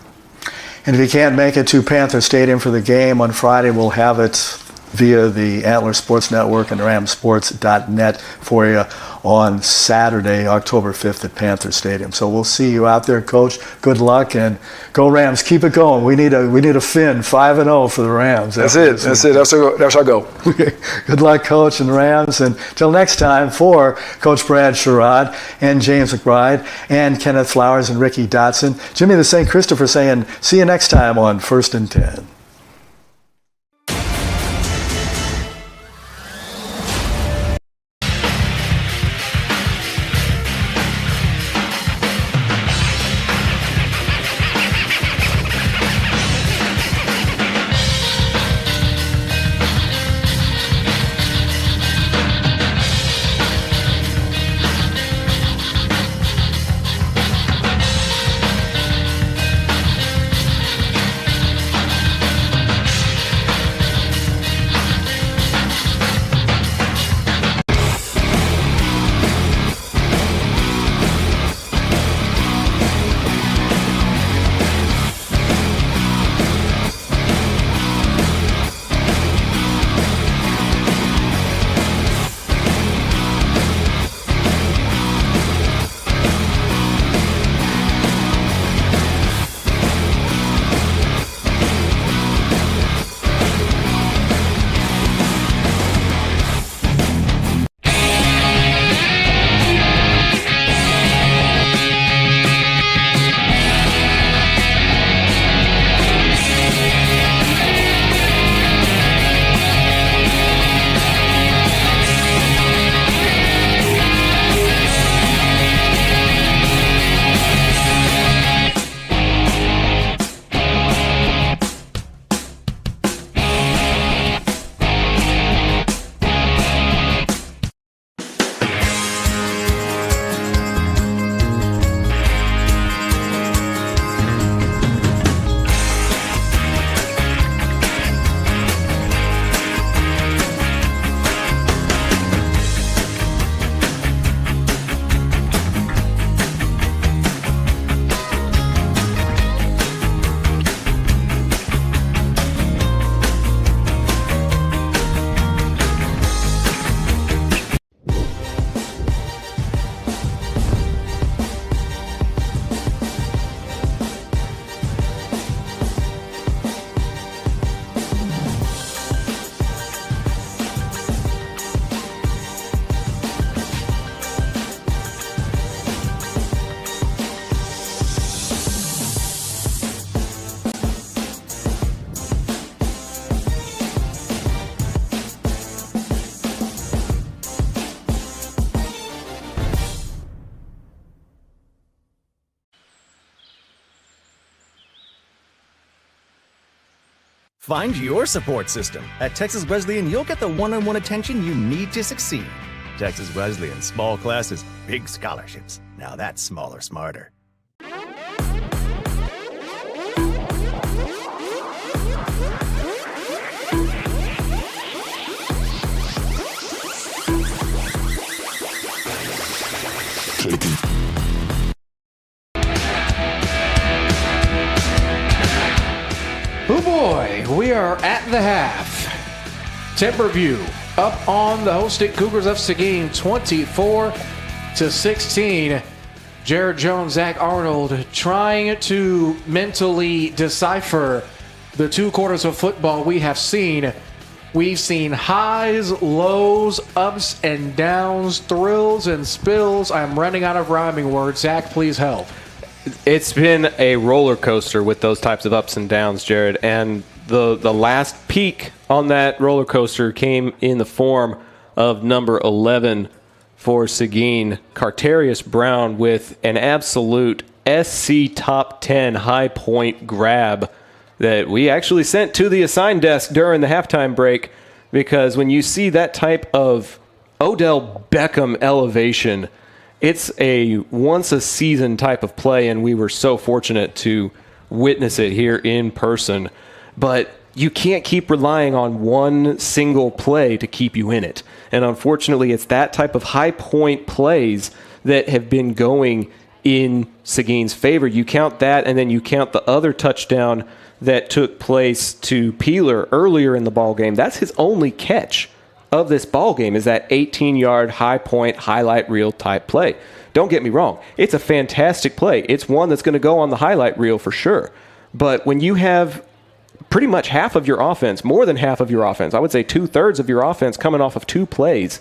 And if you can't make it to Panther Stadium for the game on Friday, we'll have it via the Antler Sports Network and ramsports.net for you on Saturday, October 5th at Panther Stadium. So we'll see you out there, Coach. Good luck, and go Rams. Keep it going. We need a fin, 5-0 for the Rams. That's it. That's our goal. Good luck, Coach, and Rams. And till next time, for Coach Brad Sherrod and James McBride and Kenneth Flowers and Ricky Dotson, Jimmy the St. Christopher saying, see you next time on First and 10. Find your support system. At Texas Wesleyan, you'll get the one-on-one attention you need to succeed. Texas Wesleyan, small classes, big scholarships. Now that's smaller, smarter. Oh boy, we are at the half. Timberview up on the hosting Cougars of Seguin, 24-16. Jared Jones, Zach Arnold, trying to mentally decipher the 2 quarters of football we have seen. We've seen highs, lows, ups and downs, thrills and spills. I'm running out of rhyming words. Zach, please help. It's been a roller coaster with those types of ups and downs, Jared. And the last peak on that roller coaster came in the form of number 11 for Seguin, Carterius Brown, with an absolute SC top 10 high point grab that we actually sent to the assigned desk during the halftime break, because when you see that type of Odell Beckham elevation, it's a once-a-season type of play, and we were so fortunate to witness it here in person. But you can't keep relying on one single play to keep you in it. And unfortunately, it's that type of high-point plays that have been going in Seguin's favor. You count that, and then you count the other touchdown that took place to Peeler earlier in the ballgame. That's his only catch of this ballgame, is that 18-yard high-point highlight reel type play. Don't get me wrong. It's a fantastic play. It's one that's going to go on the highlight reel for sure. But when you have pretty much half of your offense, more than half of your offense, I would say 2/3 of your offense coming off of 2 plays,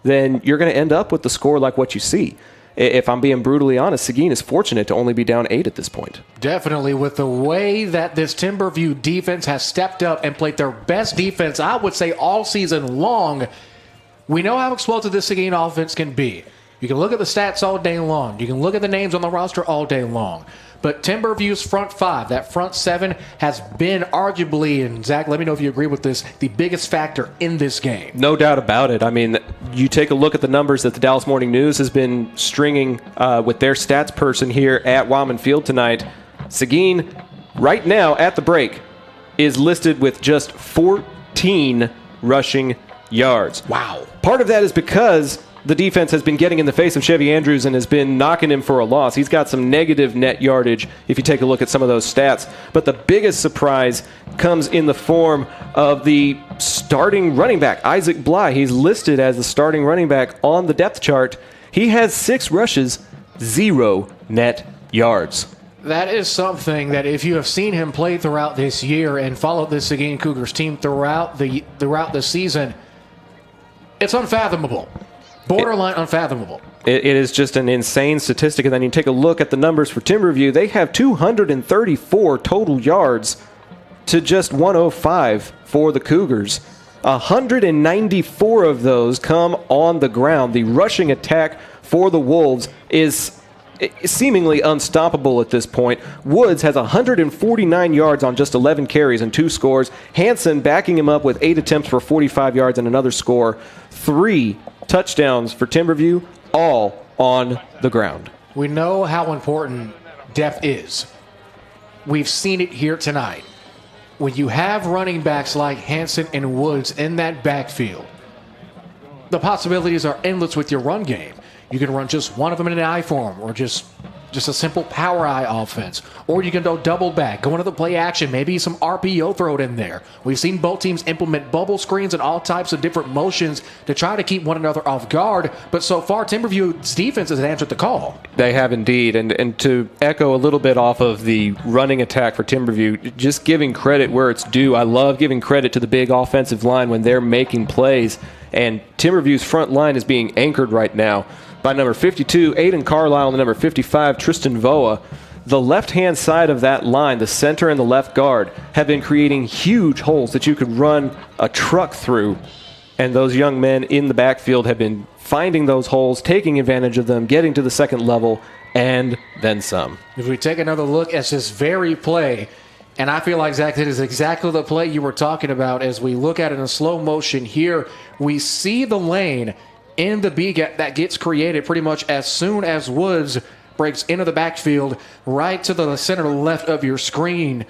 then you're going to end up with the score like what you see. If I'm being brutally honest, Seguin is fortunate to only be down 8 at this point. Definitely, with the way that this Timberview defense has stepped up and played their best defense, I would say all season long, we know how explosive this Seguin offense can be. You can look at the stats all day long. You can look at the names on the roster all day long. But Timberview's front 5, that front 7, has been arguably, and Zach, let me know if you agree with this, the biggest factor in this game. No doubt about it. I mean, you take a look at the numbers that the Dallas Morning News has been stringing with their stats person here at Mansfield tonight. Seguin, right now at the break, is listed with just 14 rushing yards. Wow. Part of that is because the defense has been getting in the face of Chevy Andrews and has been knocking him for a loss. He's got some negative net yardage if you take a look at some of those stats. But the biggest surprise comes in the form of the starting running back, Isaac Bly. He's listed as the starting running back on the depth chart. He has 6 rushes, 0 net yards. That is something that if you have seen him play throughout this year and followed this Seguin Cougars team throughout the season, it's unfathomable. Borderline unfathomable. It is just an insane statistic. And then you take a look at the numbers for Timberview. They have 234 total yards to just 105 for the Cougars. 194 of those come on the ground. The rushing attack for the Wolves is seemingly unstoppable at this point. Woods has 149 yards on just 11 carries and 2 scores. Hansen backing him up with 8 attempts for 45 yards and another score. 3 touchdowns for Timberview, all on the ground. We know how important depth is. We've seen it here tonight. When you have running backs like Hansen and Woods in that backfield, the possibilities are endless with your run game. You can run just one of them in an I form, or just a simple power I offense. Or you can go double back, go into the play action, maybe some RPO throw it in there. We've seen both teams implement bubble screens and all types of different motions to try to keep one another off guard. But so far, Timberview's defense has answered the call. They have indeed. And to echo a little bit off of the running attack for Timberview, just giving credit where it's due. I love giving credit to the big offensive line when they're making plays. And Timberview's front line is being anchored right now by number 52, Aiden Carlisle, and number 55, Tristan Voa. The left-hand side of that line, the center and the left guard, have been creating huge holes that you could run a truck through. And those young men in the backfield have been finding those holes, taking advantage of them, getting to the second level, and then some. If we take another look at this very play, and I feel like, Zach, that is exactly the play you were talking about. As we look at it in slow motion here, we see the lane in the B gap that gets created pretty much as soon as Woods breaks into the backfield, right to the center left of your screen.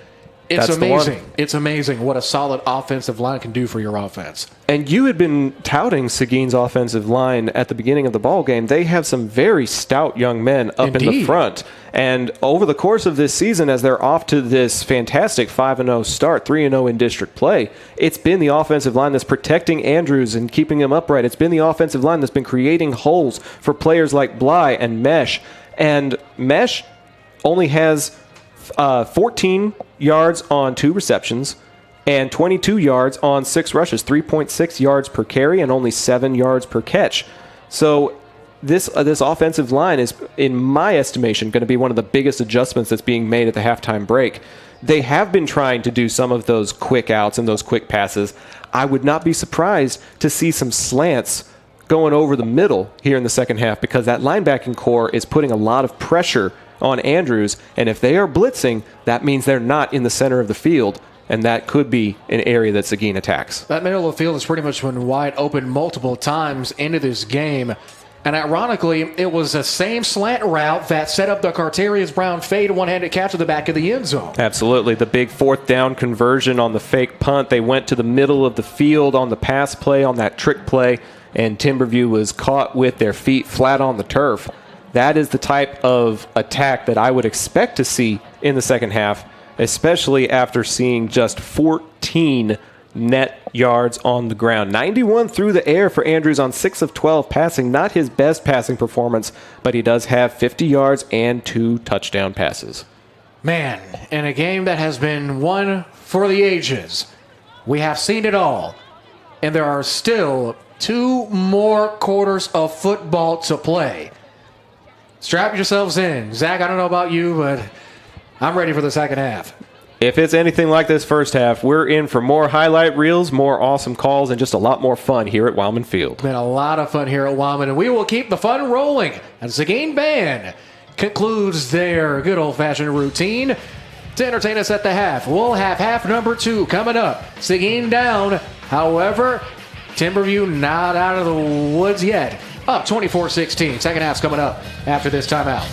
It's amazing. It's amazing what a solid offensive line can do for your offense. And you had been touting Seguin's offensive line at the beginning of the ball game. They have some very stout young men up in the front. And over the course of this season, as they're off to this fantastic 5-0 start, 3-0 in district play, it's been the offensive line that's protecting Andrews and keeping him upright. It's been the offensive line that's been creating holes for players like Bly and Mesh. And Mesh only has 14 yards on 2 receptions and 22 yards on 6 rushes, 3.6 yards per carry and only 7 yards per catch. So this offensive line is, in my estimation, going to be one of the biggest adjustments that's being made at the halftime break. They have been trying to do some of those quick outs and those quick passes. I would not be surprised to see some slants going over the middle here in the second half, because that linebacking core is putting a lot of pressure on Andrews, and if they are blitzing, that means they're not in the center of the field, and that could be an area that Seguin attacks. That middle of the field has pretty much been wide open multiple times into this game. And ironically, it was the same slant route that set up the Carterius Brown fade one-handed catch at the back of the end zone. Absolutely. The big 4th down conversion on the fake punt. They went to the middle of the field on the pass play, on that trick play, and Timberview was caught with their feet flat on the turf. That is the type of attack that I would expect to see in the second half, especially after seeing just 14 net yards on the ground. 91 through the air for Andrews on 6 of 12 passing. Not his best passing performance, but he does have 50 yards and 2 touchdown passes. Man, in a game that has been one for the ages, we have seen it all, and there are still 2 more quarters of football to play. Strap yourselves in. Zach, I don't know about you, but I'm ready for the second half. If it's anything like this first half, we're in for more highlight reels, more awesome calls, and just a lot more fun here at Wildman Field. Been a lot of fun here at Wildman, and we will keep the fun rolling as the Seguin Band concludes their good old-fashioned routine to entertain us at the half. We'll have half number 2 coming up. Seguin down. However, Timberview not out of the woods yet. Up 24-16. Second half's coming up after this timeout.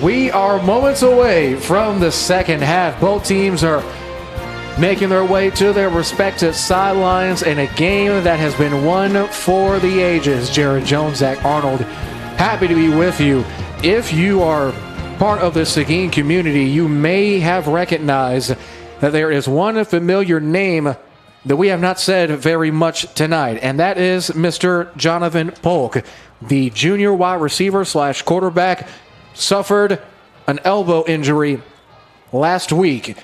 We are moments away from the second half. Both teams are making their way to their respective sidelines in a game that has been one for the ages. Jared Jones, Zach Arnold, happy to be with you. If you are part of the Seguin community, you may have recognized that there is one familiar name that we have not said very much tonight, and that is Mr. Jonathan Polk, the junior wide receiver / quarterback, suffered an elbow injury last week,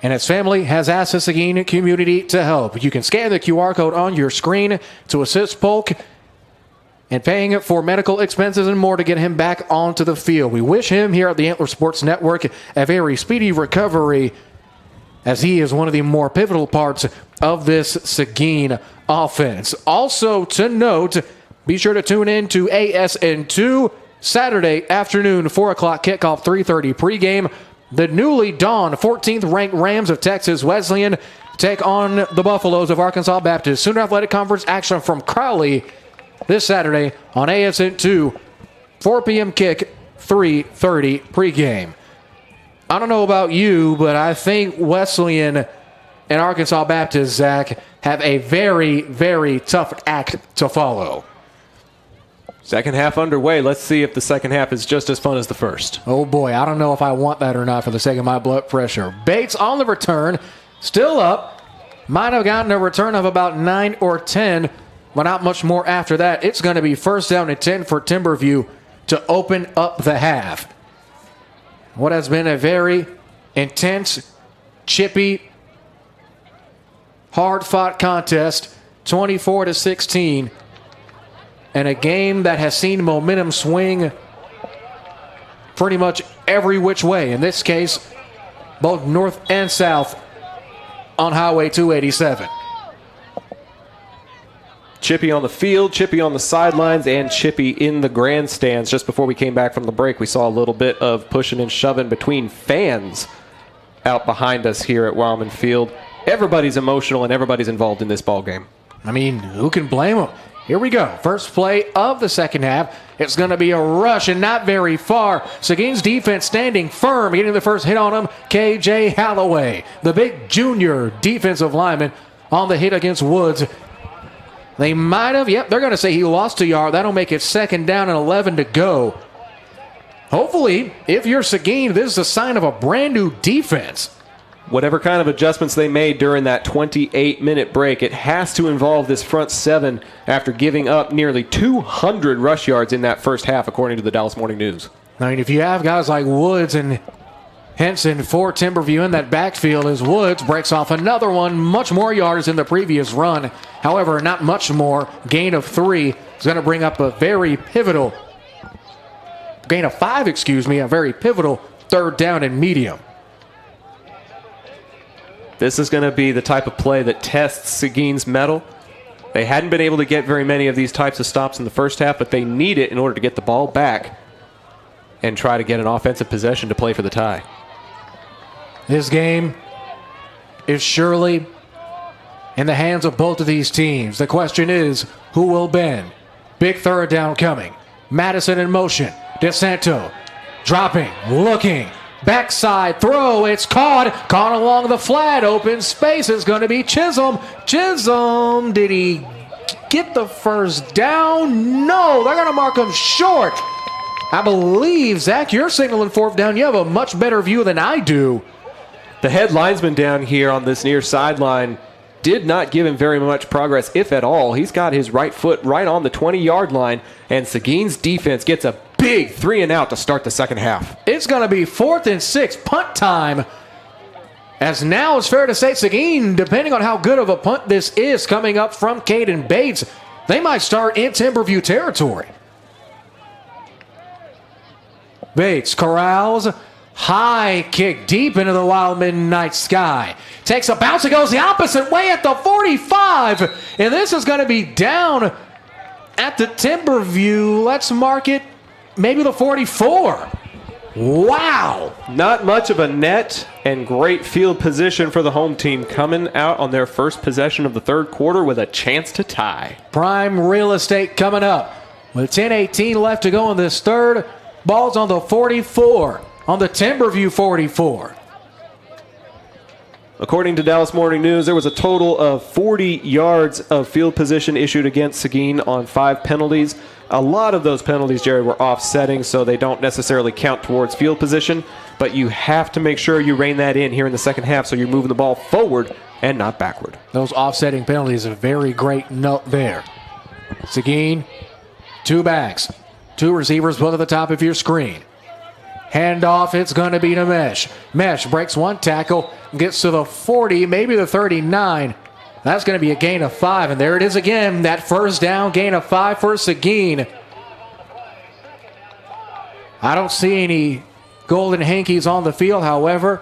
and his family has asked the Seguin community to help. You can scan the QR code on your screen to assist Polk and paying for medical expenses and more to get him back onto the field. We wish him here at the Antler Sports Network a very speedy recovery, as he is one of the more pivotal parts of this Seguin offense. Also to note, be sure to tune in to ASN2 Saturday afternoon, 4 o'clock kickoff, 3:30 pregame. The newly dawned 14th ranked Rams of Texas Wesleyan take on the Buffaloes of Arkansas Baptist. Sooner Athletic Conference action from Crowley this Saturday on ASN2, 4 p.m. kick, 3:30 pregame. I don't know about you, but I think Wesleyan and Arkansas Baptist, Zach, have a very, very tough act to follow. Second half underway. Let's see if the second half is just as fun as the first. Oh boy, I don't know if I want that or not for the sake of my blood pressure. Bates on the return, still up. Might have gotten a return of about 9 or 10, but not much more after that. It's going to be first down and 10 for Timberview to open up the half. What has been a very intense, chippy, hard-fought contest, 24-16, and a game that has seen momentum swing pretty much every which way. In this case, both north and south on Highway 287. Chippy on the field, Chippy on the sidelines, and Chippy in the grandstands. Just before we came back from the break, we saw a little bit of pushing and shoving between fans out behind us here at Wildman Field. Everybody's emotional and everybody's involved in this ball game. I mean, who can blame them? Here we go. First play of the second half. It's going to be a rush and not very far. Seguin's defense standing firm, getting the first hit on him. K.J. Halloway, the big junior defensive lineman, on the hit against Woods. They might have, they're going to say he lost a yard. That'll make it second down and 11 to go. Hopefully, if you're Seguin, this is a sign of a brand new defense. Whatever kind of adjustments they made during that 28-minute break, it has to involve this front seven after giving up nearly 200 rush yards in that first half, according to the Dallas Morning News. I mean, if you have guys like Woods and Henson for Timberview in that backfield, as Woods breaks off another one, much more yards than the previous run. However, not much more. Gain of 3 is going to bring up a very pivotal, gain of 5, a very pivotal third down and medium. This is going to be the type of play that tests Seguin's mettle. They hadn't been able to get very many of these types of stops in the first half, but they need it in order to get the ball back and try to get an offensive possession to play for the tie. This game is surely in the hands of both of these teams. The question is, who will bend? Big third down coming. Madison in motion. DeSanto dropping, looking. Backside throw, it's caught along the flat, open space is going to be Chisholm. Chisholm, did he get the first down? No, they're going to mark him short. I believe, Zach, you're signaling fourth down. You have a much better view than I do. The head linesman down here on this near sideline did not give him very much progress, if at all. He's got his right foot right on the 20-yard line, and Seguin's defense gets a big 3-and-out to start the second half. It's going to be 4th and 6, punt time. As now it's fair to say Seguin, depending on how good of a punt this is coming up from Caden Bates, they might start in Timberview territory. Bates corrals, high kick deep into the Wildman night sky. Takes a bounce, it goes the opposite way at the 45. And this is going to be down at the Timberview. Let's mark it maybe the 44. Wow. Not much of a net and great field position for the home team coming out on their first possession of the third quarter with a chance to tie. Prime real estate coming up. With 10:18 left to go in this third. Ball's on the 44, on the Timberview 44. According to Dallas Morning News, there was a total of 40 yards of field position issued against Seguin on 5 penalties. A lot of those penalties, Jerry, were offsetting, so they don't necessarily count towards field position, but you have to make sure you rein that in here in the second half so you're moving the ball forward and not backward. Those offsetting penalties, a very great note there. Seguin, 2 backs, 2 receivers, both at the top of your screen. Handoff, it's going to be to Mesh. Mesh breaks 1 tackle, gets to the 40, maybe the 39. That's going to be a gain of 5, and there it is again, that first down, gain of 5 for Seguin. I don't see any golden hankies on the field, however.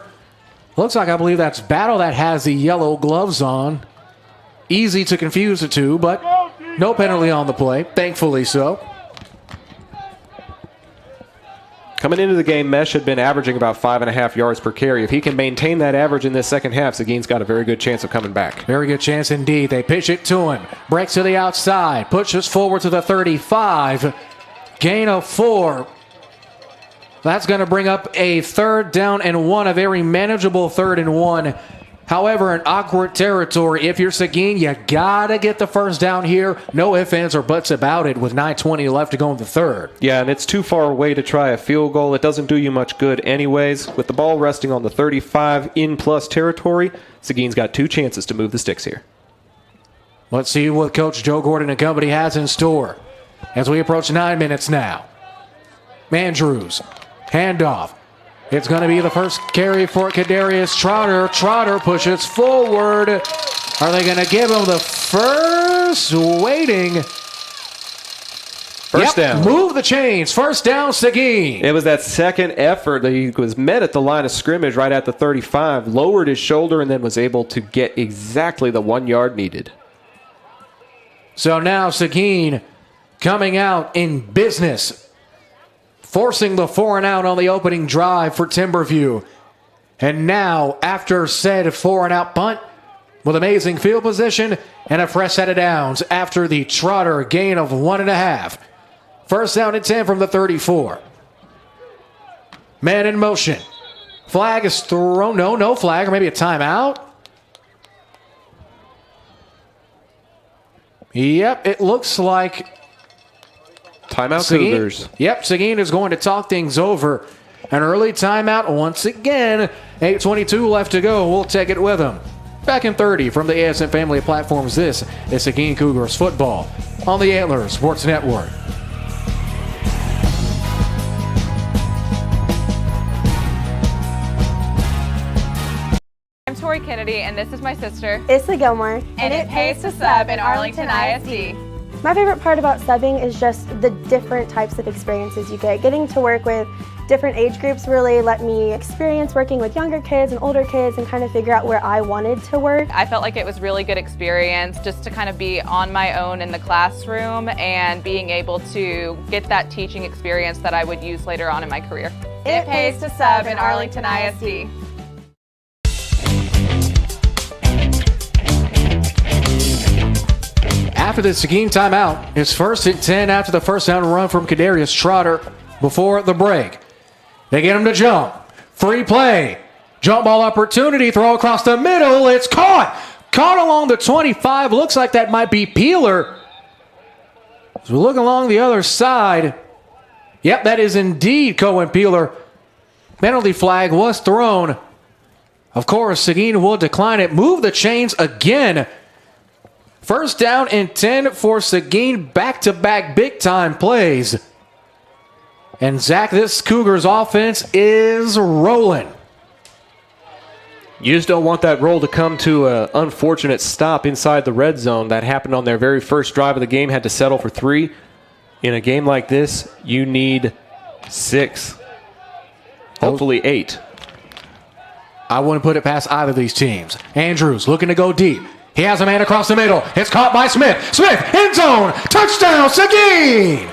Looks like I believe that's Battle that has the yellow gloves on. Easy to confuse the two, but no penalty on the play, thankfully so. Coming into the game, Mesh had been averaging about 5.5 yards per carry. If he can maintain that average in this second half, Seguin's got a very good chance of coming back. Very good chance indeed. They pitch it to him. Breaks to the outside. Pushes forward to the 35. Gain of 4. That's going to bring up a 3rd down and 1, a very manageable 3rd and 1. However, in awkward territory, if you're Seguin, you got to get the first down here. No ifs, ands, or buts about it with 9:20 left to go in the 3rd. Yeah, and it's too far away to try a field goal. It doesn't do you much good anyways. With the ball resting on the 35 in plus territory, Seguin's got 2 chances to move the sticks here. Let's see what Coach Joe Gordon and company has in store as we approach 9 minutes now. Andrews, handoff. It's going to be the first carry for Kadarius Trotter. Trotter pushes forward. Are they going to give him the first? Waiting. First down. Move the chains. First down, Seguin. It was that second effort that he was met at the line of scrimmage right at the 35, lowered his shoulder, and then was able to get exactly the 1 yard needed. So now Seguin coming out in business, forcing the 4 and out on the opening drive for Timberview. And now, after said 4 and out punt, with amazing field position and a fresh set of downs after the Trotter gain of 1.5. First down and 10 from the 34. Man in motion. Flag is thrown. No flag, or maybe a timeout. Yep, it looks like Timeout Seguin, Cougars. Yep, Seguin is going to talk things over. An early timeout once again. 8:22 left to go. We'll take it with him. Back in 30 from the ASN family of platforms, this is Seguin Cougars football on the Antlers Sports Network. I'm Tori Kennedy, and this is my sister. Issa Gilmore. And it pays to sub in Arlington ISD. My favorite part about subbing is just the different types of experiences you get. Getting to work with different age groups really let me experience working with younger kids and older kids and kind of figure out where I wanted to work. I felt like it was really good experience just to kind of be on my own in the classroom and being able to get that teaching experience that I would use later on in my career. It pays to sub in Arlington ISD. After the Seguin timeout, it's 1st and 10 after the first down run from Kadarius Trotter before the break. They get him to jump. Free play. Jump ball opportunity. Throw across the middle. It's caught. Caught along the 25. Looks like that might be Peeler. As we look along the other side. Yep, that is indeed Cohen Peeler. Penalty flag was thrown. Of course, Seguin will decline it. Move the chains again. First down and 10 for Seguin. Back-to-back big-time plays. And Zach, this Cougars offense is rolling. You just don't want that roll to come to an unfortunate stop inside the red zone. That happened on their very first drive of the game, had to settle for 3. In a game like this, you need 6. Hopefully 8. I wouldn't put it past either of these teams. Andrews looking to go deep. He has a man across the middle. It's caught by Smith. Smith, end zone. Touchdown, Seguin.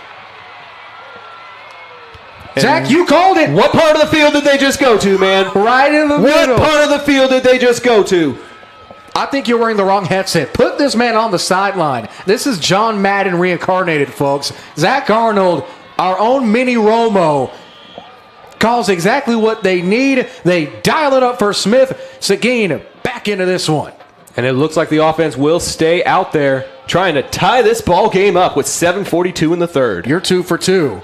Zach, you called it. What part of the field did they just go to, man? Right in the middle. What part of the field did they just go to? I think you're wearing the wrong headset. Put this man on the sideline. This is John Madden reincarnated, folks. Zach Arnold Our own Mini Romo calls exactly what they need. They dial it up for Smith. Seguin back into this one. And it looks like the offense will stay out there trying to tie this ball game up with 7:42 in the third. You're 2 for 2.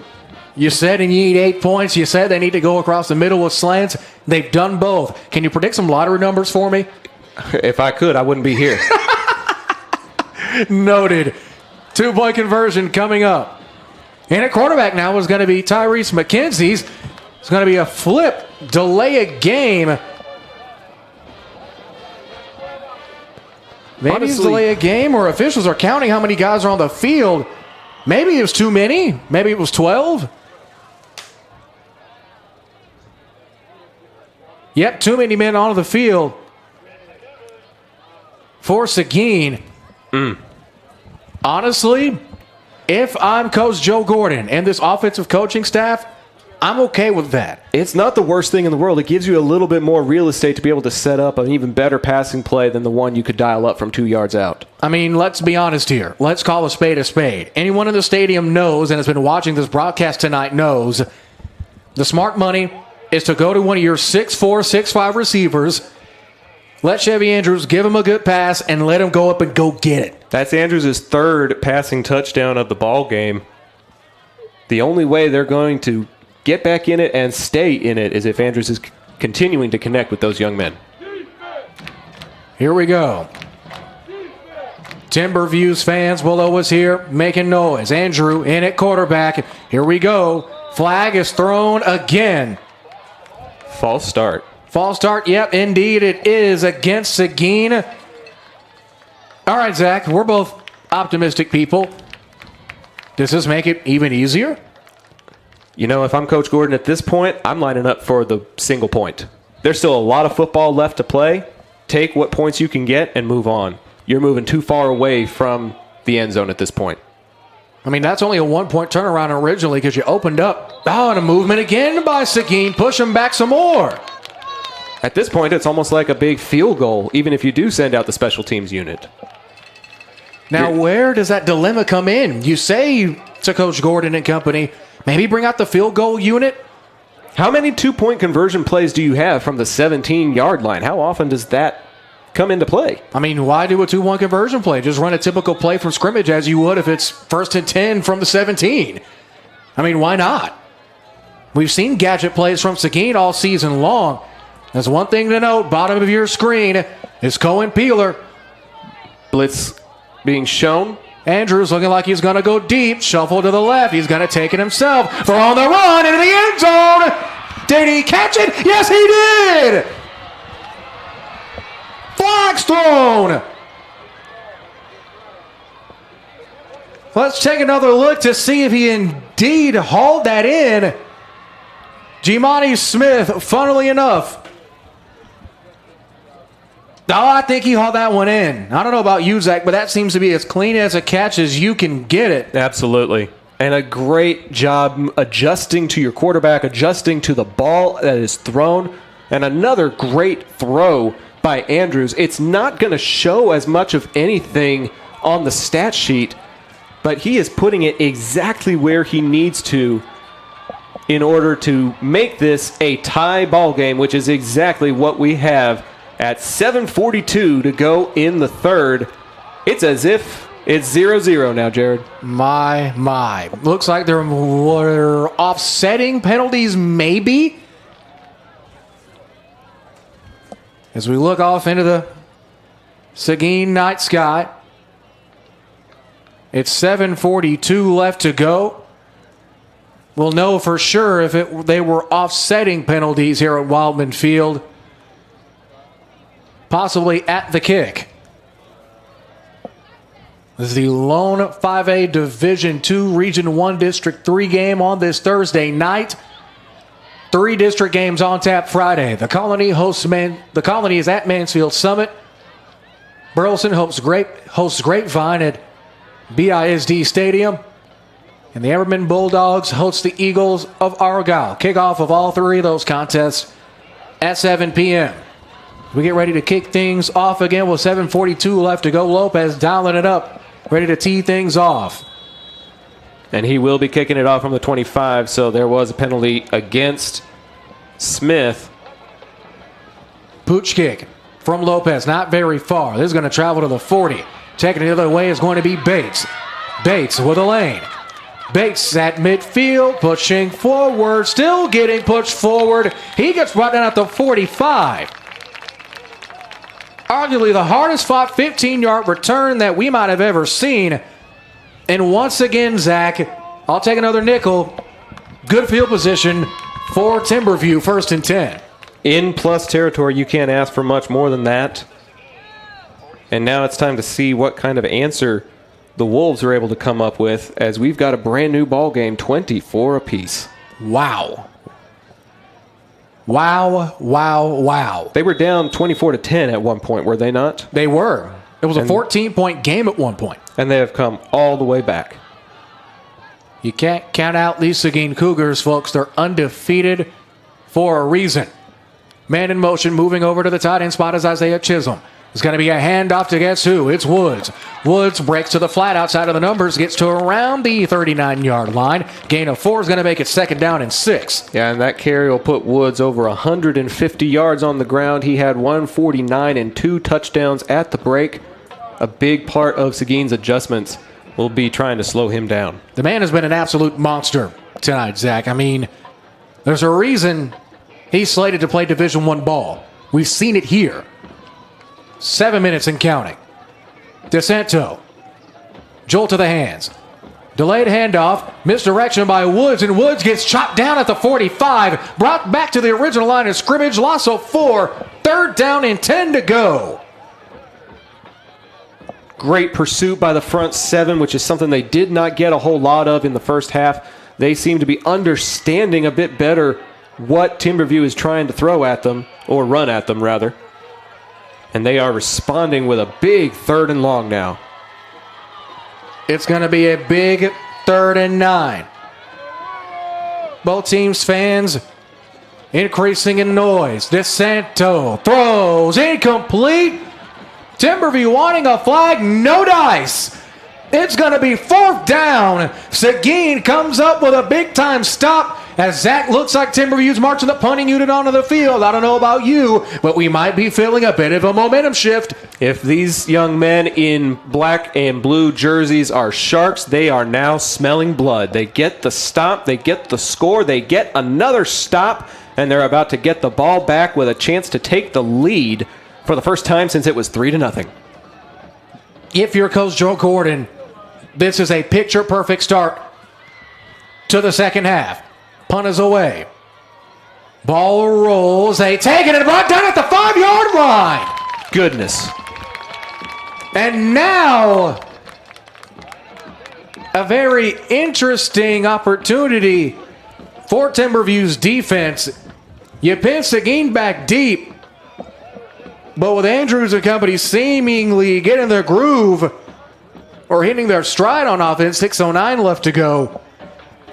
You said you need 8 points. You said they need to go across the middle with slants. They've done both. Can you predict some lottery numbers for me? If I could, I wouldn't be here. Noted. 2-point conversion coming up. And at quarterback now is going to be Tyrese McKenzie's. It's going to be a flip, delay a game. Maybe it's delay a game, or officials are counting how many guys are on the field. Maybe it was too many. Maybe it was 12. Yep, too many men onto the field for Seguin. Honestly, if I'm Coach Joe Gordon and this offensive coaching staff, I'm okay with that. It's not the worst thing in the world. It gives you a little bit more real estate to be able to set up an even better passing play than the one you could dial up from 2 yards out. I mean, let's be honest here. Let's call a spade a spade. Anyone in the stadium knows and has been watching this broadcast tonight knows the smart money is to go to one of your 6'4", 6'5" receivers, let Chevy Andrews give him a good pass, and let him go up and go get it. That's Andrews' third passing touchdown of the ball game. The only way they're going to get back in it and stay in it is if Andrews is continuing to connect with those young men. Here we go. Timberview's fans below us here making noise. Andrew in at quarterback. Here we go. Flag is thrown again. False start. False start. Yep, indeed it is against Seguin. All right, Zach, we're both optimistic people. Does this make it even easier? You know, if I'm Coach Gordon at this point, I'm lining up for the single point. There's still a lot of football left to play. Take what points you can get and move on. You're moving too far away from the end zone at this point. I mean, that's only a 1-point turnaround originally because you opened up. Oh, and a movement again by Seguin. Push him back some more. At this point, it's almost like a big field goal, even if you do send out the special teams unit. Now, where does that dilemma come in? You say to Coach Gordon and company, maybe bring out the field goal unit. How many 2-point conversion plays do you have from the 17-yard line? How often does that come into play? I mean, why do a 2-1 conversion play? Just run a typical play from scrimmage as you would if it's 1st and 10 from the 17. I mean, why not? We've seen gadget plays from Seguin all season long. There's one thing to note, bottom of your screen is Cohen Peeler. Blitz being shown. Andrews looking like he's going to go deep. Shuffle to the left. He's going to take it himself. For on the run into the end zone. Did he catch it? Yes, he did. Flag's thrown. Let's take another look to see if he indeed hauled that in. Jimani Smith, funnily enough. Oh, I think he hauled that one in. I don't know about you, Zach, but that seems to be as clean as a catch as you can get it. Absolutely. And a great job adjusting to your quarterback, adjusting to the ball that is thrown, and another great throw by Andrews. It's not going to show as much of anything on the stat sheet, but he is putting it exactly where he needs to in order to make this a tie ball game, which is exactly what we have at 7:42 to go in the third. It's as if it's 0-0 now, Jared. My. Looks like there were offsetting penalties, maybe. As we look off into the Seguin night sky. It's 7:42 left to go. We'll know for sure if they were offsetting penalties here at Wildman Field. Possibly at the kick. This is the lone 5A Division II Region 1 District 3 game on this Thursday night. 3 district games on tap Friday. The Colony is at Mansfield Summit. Burleson hosts Grapevine at BISD Stadium. And the Everman Bulldogs host the Eagles of Argyle. Kickoff of all 3 of those contests at 7 p.m. We get ready to kick things off again with 7:42 left to go. Lopez dialing it up, ready to tee things off. And he will be kicking it off from the 25, so there was a penalty against Smith. Pooch kick from Lopez, not very far. This is going to travel to the 40. Taking it the other way is going to be Bates. Bates with a lane. Bates at midfield, pushing forward, still getting pushed forward. He gets brought down at the 45. Arguably the hardest fought 15-yard return that we might have ever seen. And once again, Zach, I'll take another nickel. Good field position for Timberview, 1st and 10. In plus territory, you can't ask for much more than that. And now it's time to see what kind of answer the Wolves are able to come up with, as we've got a brand new ball game, 24 apiece. Wow. Wow, wow, wow. They were down 24-10 at one point, were they not? They were. It was a 14-point game at one point. And they have come all the way back. You can't count out these Seguin Cougars, folks. They're undefeated for a reason. Man in motion, moving over to the tight end spot is Isaiah Chisholm. It's going to be a handoff to guess who? It's Woods. Woods breaks to the flat outside of the numbers, gets to around the 39-yard line. Gain of 4 is going to make it 2nd down and 6. Yeah, and that carry will put Woods over 150 yards on the ground. He had 149 and 2 touchdowns at the break. A big part of Seguin's adjustments will be trying to slow him down. The man has been an absolute monster tonight, Zach. I mean, there's a reason he's slated to play Division I ball. We've seen it here. 7 minutes and counting. DeSanto. Jolt to the hands. Delayed handoff. Misdirection by Woods, and Woods gets chopped down at the 45. Brought back to the original line of scrimmage. Loss of 4. 3rd down and 10 to go. Great pursuit by the front 7, which is something they did not get a whole lot of in the first half. They seem to be understanding a bit better what Timberview is trying to throw at them, or run at them, rather. And they are responding with a big 3rd and long now. It's going to be a big 3rd and 9. Both teams' fans increasing in noise. DeSanto throws incomplete. Timberview wanting a flag, no dice. It's going to be 4th down. Seguin comes up with a big-time stop as Zach looks like Timberview's marching the punting unit onto the field. I don't know about you, but we might be feeling a bit of a momentum shift. If these young men in black and blue jerseys are sharks, they are now smelling blood. They get the stop, they get the score, they get another stop, and they're about to get the ball back with a chance to take the lead for the first time since it was 3-0. If you're Coach Joe Gordon, this is a picture-perfect start to the second half. Punt is away. Ball rolls. They take it and brought down at the 5-yard line. Goodness. And now, a very interesting opportunity for Timberview's defense. You pin Seguin back deep, but with Andrews and company seemingly getting their groove or hitting their stride on offense, 6:09 left to go.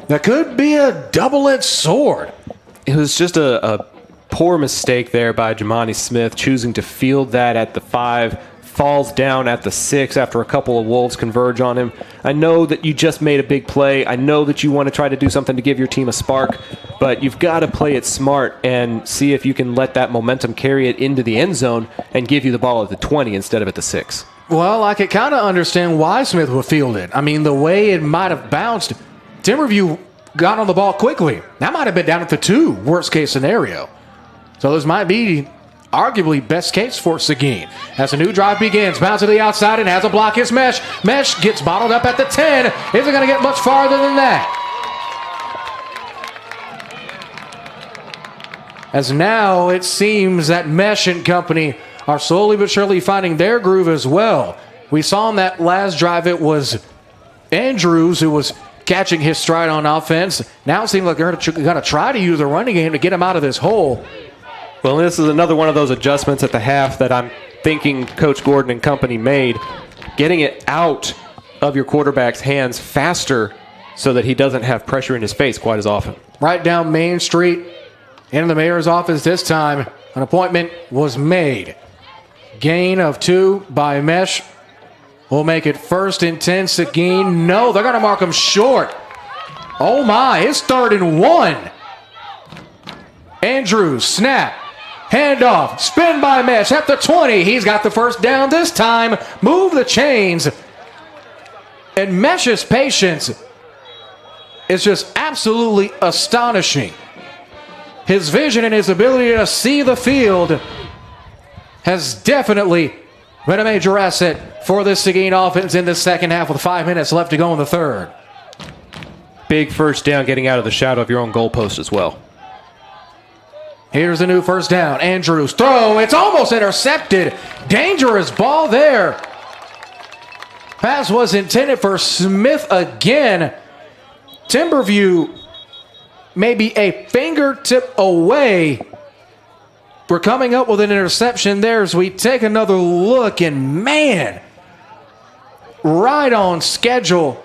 That could be a double-edged sword. It was just a poor mistake there by Jamani Smith, choosing to field that at the 5, falls down at the 6 after a couple of Wolves converge on him. I know that you just made a big play. I know that you want to try to do something to give your team a spark, but you've got to play it smart and see if you can let that momentum carry it into the end zone and give you the ball at the 20 instead of at the 6. Well, I could kind of understand why Smith would field it. I mean, the way it might have bounced, Timberview got on the ball quickly. That might have been down at the 2, worst case scenario. So this might be arguably best case for Seguin. As a new drive begins, bounce to the outside and has a block. It's Mesh. Mesh gets bottled up at the 10. Isn't going to get much farther than that. As now it seems that Mesh and company are slowly but surely finding their groove as well. We saw in that last drive it was Andrews who was catching his stride on offense. Now it seems like they're going to try to use the running game to get him out of this hole. Well, this is another one of those adjustments at the half that I'm thinking Coach Gordon and company made. Getting it out of your quarterback's hands faster so that he doesn't have pressure in his face quite as often. Right down Main Street, in the mayor's office this time, an appointment was made. Gain of 2 by Mesh will make it 1st and 10. Seguin, no, they're going to mark him short Oh my, it's 3rd and 1. Andrews, snap, handoff, spin by Mesh at the 20. He's got the first down this time. Move the chains. And Mesh's patience is just absolutely astonishing. His vision and his ability to see the field has definitely been a major asset for this Seguin offense in the second half with 5 minutes left to go in the third. Big first down, getting out of the shadow of your own goalpost as well. Here's a new first down. Andrews throw. It's almost intercepted. Dangerous ball there. Pass was intended for Smith again. Timberview maybe a fingertip away. We're coming up with an interception there as we take another look, and man, right on schedule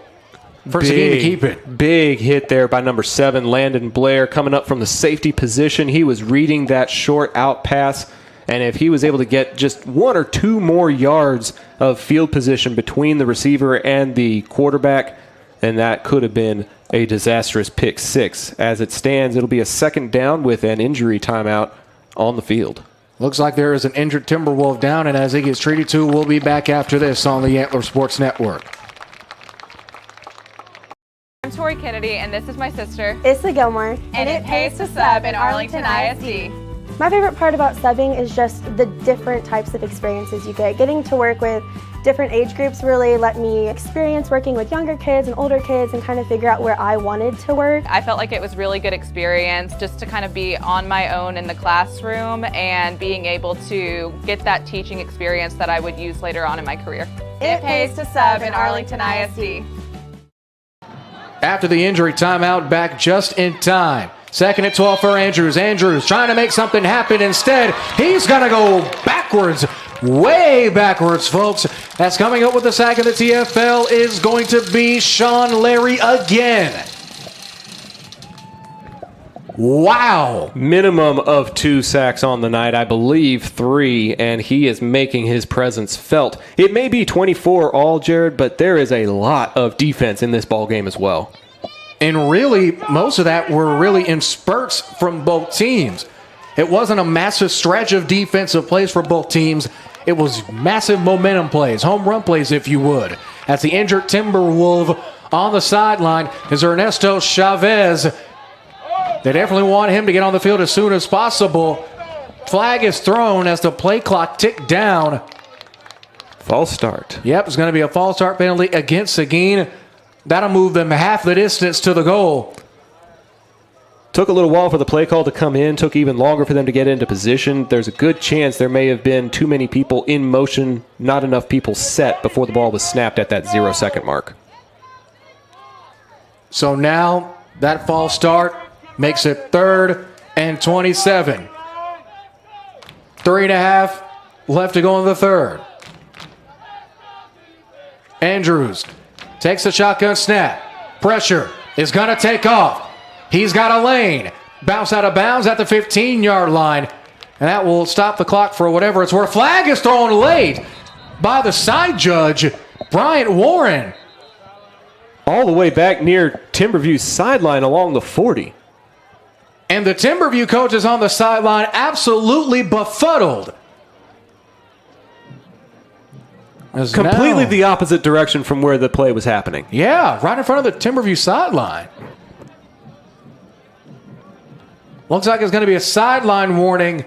for Seguin to keep it. Big hit there by number 7, Landon Blair, coming up from the safety position. He was reading that short out pass, and if he was able to get just 1 or 2 more yards of field position between the receiver and the quarterback, then that could have been a disastrous pick 6. As it stands, it'll be a second down with an injury timeout on the field. Looks like there is an injured Timberwolf down, and as he gets treated to, we'll be back after this on the Antler Sports Network. I'm Tori Kennedy, and this is my sister. Issa Gilmore. And it pays to sub in Arlington ISD. My favorite part about subbing is just the different types of experiences you get. Getting to work with different age groups really let me experience working with younger kids and older kids and kind of figure out where I wanted to work. I felt like it was really good experience just to kind of be on my own in the classroom and being able to get that teaching experience that I would use later on in my career. It pays to sub in Arlington ISD. After the injury timeout, back just in time. 2nd and 12 for Andrews. Andrews trying to make something happen. Instead, he's going to go backwards, way backwards, folks. That's coming up with the sack of the TFL is going to be Sean Larry again. Wow. Minimum of 2 sacks on the night, I believe 3, and he is making his presence felt. It may be 24 all, Jared, but there is a lot of defense in this ball game as well. And really, most of that were really in spurts from both teams. It wasn't a massive stretch of defensive plays for both teams. It was massive momentum plays, home run plays, if you would. As the injured Timberwolf on the sideline is Ernesto Chavez. They definitely want him to get on the field as soon as possible. Flag is thrown as the play clock ticked down. False start. Yep, it's going to be a false start penalty against Seguin. That'll move them half the distance to the goal. Took a little while for the play call to come in. Took even longer for them to get into position. There's a good chance there may have been too many people in motion, not enough people set before the ball was snapped at that 0-second mark. So now that false start makes it 3rd and 27. 3.5 left to go in the third. Andrews takes the shotgun snap. Pressure is going to take off. He's got a lane. Bounce out of bounds at the 15-yard line. And that will stop the clock for whatever it's worth. Flag is thrown late by the side judge, Bryant Warren. All the way back near Timberview's sideline along the 40. And the Timberview coach is on the sideline absolutely befuddled. Completely the opposite direction from where the play was happening. Yeah, right in front of the Timberview sideline. Looks like it's going to be a sideline warning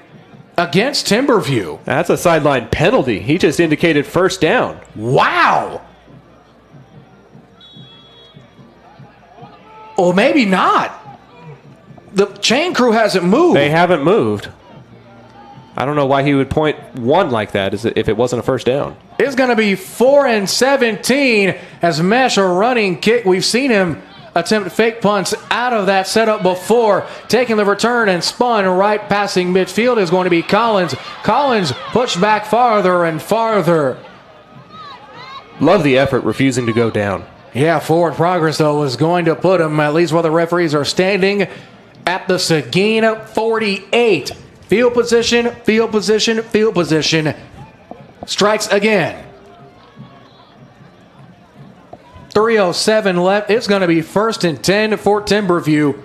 against Timberview. That's a sideline penalty. He just indicated first down. Wow. Or maybe not. The chain crew hasn't moved. They haven't moved. I don't know why he would point one like that if it wasn't a first down. It's going to be 4th and 17 as Mesh a running kick. We've seen him attempt fake punts out of that setup before. Taking the return and spun right passing midfield is going to be Collins. Collins pushed back farther and farther. Love the effort, refusing to go down. Yeah, forward progress, though, is going to put him at least where the referees are standing at the Seguin 48. Field position, field position, field position. Strikes again. 3:07 left. It's going to be 1st and 10 for Timberview.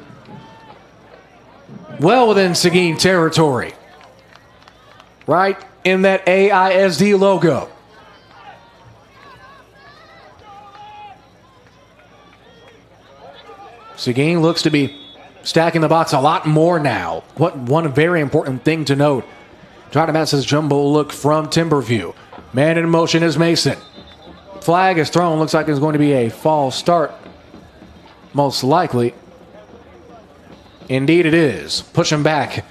Well within Seguin territory. Right in that AISD logo. Seguin looks to be stacking the box a lot more now. One very important thing to note. Trying to match this jumbo look from Timberview. Man in motion is Mason. Flag is thrown. Looks like there's going to be a false start. Most likely. Indeed it is. Pushing back.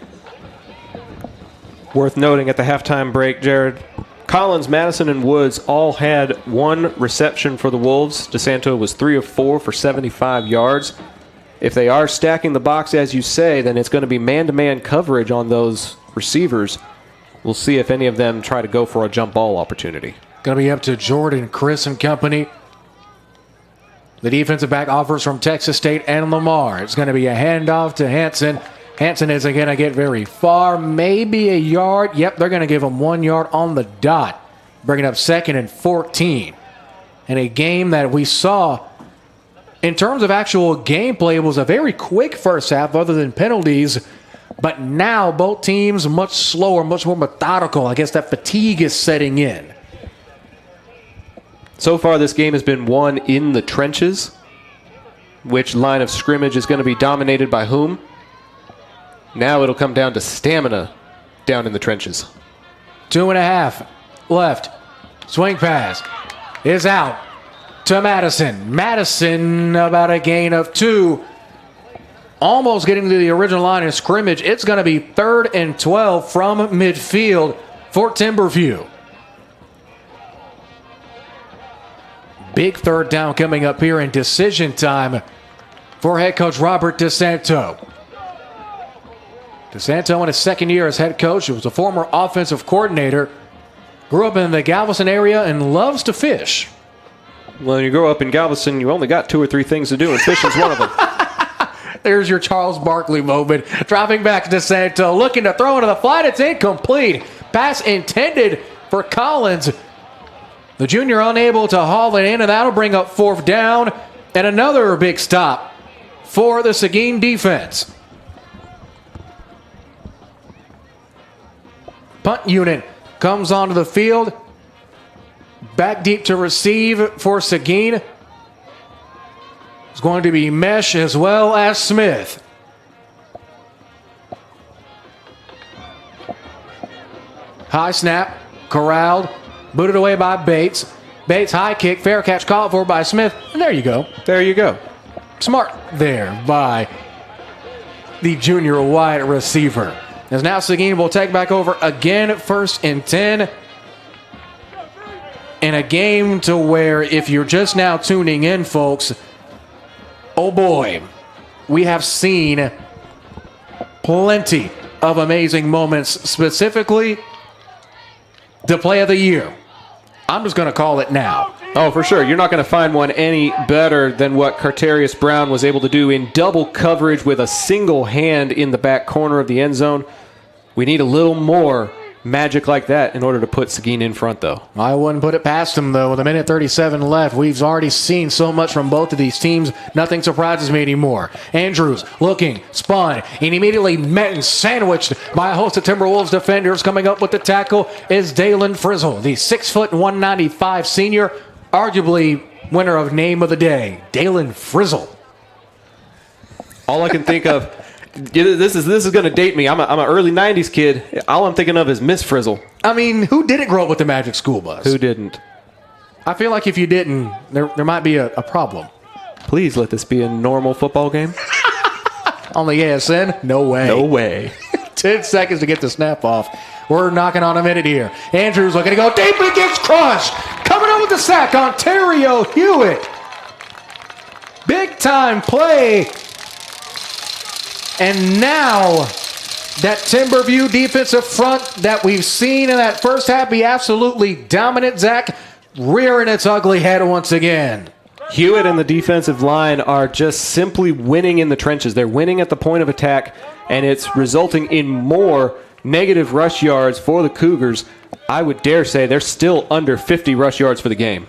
Worth noting at the halftime break, Jared, Collins, Madison, and Woods all had one reception for the Wolves. DeSanto was 3 of 4 for 75 yards. If they are stacking the box, as you say, then it's going to be man-to-man coverage on those receivers. We'll see if any of them try to go for a jump ball opportunity. Going to be up to Jordan, Chris, and company. The defensive back offers from Texas State and Lamar. It's going to be a handoff to Hanson. Hanson isn't going to get very far, maybe a yard. Yep, they're going to give him 1 yard on the dot. Bringing up 2nd and 14. In a game that we saw, in terms of actual gameplay, it was a very quick first half other than penalties. But now both teams much slower, much more methodical. I guess that fatigue is setting in. So far, this game has been won in the trenches. Which line of scrimmage is going to be dominated by whom? Now it'll come down to stamina down in the trenches. 2.5 left. Swing pass is out to Madison. Madison about a gain of 2. Almost getting to the original line of scrimmage. It's going to be 3rd and 12 from midfield for Timberview. Big 3rd down coming up here in decision time for head coach Robert DeSanto. DeSanto in his 2nd year as head coach. He was a former offensive coordinator. Grew up in the Galveston area and loves to fish. Well, when you grow up in Galveston, you only got 2 or 3 things to do, and fishing's one of them. There's your Charles Barkley moment. Dropping back to DeSanto, looking to throw into the flat. It's incomplete. Pass intended for Collins. The junior unable to haul it in, and that'll bring up 4th down. And another big stop for the Seguin defense. Punt unit comes onto the field. Back deep to receive for Seguin. It's going to be Mesh as well as Smith. High snap, corralled, booted away by Bates. Bates high kick, fair catch called for by Smith. And there you go. There you go. Smart there by the junior wide receiver. As now Seguin will take back over again, 1st and 10. In a game to where, if you're just now tuning in, folks, oh boy, we have seen plenty of amazing moments, specifically the play of the year. I'm just going to call it now. Oh, for sure. You're not going to find one any better than what Carterius Brown was able to do in double coverage with a single hand in the back corner of the end zone. We need a little more magic like that in order to put Seguin in front, though. I wouldn't put it past him, though. With 1:37 left, we've already seen so much from both of these teams. Nothing surprises me anymore. Andrews looking, spun, and immediately met and sandwiched by a host of Timberwolves defenders. Coming up with the tackle is Dalen Frizzle, the 6', 195 senior, arguably winner of Name of the Day, Dalen Frizzle. All I can think of, this is going to date me. I'm an early 90s kid. All I'm thinking of is Miss Frizzle. I mean, who didn't grow up with the Magic School Bus? Who didn't? I feel like if you didn't, there might be a problem. Please let this be a normal football game. On the ASN? No way. No way. 10 seconds to get the snap off. We're knocking on a minute here. Andrews looking to go deep, but gets crushed. Coming up with the sack, Ontario Hewitt. Big time play. And now that Timberview defensive front that we've seen in that first half be absolutely dominant, Zach, rearing its ugly head once again. Hewitt and the defensive line are just simply winning in the trenches. They're winning at the point of attack, and it's resulting in more negative rush yards for the Cougars. I would dare say they're still under 50 rush yards for the game.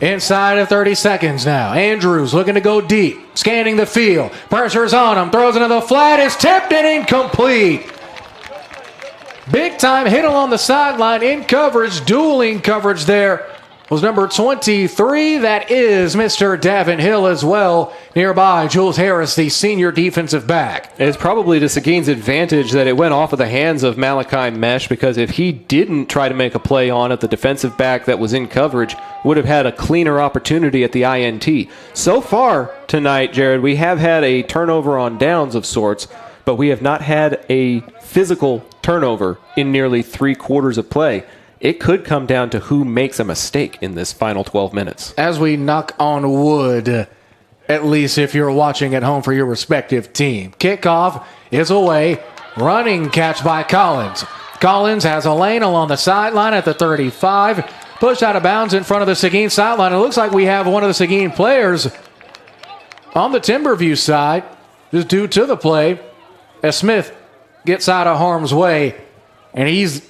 Inside of 30 seconds now. Andrews looking to go deep. Scanning the field. Pressure's on him. Throws into the flat. It's tipped and incomplete. Big time hit along the sideline in coverage. Dueling coverage there was number 23. That is Mr. Davin Hill as well. Nearby, Jules Harris, the senior defensive back. It's probably to Seguin's advantage that it went off of the hands of Malachi Mesh, because if he didn't try to make a play on it, the defensive back that was in coverage would have had a cleaner opportunity at the INT. So far tonight, Jared, we have had a turnover on downs of sorts, but we have not had a physical turnover in nearly 3/4 of play. It could come down to who makes a mistake in this final 12 minutes. As we knock on wood, at least if you're watching at home for your respective team. Kickoff is away. Running catch by Collins. Collins has a lane along the sideline at the 35. Pushed out of bounds in front of the Seguin sideline. It looks like we have one of the Seguin players on the Timberview side, just due to the play, as Smith gets out of harm's way, and he's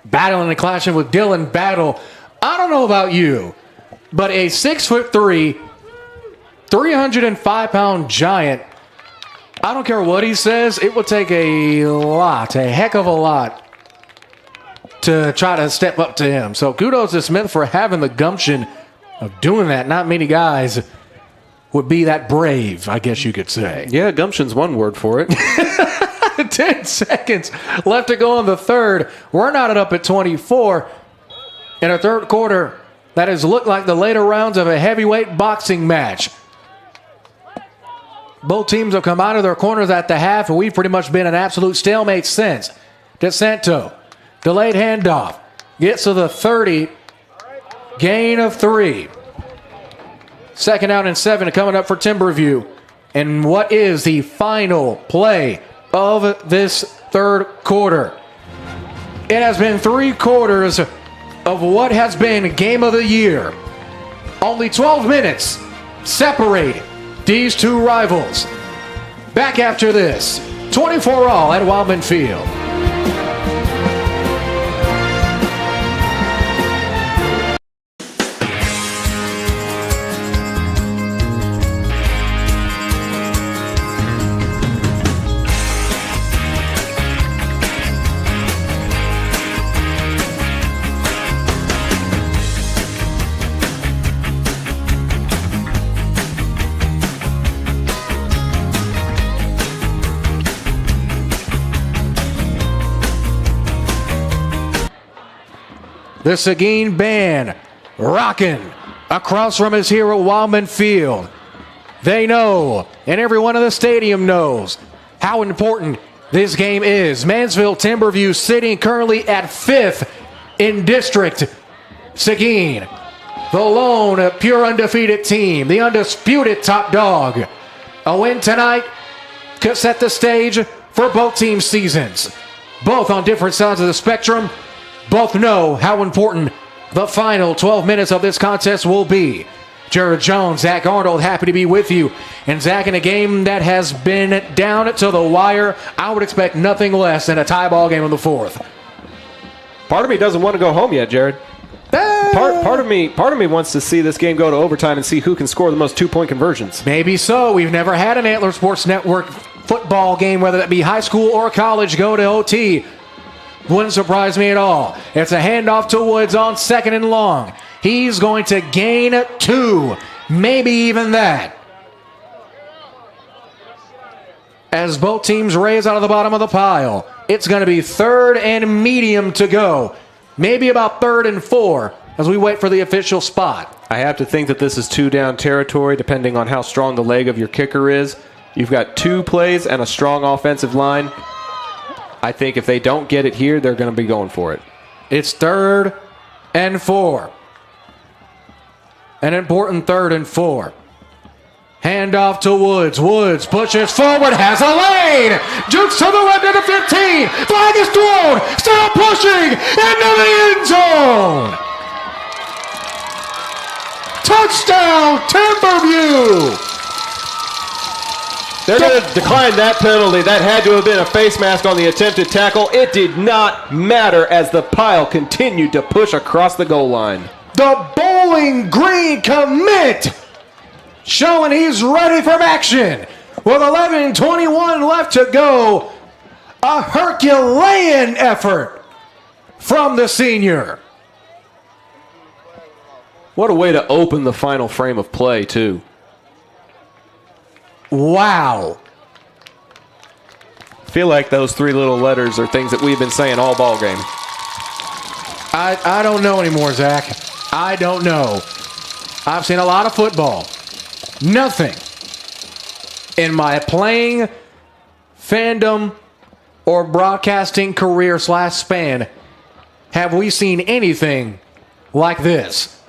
battling and clashing with Dylan Battle. I don't know about you, but a 6'3", 305-pound giant, I don't care what he says, it would take a heck of a lot to try to step up to him. So kudos to Smith for having the gumption of doing that. Not many guys would be that brave, I guess you could say. Yeah, gumption's one word for it. 10 seconds left to go in the third. We're knotted up at 24 in a third quarter that has looked like the later rounds of a heavyweight boxing match. Both teams have come out of their corners at the half, and we've pretty much been an absolute stalemate since. DeSanto, delayed handoff, gets to the 30, gain of 3. Second out and 7 coming up for Timberview. And what is the final play of this third quarter? It has been 3/4 of what has been game of the year. Only 12 minutes separate these two rivals. Back after this, 24-all at Wildman Field. The Seguin band rocking across from us here at Wildman Field. They know, and everyone in the stadium knows, how important this game is. Mansfield Timberview sitting currently at 5th in district. Seguin, the lone pure undefeated team, the undisputed top dog. A win tonight could set the stage for both team seasons. Both on different sides of the spectrum. Both know how important the final 12 minutes of this contest will be. Jared Jones, Zach Arnold, happy to be with you. And Zach, in a game that has been down to the wire, I would expect nothing less than a tie ball game in the fourth. Part of me doesn't want to go home yet, Jared. Part of me wants to see this game go to overtime and see who can score the most two-point conversions. Maybe so. We've never had an Antler Sports Network football game, whether that be high school or college, go to OT. Wouldn't surprise me at all. It's a handoff to Woods on 2nd and long. He's going to gain 2, maybe even that. As both teams raise out of the bottom of the pile, it's going to be 3rd and medium to go. Maybe about 3rd and 4 as we wait for the official spot. I have to think that this is 2-down territory, depending on how strong the leg of your kicker is. You've got 2 plays and a strong offensive line. I think if they don't get it here, they're going to be going for it. It's 3rd and 4. An important 3rd and 4. Handoff to Woods. Woods pushes forward, has a lane. Jukes to the left of the 15. Flag is thrown. Still pushing into the end zone. Touchdown, Timberview. They're going to decline that penalty. That had to have been a face mask on the attempted tackle. It did not matter as the pile continued to push across the goal line. The bold Bowling Green commit, showing he's ready for action. With 11:21 left to go, a Herculean effort from the senior. What a way to open the final frame of play, too. Wow. I feel like those three little letters are things that we've been saying all ball game. I don't know anymore, Zach. I don't know. I've seen a lot of football. Nothing in my playing, fandom, or broadcasting career / span have we seen anything like this.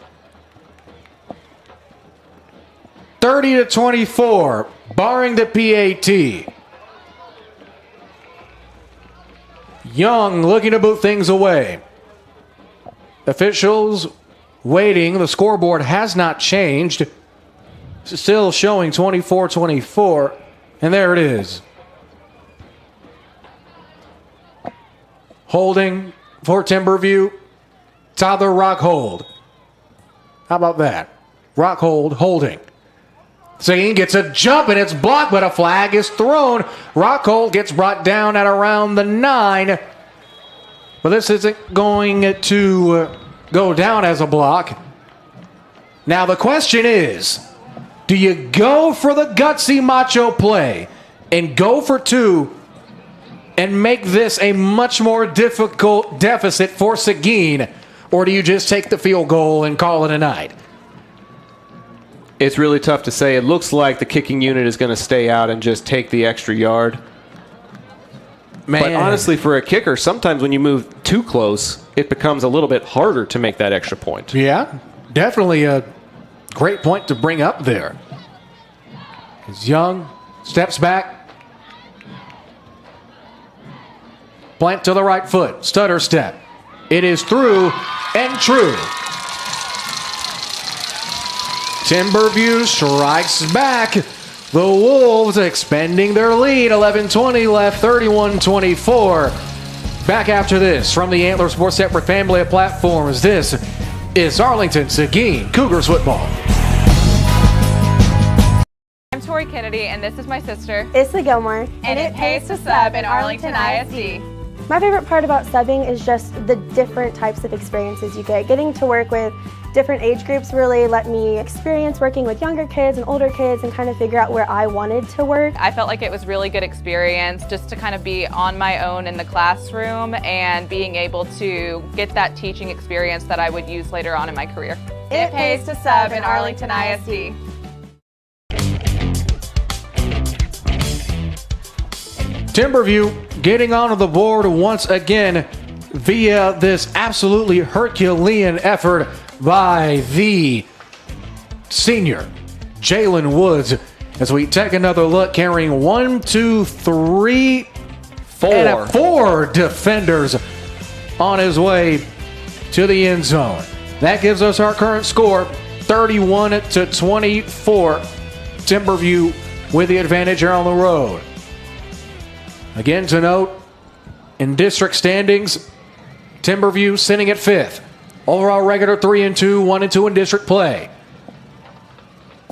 30-24, barring the PAT. Young looking to boot things away. Officials waiting. The scoreboard has not changed. Still showing 24-24. And there it is. Holding for Timberview. Tyler Rockhold. How about that? Rockhold holding. Seguin gets a jump and it's blocked, but a flag is thrown. Rockhold gets brought down at around the 9. But this isn't going to go down as a block. Now the question is, do you go for the gutsy macho play and go for 2 and make this a much more difficult deficit for Seguin, or do you just take the field goal and call it a night? It's really tough to say. It looks like the kicking unit is going to stay out and just take the extra yard. Man. But honestly, for a kicker, sometimes when you move too close, it becomes a little bit harder to make that extra point. Yeah, definitely a great point to bring up there. As Young steps back. Plant to the right foot. Stutter step. It is through and true. Timberview strikes back. The Wolves expanding their lead. 11:20 left, 31-24. Back after this from the Antler Sports Network family of platforms. This is Arlington Seguin Cougars football. I'm Tori Kennedy, and this is my sister. Issa Gilmore. And it pays to sub in Arlington ISD. My favorite part about subbing is just the different types of experiences you get. Getting to work with different age groups really let me experience working with younger kids and older kids and kind of figure out where I wanted to work. I felt like it was really good experience just to kind of be on my own in the classroom and being able to get that teaching experience that I would use later on in my career. It pays to sub in Arlington ISD. Timberview getting onto the board once again via this absolutely Herculean effort by the senior, Jalen Woods. As we take another look, carrying 1, 2, 3, 4. and 4 defenders on his way to the end zone. That gives us our current score, 31-24. Timberview with the advantage here on the road. Again to note, in district standings, Timberview sitting at 5th. Overall regular 3-2, 1-2 in district play.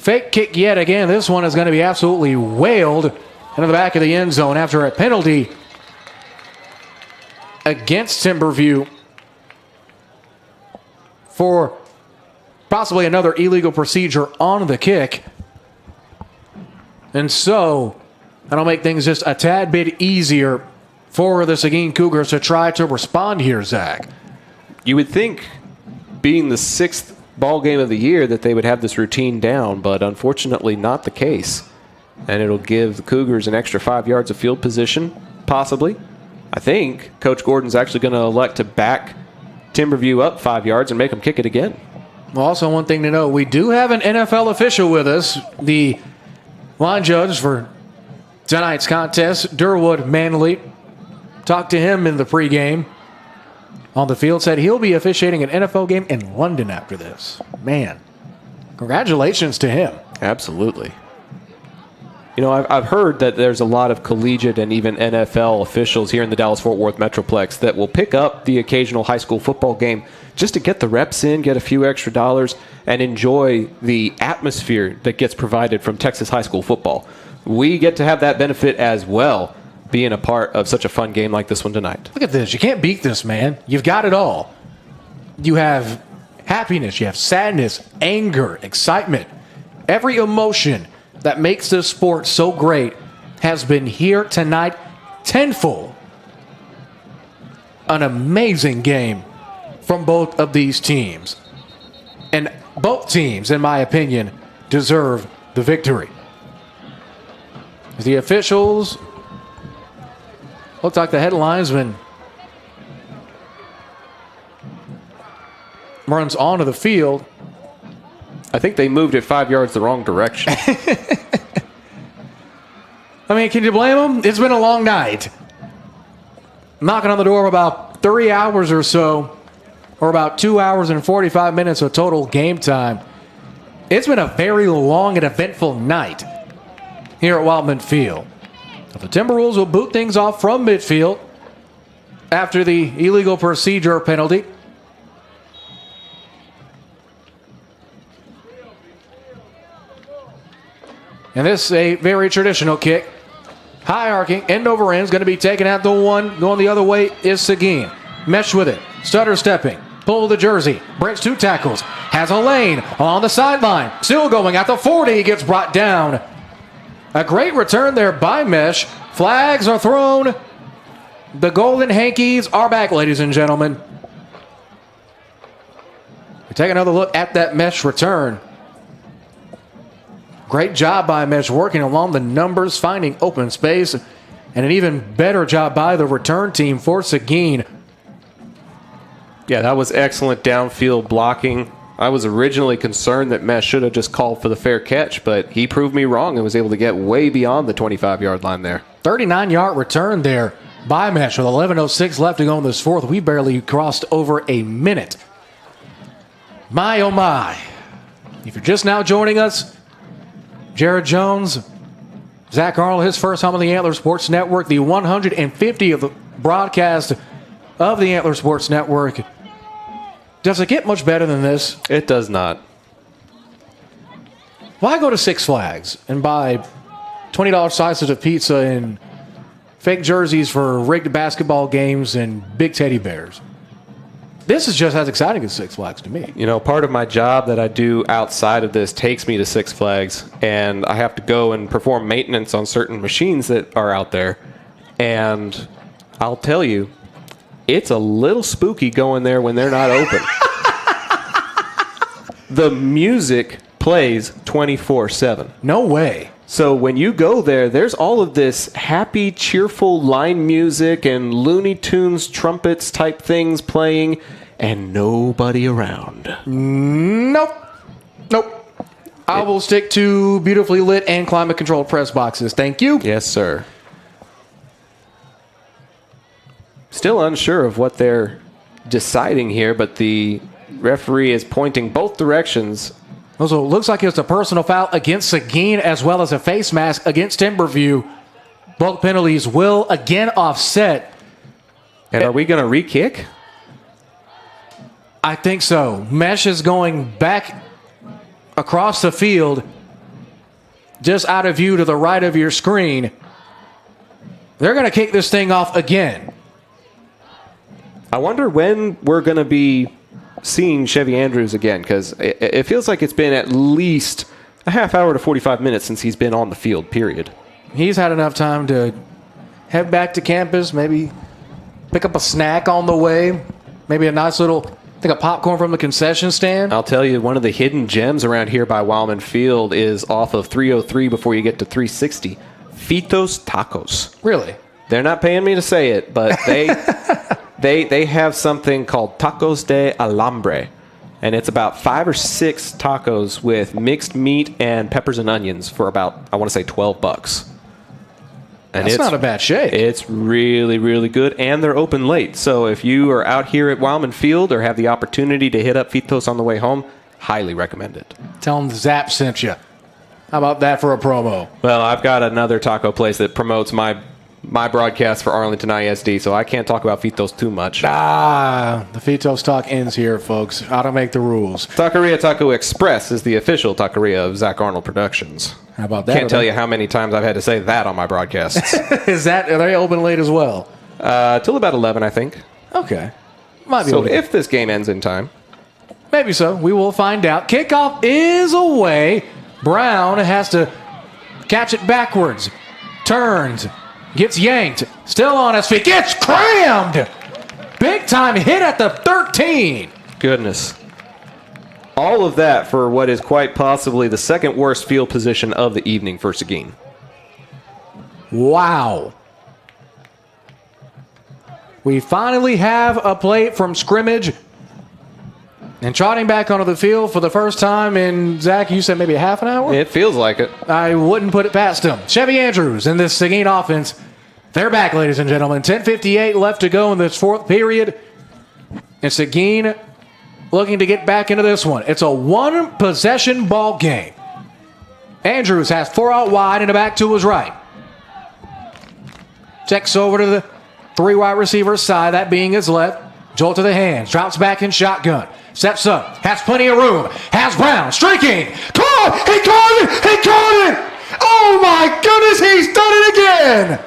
Fake kick yet again. This one is going to be absolutely wailed into the back of the end zone after a penalty against Timberview for possibly another illegal procedure on the kick. And so that'll make things just a tad bit easier for the Seguin Cougars to try to respond here, Zach. You would think, being the 6th ball game of the year, that they would have this routine down, but unfortunately not the case. And it'll give the Cougars an extra 5 yards of field position, possibly. I think Coach Gordon's actually going to elect to back Timberview up 5 yards and make them kick it again. Well, also one thing to note, we do have an NFL official with us, the line judge for tonight's contest, Durwood Manley. Talked to him in the pregame on the field, said he'll be officiating an NFL game in London after this. Man, congratulations to him. Absolutely. You know, I've heard that there's a lot of collegiate and even NFL officials here in the Dallas-Fort Worth Metroplex that will pick up the occasional high school football game just to get the reps in, get a few extra dollars, and enjoy the atmosphere that gets provided from Texas high school football. We get to have that benefit as well, being a part of such a fun game like this one tonight. Look at this. You can't beat this, man. You've got it all. You have happiness, you have sadness, anger, excitement. Every emotion that makes this sport so great has been here tonight tenfold. An amazing game from both of these teams. And both teams, in my opinion, deserve the victory. The officials looked like the headlinesman runs onto the field. I think they moved it 5 yards the wrong direction. I mean, can you blame them? It's been a long night. Knocking on the door of about 3 hours or so, or about 2 hours and 45 minutes of total game time. It's been a very long and eventful night here at Wildman Field. The Timberwolves will boot things off from midfield after the illegal procedure penalty. And this is a very traditional kick. High arcing, end over end, is going to be taken at the one. Going the other way is Seguin. Mesh with it. Stutter stepping. Pull the jersey. Breaks 2 tackles. Has a lane on the sideline. Still going at the 40. Gets brought down. A great return there by Mesh. Flags are thrown. The Golden Hankies are back, ladies and gentlemen. We take another look at that Mesh return. Great job by Mesh working along the numbers, finding open space, and an even better job by the return team for Seguin. Yeah, that was excellent downfield blocking. I was originally concerned that Mesh should have just called for the fair catch, but he proved me wrong and was able to get way beyond the 25-yard line there. 39-yard return there by Mesh with 11:06 left to go in this fourth. We barely crossed over a minute. My, oh my. If you're just now joining us, Jared Jones, Zach Arnold, his first home on the Antler Sports Network, the 150th broadcast of the Antler Sports Network. Does it get much better than this? It does not. Why go to Six Flags and buy $20 slices of pizza and fake jerseys for rigged basketball games and big teddy bears? This is just as exciting as Six Flags to me. You know, part of my job that I do outside of this takes me to Six Flags, and I have to go and perform maintenance on certain machines that are out there. And I'll tell you, it's a little spooky going there when they're not open. The music plays 24/7. No way. So when you go there, there's all of this happy, cheerful line music and Looney Tunes trumpets type things playing, and nobody around. Nope. I will stick to beautifully lit and climate-controlled press boxes. Thank you. Yes, sir. Still unsure of what they're deciding here, but the referee is pointing both directions. Also, looks like it's a personal foul against Seguin as well as a face mask against Timberview. Both penalties will again offset. And are we going to re-kick? I think so. Mesh is going back across the field, just out of view to the right of your screen. They're going to kick this thing off again. I wonder when we're going to be seeing Chevy Andrews again, because it feels like it's been at least a half hour to 45 minutes since he's been on the field, period. He's had enough time to head back to campus, maybe pick up a snack on the way, maybe a nice little thing of popcorn from the concession stand. I'll tell you, one of the hidden gems around here by Wildman Field is off of 303 before you get to 360. Fito's Tacos. Really? They're not paying me to say it, but they have something called Tacos de Alambre, and it's about 5 or 6 tacos with mixed meat and peppers and onions for about, I want to say, $12. And that's not a bad shake. It's really, really good, and they're open late. So if you are out here at Wildman Field or have the opportunity to hit up Fitos on the way home, highly recommend it. Tell them Zap sent you. How about that for a promo? Well, I've got another taco place that promotes my my broadcast for Arlington ISD, so I can't talk about Fitos too much. The Fitos talk ends here, folks. How to make the rules. Taqueria Taco Express is the official taqueria of Zach Arnold Productions. How about that? Can't tell you how many times I've had to say that on my broadcasts. Are they open late as well? Till about 11, I think. Okay. Might be So able to- if this game ends in time. Maybe so. We will find out. Kickoff is away. Brown has to catch it backwards. Turns. Gets yanked. Still on his feet. Gets crammed. Big time hit at the 13. Goodness. All of that for what is quite possibly the second worst field position of the evening for Seguin. Wow. We finally have a play from scrimmage. And trotting back onto the field for the first time in, Zach, you said maybe a half an hour? It feels like it. I wouldn't put it past him. Chevy Andrews in this Seguin offense. They're back, ladies and gentlemen. 10:58 left to go in this fourth period. And Seguin looking to get back into this one. It's a one-possession ball game. Andrews has 4 out wide and a back to his right. Checks over to the 3 wide receiver side, that being his left. Jolt to the hands, drops back in shotgun. Steps up, has plenty of room. Has Brown streaking. Caught! He caught it! He caught it! Oh my goodness, he's done it again!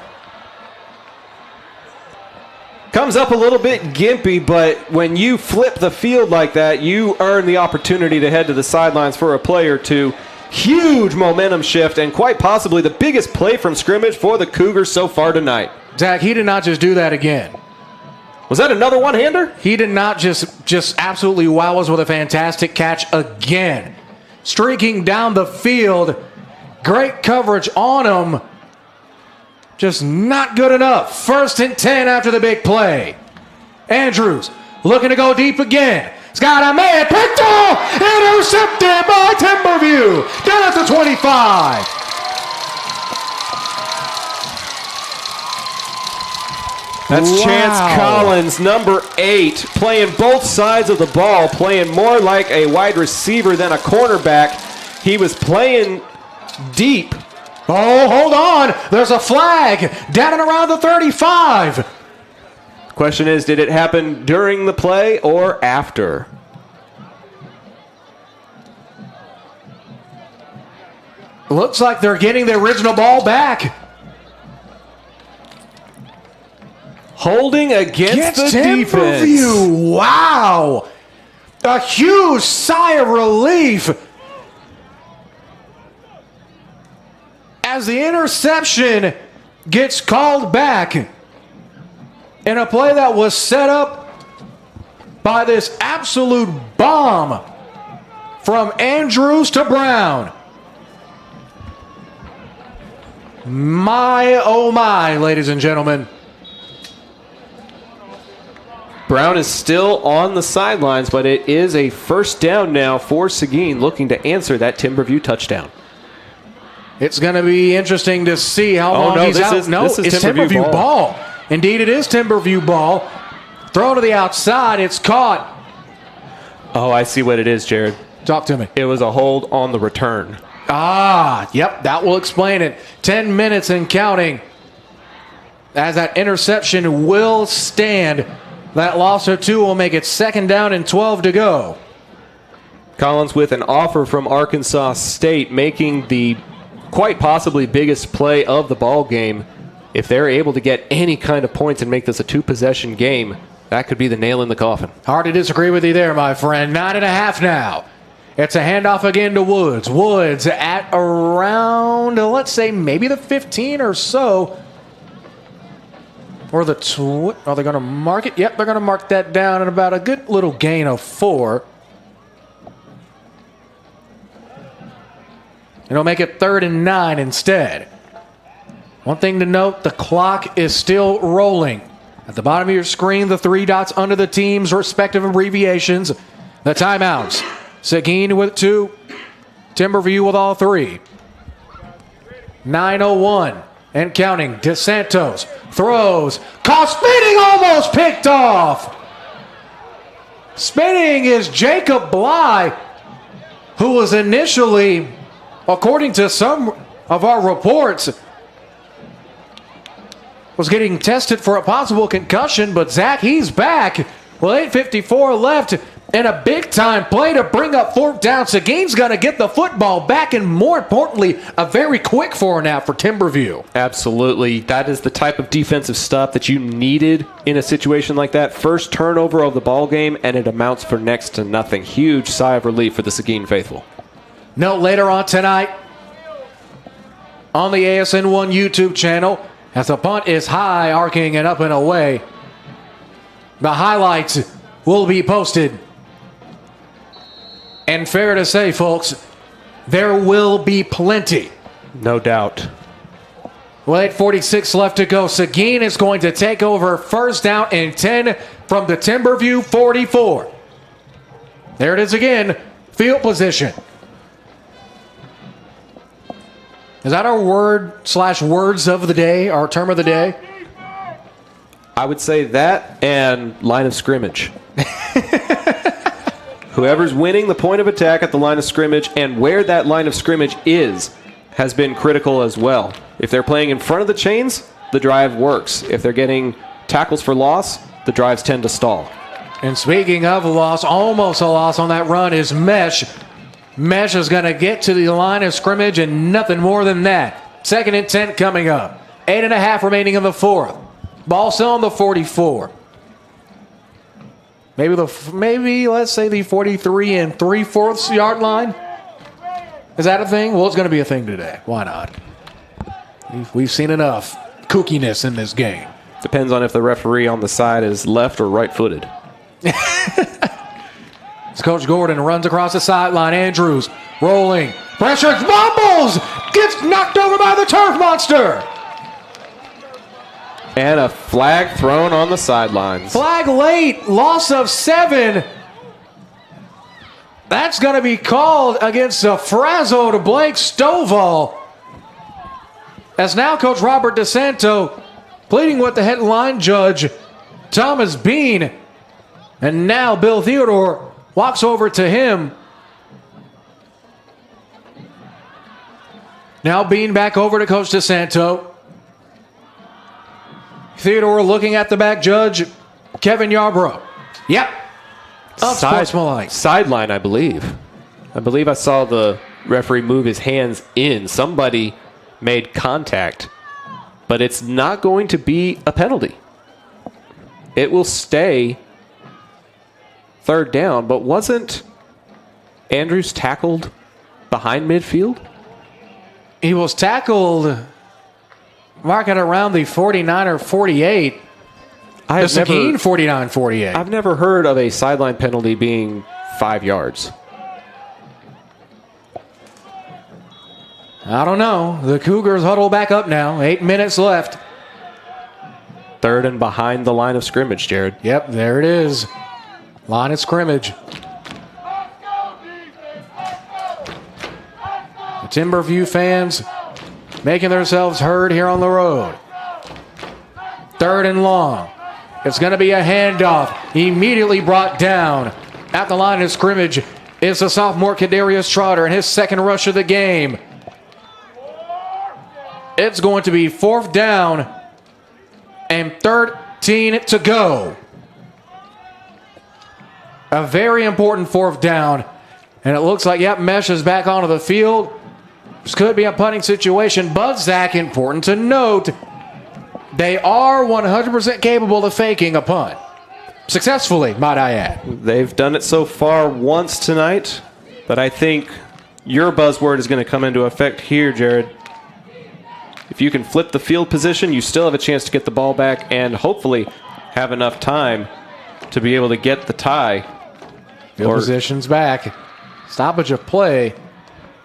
Comes up a little bit gimpy, but when you flip the field like that, you earn the opportunity to head to the sidelines for a play or two. Huge momentum shift and quite possibly the biggest play from scrimmage for the Cougars so far tonight. Zach, he did not just do that again. Was that another one-hander? He did not just absolutely wow us with a fantastic catch again. Streaking down the field. Great coverage on him. Just not good enough. 1st and 10 after the big play. Andrews looking to go deep again. He's got a man picked off. Intercepted by Timberview. Down at the 25. That's Wow. Chance Collins, number 8, playing both sides of the ball, playing more like a wide receiver than a cornerback. He was playing deep. Oh, hold on. There's a flag down and around the 35. Question is, did it happen during the play or after? Looks like they're getting the original ball back. Holding against the defense. Timberview. Wow. A huge sigh of relief as the interception gets called back in a play that was set up by this absolute bomb from Andrews to Brown. My, oh my, ladies and gentlemen. Brown is still on the sidelines, but it is a first down now for Seguin, looking to answer that Timberview touchdown. It's going to be interesting to see how long he's out. This is it's Timberview ball. Indeed, it is Timberview ball. Throw to the outside. It's caught. Oh, I see what it is, Jared. Talk to me. It was a hold on the return. Yep, that will explain it. 10 minutes and counting as that interception will stand. That loss of 2 will make it 2nd down and 12 to go. Collins with an offer from Arkansas State, making the quite possibly biggest play of the ball game. If they're able to get any kind of points and make this a 2-possession game, that could be the nail in the coffin. Hard to disagree with you there, my friend. 9.5 now. It's a handoff again to Woods. Woods at around, let's say, maybe the 15 or so. Or the are they going to mark it? Yep, they're going to mark that down at about a good little gain of 4. It'll make it 3rd and 9 instead. One thing to note, the clock is still rolling. At the bottom of your screen, the 3 dots under the team's respective abbreviations. The timeouts. Seguin with 2. Timberview with all 3. 9:01 and counting. DeSanto throws. Caught spinning, almost picked off. Spinning is Jacob Bly, who was initially, according to some of our reports, was getting tested for a possible concussion, but Zach, he's back. Well, 8:54 left, and a big-time play to bring up 4th down. Seguin's going to get the football back, and more importantly, a very quick 4-and-out for Timberview. Absolutely. That is the type of defensive stuff that you needed in a situation like that. First turnover of the ball game, and it amounts for next to nothing. Huge sigh of relief for the Seguin faithful. Note later on tonight on the ASN1 YouTube channel, as the punt is high, arcing and up and away, the highlights will be posted. And fair to say, folks, there will be plenty. No doubt. Well, 8:46 left to go. Seguin is going to take over 1st down and 10 from the Timberview 44. There it is again, field position. Is that our word/words of the day, our term of the day? I would say that and line of scrimmage. Whoever's winning the point of attack at the line of scrimmage and where that line of scrimmage is has been critical as well. If they're playing in front of the chains, the drive works. If they're getting tackles for loss, the drives tend to stall. And speaking of a loss, almost a loss on that run is Mesh. Mesh is going to get to the line of scrimmage and nothing more than that. 2nd and 10 coming up. 8.5 remaining in the 4th. Ball still on the 44. Maybe let's say the 43 3/4 yard line. Is that a thing? Well, it's going to be a thing today. Why not? We've seen enough kookiness in this game. Depends on if the referee on the side is left or right-footed. As Coach Gordon runs across the sideline, Andrews rolling, pressure, fumbles, gets knocked over by the turf monster. And a flag thrown on the sidelines. Flag late, loss of 7. That's going to be called against a frazzled Blake Stovall. As now Coach Robert DeSanto pleading with the head line judge, Thomas Bean. And now Bill Theodore walks over to him. Now Bean back over to Coach DeSanto. Theodore looking at the back judge, Kevin Yarbrough. Yep. Unsportsmanlike. Sideline, I believe. I believe I saw the referee move his hands in. Somebody made contact, but it's not going to be a penalty. It will stay 3rd down, but wasn't Andrews tackled behind midfield? He was tackled, mark it around the 49 or 48. The Seguin 49-48. I've never heard of a sideline penalty being 5 yards. I don't know. The Cougars huddle back up now. 8 minutes left. 3rd and behind the line of scrimmage, Jared. Yep, there it is. Line of scrimmage. The Timberview fans making themselves heard here on the road. 3rd and long. It's going to be a handoff. Immediately brought down at the line of scrimmage is the sophomore Kadarius Trotter in his 2nd rush of the game. It's going to be 4th down and 13 to go. A very important 4th down. And it looks like, yep, Mesh is back onto the field. This could be a punting situation, but Zach, important to note, they are 100% capable of faking a punt. Successfully, might I add. They've done it so far once tonight, but I think your buzzword is going to come into effect here, Jared. If you can flip the field position, you still have a chance to get the ball back and hopefully have enough time to be able to get the tie. Field position's back. Stoppage of play.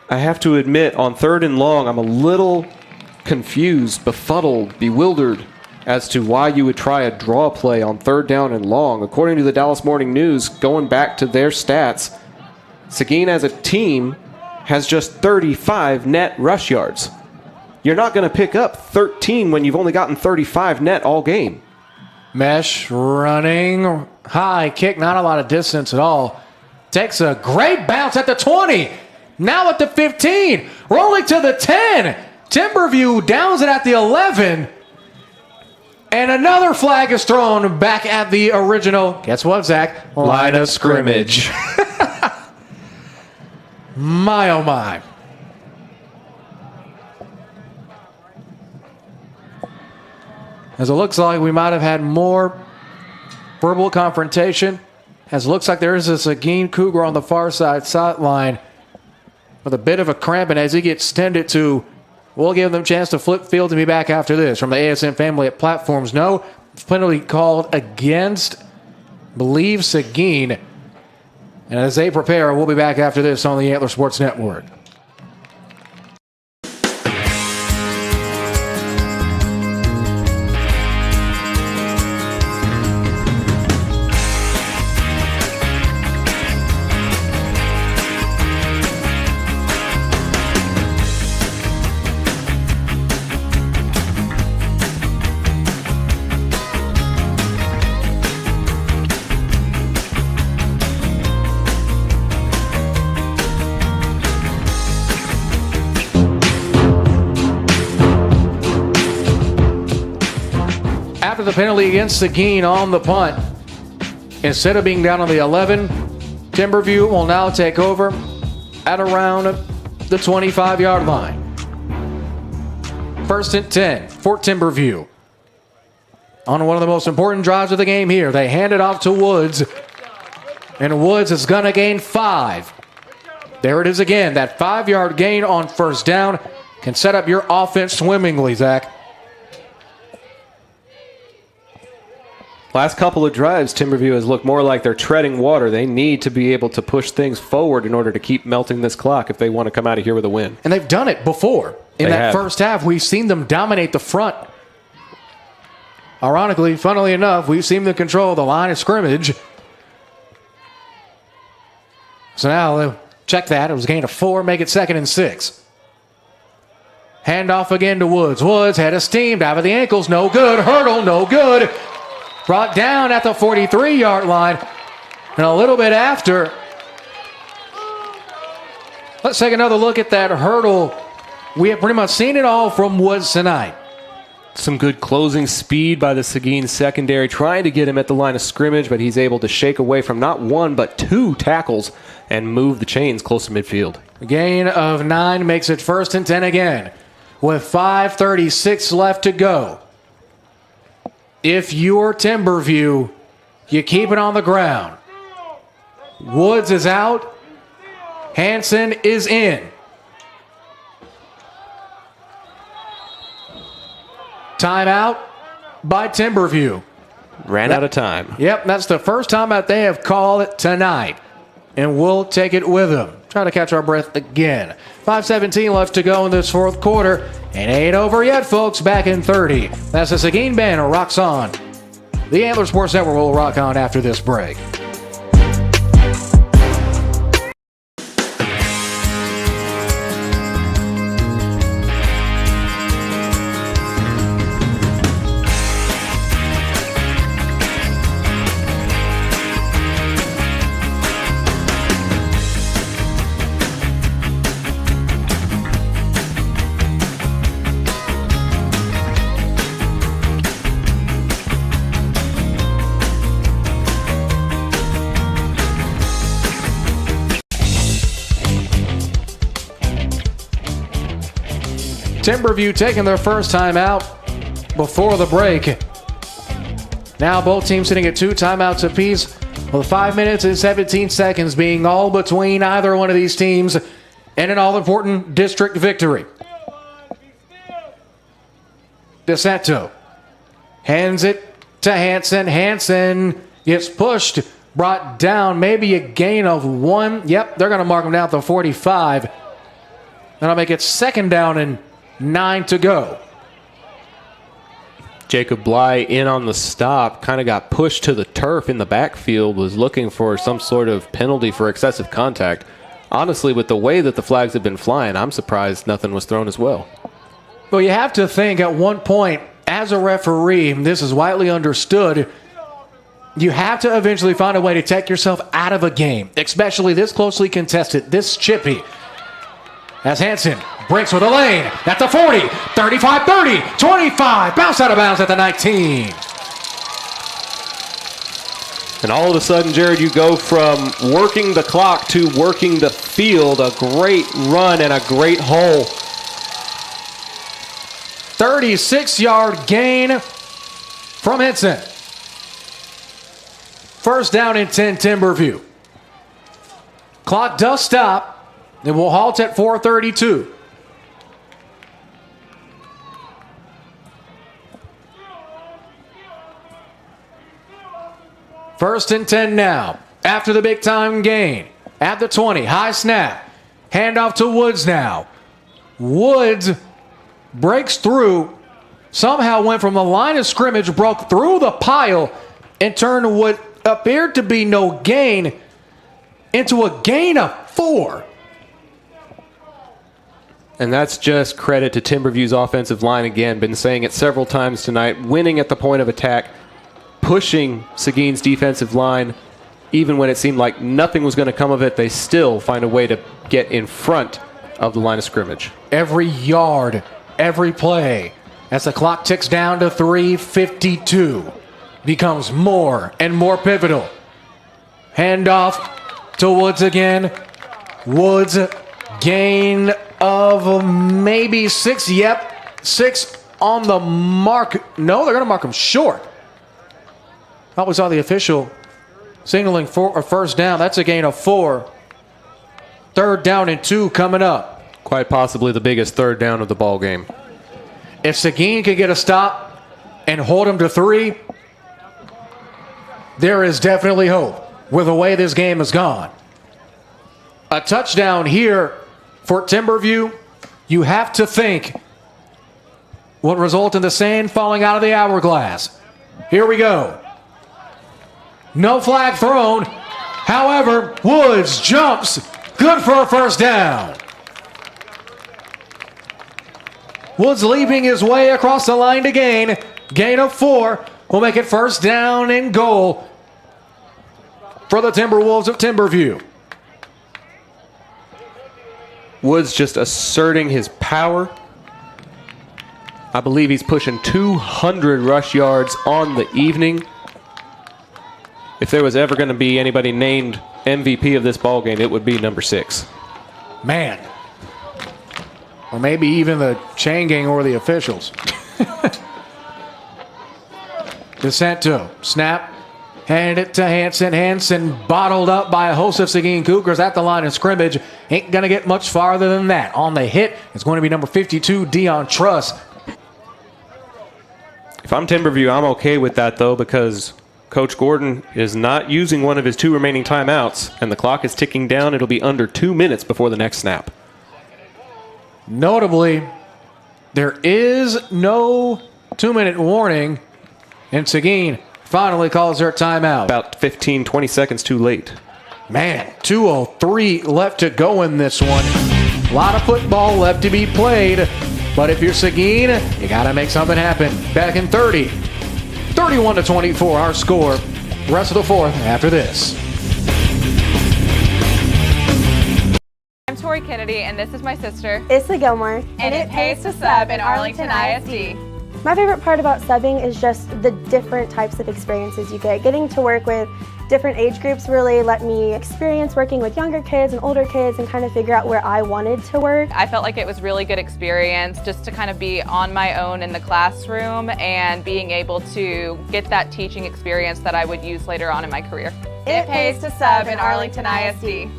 I have to admit, on 3rd and long, I'm a little confused, befuddled, bewildered as to why you would try a draw play on 3rd down and long. According to the Dallas Morning News, going back to their stats, Seguin as a team has just 35 net rush yards. You're not going to pick up 13 when you've only gotten 35 net all game. Mesh running high kick, not a lot of distance at all. Takes a great bounce at the 20. Now at the 15. Rolling to the 10. Timberview downs it at the 11. And another flag is thrown back at the original, guess what, Zach? Line of scrimmage. My, oh my. As it looks like we might have had more verbal confrontation. As it looks like there is a Seguin Cougar on the far side sideline with a bit of a cramp, and as he gets tended to, we'll give them a chance to flip field and be back after this. From the ASM family at Platforms, no penalty called against, believe, Seguin. And as they prepare, we'll be back after this on the Antler Sports Network. After the penalty against Seguin on the punt, instead of being down on the 11, Timberview will now take over at around the 25-yard line. 1st and 10 for Timberview. On one of the most important drives of the game here, they hand it off to Woods, and Woods is going to gain 5. There it is again, that 5-yard gain on 1st down can set up your offense swimmingly, Zach. Last couple of drives, Timberview has looked more like they're treading water. They need to be able to push things forward in order to keep melting this clock if they want to come out of here with a win. And they've done it before. In that first half, we've seen them dominate the front. Ironically, funnily enough, we've seen them control the line of scrimmage. So now, check that. It was a gain of 4, make it 2nd and 6. Handoff again to Woods. Woods had a steam, dive of the ankles, no good. Hurdle, no good. Brought down at the 43-yard line. And a little bit after, let's take another look at that hurdle. We have pretty much seen it all from Woods tonight. Some good closing speed by the Seguin secondary, trying to get him at the line of scrimmage, but he's able to shake away from not 1 but 2 tackles and move the chains close to midfield. A gain of 9 makes it 1st and 10 again with 5:36 left to go. If you're Timberview, you keep it on the ground. Woods is out. Hansen is in. Timeout by Timberview. Ran out of time. Yep, that's the first time that they have called it tonight. And we'll take it with them. Try to catch our breath again. 5:17 left to go in this 4th quarter. And ain't over yet, folks. Back in 30. That's the Seguin Band rocks on. The Antler Sports Network will rock on after this break. Timberview taking their first time out before the break. Now both teams sitting at 2 timeouts apiece, with 5 minutes and 17 seconds being all between either one of these teams and an all-important district victory. DeSanto hands it to Hansen. Hansen gets pushed, brought down, maybe a gain of 1. Yep, they're going to mark him down at the 45. That'll make it 2nd down and 9 to go. Jacob Bly in on the stop, kind of got pushed to the turf in the backfield, was looking for some sort of penalty for excessive contact. Honestly, with the way that the flags have been flying, I'm surprised nothing was thrown as well. Well, you have to think at one point, as a referee, this is widely understood, you have to eventually find a way to take yourself out of a game, especially this closely contested, this chippy. as Hansen breaks with a lane. That's a 40, 35, 30, 25. Bounce out of bounds at the 19. And all of a sudden, Jared, you go from working the clock to working the field. A great run and a great hole. 36-yard gain from Henson. First down and 10, Timberview. Clock does stop. It will halt at 4:32. First and 10 now. After the big time gain. At the 20. High snap. Handoff to Woods now. Woods breaks through. Somehow went from the line of scrimmage, broke through the pile, and turned what appeared to be no gain into a gain of 4. And that's just credit to Timberview's offensive line again. Been saying it several times tonight. Winning at the point of attack. Pushing Seguin's defensive line. Even when it seemed like nothing was going to come of it, they still find a way to get in front of the line of scrimmage. Every yard, every play, as the clock ticks down to 3:52, becomes more and more pivotal. Handoff to Woods again. Woods, gain of maybe 6. Yep, 6 on the mark. No, they're going to mark him short. Thought we saw the official signaling for a first down. That's a gain of 4. Third down and 2 coming up. Quite possibly the biggest third down of the ball game. If Seguin can get a stop and hold him to 3, there is definitely hope with the way this game has gone. A touchdown here for Timberview, you have to think, will result in the sand falling out of the hourglass. Here we go. No flag thrown. However, Woods jumps. Good for a first down. Woods leaping his way across the line to gain. Gain of 4 will make it first down and goal for the Timberwolves of Timberview. Woods just asserting his power. I believe he's pushing 200 rush yards on the evening. If there was ever going to be anybody named MVP of this ballgame, it would be number 6. Man. Or maybe even the chain gang or the officials. DeSanto, snap, hand it to Hansen. Hansen bottled up by a host of Seguin Cougars at the line of scrimmage. Ain't going to get much farther than that. On the hit, it's going to be number 52, Dion Truss. If I'm Timberview, I'm okay with that, though, because Coach Gordon is not using one of his 2 remaining timeouts, and the clock is ticking down. It'll be under 2 minutes before the next snap. Notably, there is no 2-minute warning, and Seguin finally calls their timeout. About 15, 20 seconds too late. Man, 2:03 left to go in this one. A lot of football left to be played, but if you're Seguin, you got to make something happen. Back in 30. 31-24, our score. Rest of the fourth after this. I'm Tori Kennedy, and this is my sister. Issa Gilmore. And it pays to sub in Arlington ISD. My favorite part about subbing is just the different types of experiences you get. Getting to work with different age groups really let me experience working with younger kids and older kids and kind of figure out where I wanted to work. I felt like it was really good experience just to kind of be on my own in the classroom and being able to get that teaching experience that I would use later on in my career. It pays to sub in Arlington ISD.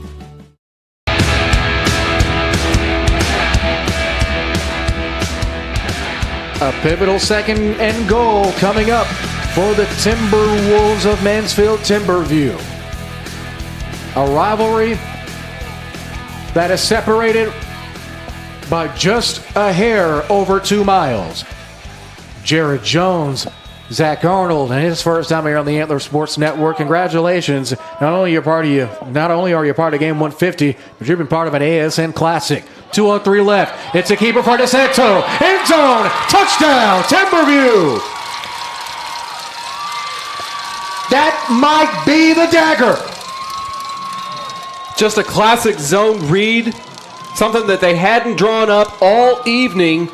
A pivotal second and goal coming up for the Timberwolves of Mansfield Timberview. A rivalry that is separated by just a hair over 2 miles. Jared Jones, Zach Arnold, and his first time here on the Antler Sports Network. Congratulations! Not only are you part of Game 150, but you've been part of an ASN Classic. 2:03 left. It's a keeper for DeSanto. End zone. Touchdown. Timberview. That might be the dagger. Just a classic zone read something that they hadn't drawn up all evening.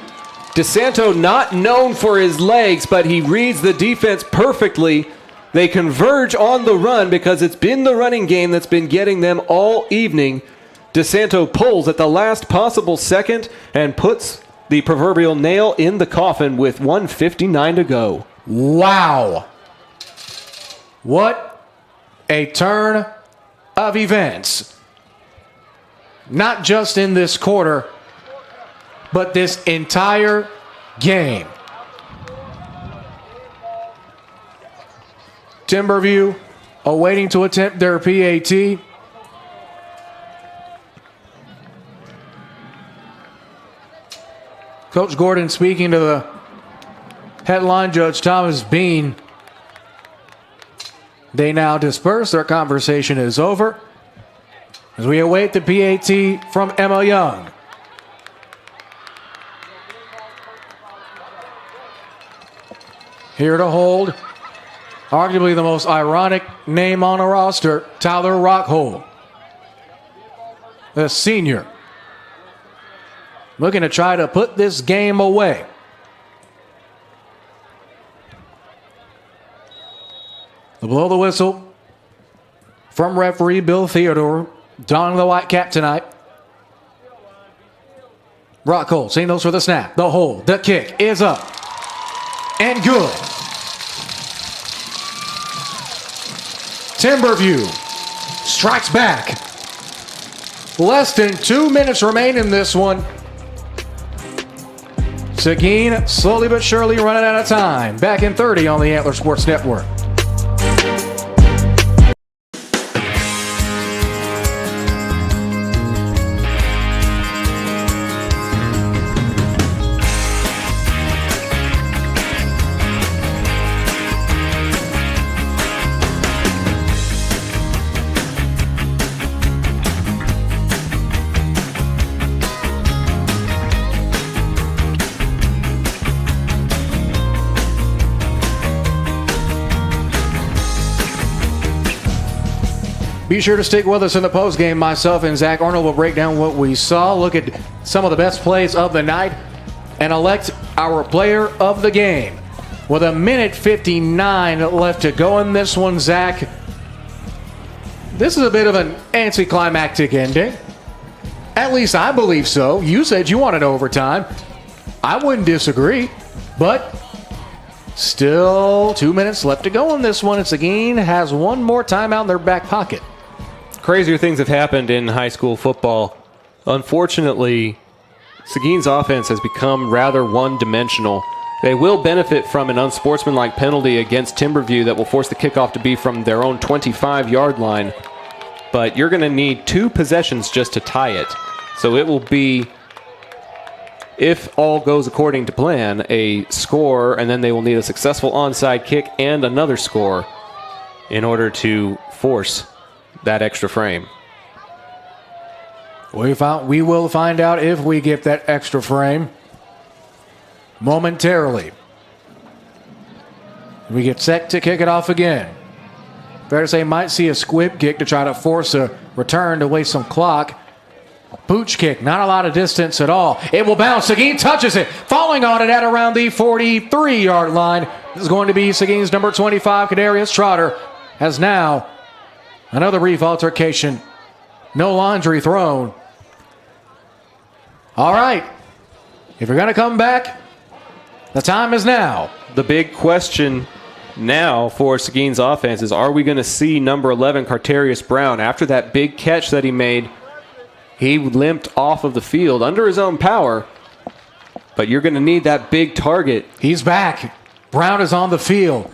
DeSanto not known for his legs, but he reads the defense perfectly. They converge on the run because it's been the running game that's been getting them all evening. DeSanto pulls at the last possible second and puts the proverbial nail in the coffin with 1:59 to go. Wow. What a turn of events. Not just in this quarter, but this entire game. Timberview awaiting to attempt their PAT. Coach Gordon speaking to the headline judge, Thomas Bean. They now disperse. Their conversation is over as we await the PAT from Emma Young. Here to hold, arguably the most ironic name on the roster, Tyler Rockhold, the senior, looking to try to put this game away. The blow the whistle from referee Bill Theodore, donning the white cap tonight. Rockhold signals for the snap, the hold, the kick is up and good. Timberview strikes back. Less than 2 minutes remain in this one. Seguin slowly but surely running out of time. Back in 30 on the Antler Sports Network. Be sure to stick with us in the postgame. Myself and Zach Arnold will break down what we saw, look at some of the best plays of the night, and elect our player of the game. With 1:59 left to go in this one, Zach, this is a bit of an anticlimactic ending. At least I believe so. You said you wanted overtime. I wouldn't disagree, but still 2 minutes left to go in this one, and Seguin has one more timeout in their back pocket. Crazier things have happened in high school football. Unfortunately, Seguin's offense has become rather one-dimensional. They will benefit from an unsportsmanlike penalty against Timberview that will force the kickoff to be from their own 25-yard line. But you're going to need 2 possessions just to tie it. So it will be, if all goes according to plan, a score, and then they will need a successful onside kick and another score in order to force that extra frame. We will find out if we get that extra frame momentarily. We get set to kick it off again. Fair to say, might see a squib kick to try to force a return to waste some clock. Pooch kick, not a lot of distance at all. It will bounce. Seguin touches it, falling on it at around the 43-yard line. This is going to be Seguin's number 25, Kadarius Trotter, as now another brief altercation. No laundry thrown. All right. If you're going to come back, the time is now. The big question now for Seguin's offense is, are we going to see number 11, Carterius Brown? After that big catch that he made, he limped off of the field under his own power. But you're going to need that big target. He's back. Brown is on the field.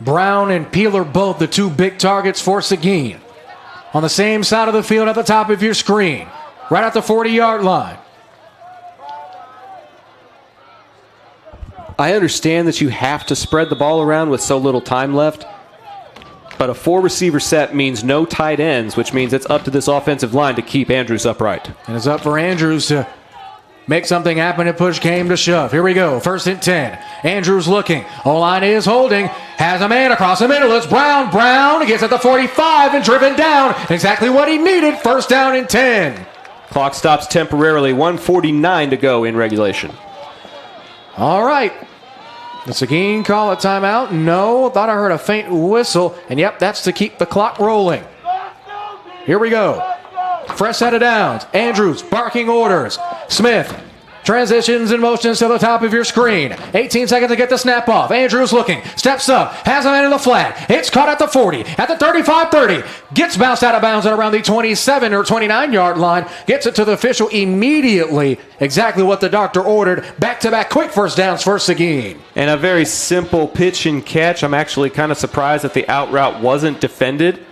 Brown and Peeler both the 2 big targets for Seguin. On the same side of the field at the top of your screen. Right at the 40-yard line. I understand that you have to spread the ball around with so little time left. But a 4-receiver set means no tight ends, which means it's up to this offensive line to keep Andrews upright. And it's up for Andrews to make something happen and push came to shove. Here we go. 1st and 10. Andrews looking. O-line is holding. Has a man across the middle. It's Brown. Brown gets at the 45 and driven down. Exactly what he needed. 1st down and 10 Clock stops temporarily. 1:49 to go in regulation. All right. Does Seguin call a timeout? No. Thought I heard a faint whistle. And yep, that's to keep the clock rolling. Here we go. Fresh set of downs. Andrews barking orders. Smith transitions and motions to the top of your screen. 18 seconds to get the snap off. Andrews looking. Steps up. Has a man in the flat. It's caught at the 40. At the 35-30. Gets bounced out of bounds at around the 27 or 29-yard line. Gets it to the official immediately. Exactly what the doctor ordered. Back-to-back quick first downs for Seguin. And a very simple pitch and catch. I'm actually kind of surprised that the out route wasn't defended.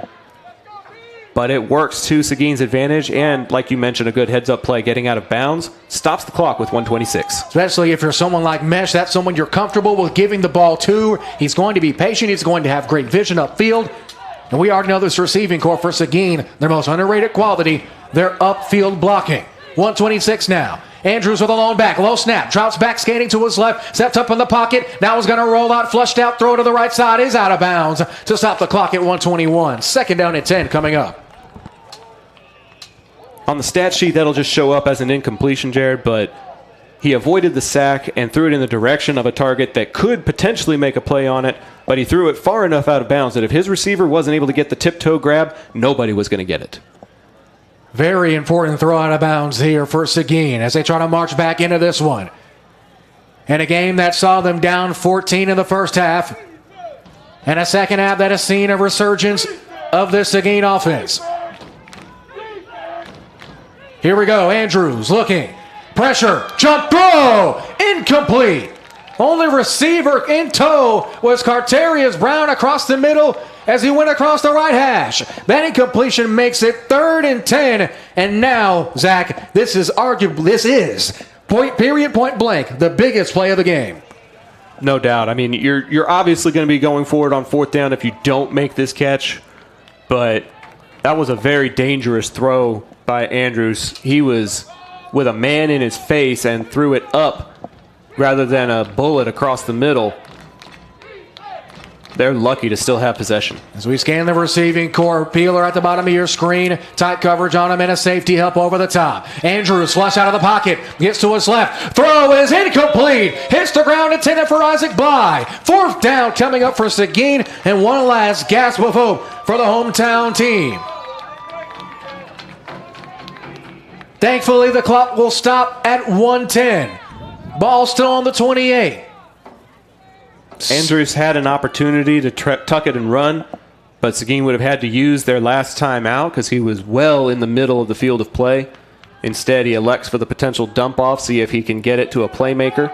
But it works to Seguin's advantage, and like you mentioned, a good heads-up play getting out of bounds. Stops the clock with 1:26. Especially if you're someone like Mesh, that's someone you're comfortable with giving the ball to. He's going to be patient. He's going to have great vision upfield. And we already know this receiving core for Seguin, their most underrated quality, their upfield blocking. 1:26 now. Andrews with a lone back, low snap, drops back, skating to his left, steps up in the pocket, now is going to roll out, flushed out, throw to the right side, is out of bounds to stop the clock at 1:21. Second down at 10 coming up. On the stat sheet, that'll just show up as an incompletion, Jared, but he avoided the sack and threw it in the direction of a target that could potentially make a play on it, but he threw it far enough out of bounds that if his receiver wasn't able to get the tiptoe grab, nobody was going to get it. Very important throw out of bounds here for Seguin as they try to march back into this one. In a game that saw them down 14 in the first half, and a second half that has seen a resurgence of this Seguin offense. Here we go. Andrews looking. Pressure. Jump throw. Incomplete. Only receiver in tow was Carterius Brown across the middle as he went across the right hash. That incompletion makes it 3rd and 10. And now, Zach, this is point blank, the biggest play of the game. No doubt. I mean, you're obviously going to be going forward on 4th down if you don't make this catch, but that was a very dangerous throw by Andrews. He was with a man in his face and threw it up rather than a bullet across the middle. They're lucky to still have possession. As we scan the receiving core, Peeler at the bottom of your screen. Tight coverage on him and a safety help over the top. Andrews flush out of the pocket. Gets to his left. Throw is incomplete. Hits the ground intended for Isaac Bly. 4th down coming up for Seguin. And one last gasp of hope for the hometown team. Thankfully, the clock will stop at 1:10. Ball still on the 28. Andrews had an opportunity to tuck it and run, but Seguin would have had to use their last time out because he was well in the middle of the field of play. Instead, he elects for the potential dump-off, see if he can get it to a playmaker.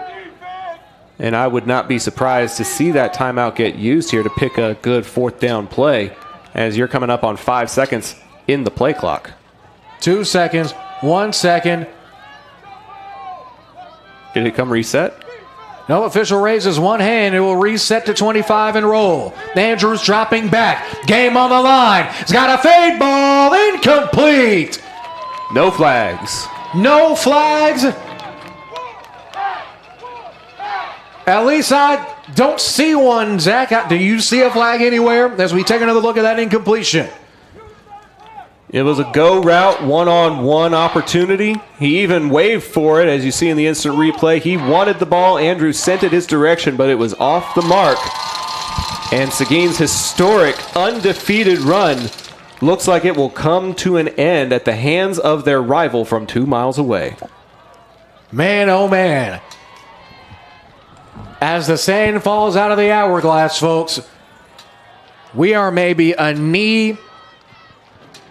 And I would not be surprised to see that timeout get used here to pick a good 4th down play as you're coming up on 5 seconds in the play clock. 2 seconds. 1 second. Did it come reset? No, official raises one hand. It will reset to 25 and roll. Andrews dropping back. Game on the line. He's got a fade ball. Incomplete. No flags. No flags. At least I don't see one, Zach. Do you see a flag anywhere as we take another look at that incompletion? It was a go route, one-on-one opportunity. He even waved for it, as you see in the instant replay. He wanted the ball. Andrew sent it his direction, but it was off the mark. And Seguin's historic, undefeated run looks like it will come to an end at the hands of their rival from 2 miles away. Man, oh man. As the sand falls out of the hourglass, folks, we are maybe a knee,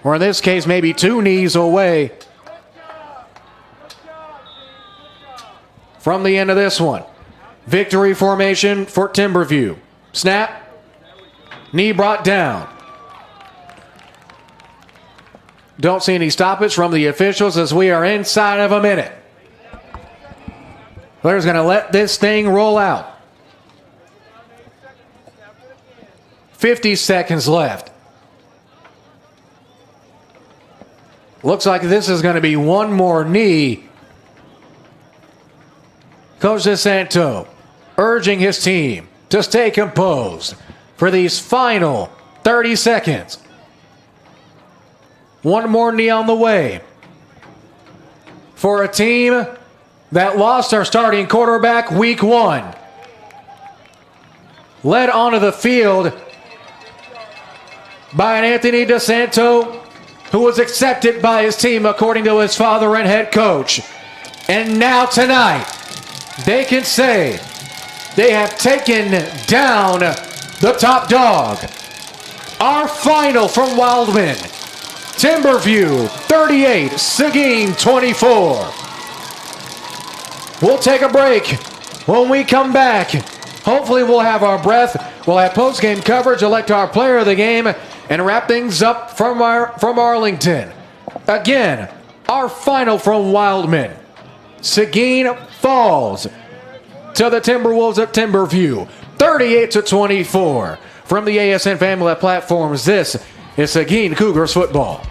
or in this case, maybe 2 knees away from the end of this one. Victory formation for Timberview. Snap. Knee brought down. Don't see any stoppage from the officials as we are inside of a minute. They're going to let this thing roll out. 50 seconds left. Looks like this is going to be one more knee. Coach DeSanto urging his team to stay composed for these final 30 seconds. One more knee on the way. for a team that lost our starting quarterback week 1. Led onto the field by an Anthony DeSanto, who was accepted by his team according to his father and head coach. And now tonight, they can say they have taken down the top dog. Our final from Wildman, Timberview 38, Seguin 24. We'll take a break. When we come back, hopefully we'll have our breath, we'll have post-game coverage, elect our player of the game, and wrap things up from Arlington. Again, our final from Wildman. Seguin falls to the Timberwolves at Timberview, 38-24. From the ASN family of platforms, this is Seguin Cougars football.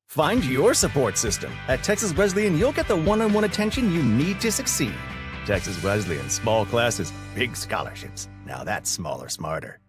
Find your support system. At Texas Wesleyan, you'll get the one-on-one attention you need to succeed. Texas Wesleyan, small classes, big scholarships. Now that's smaller, smarter.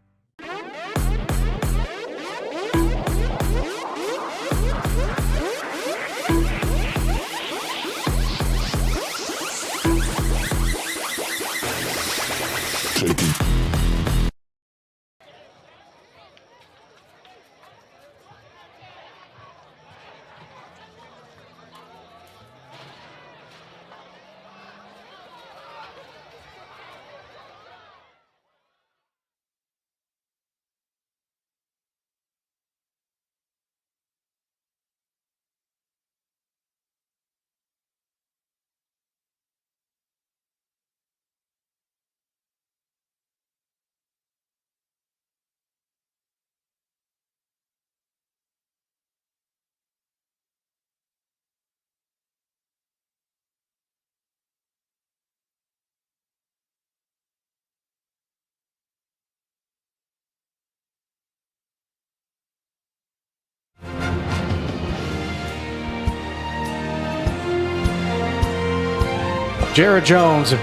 Jared Jones,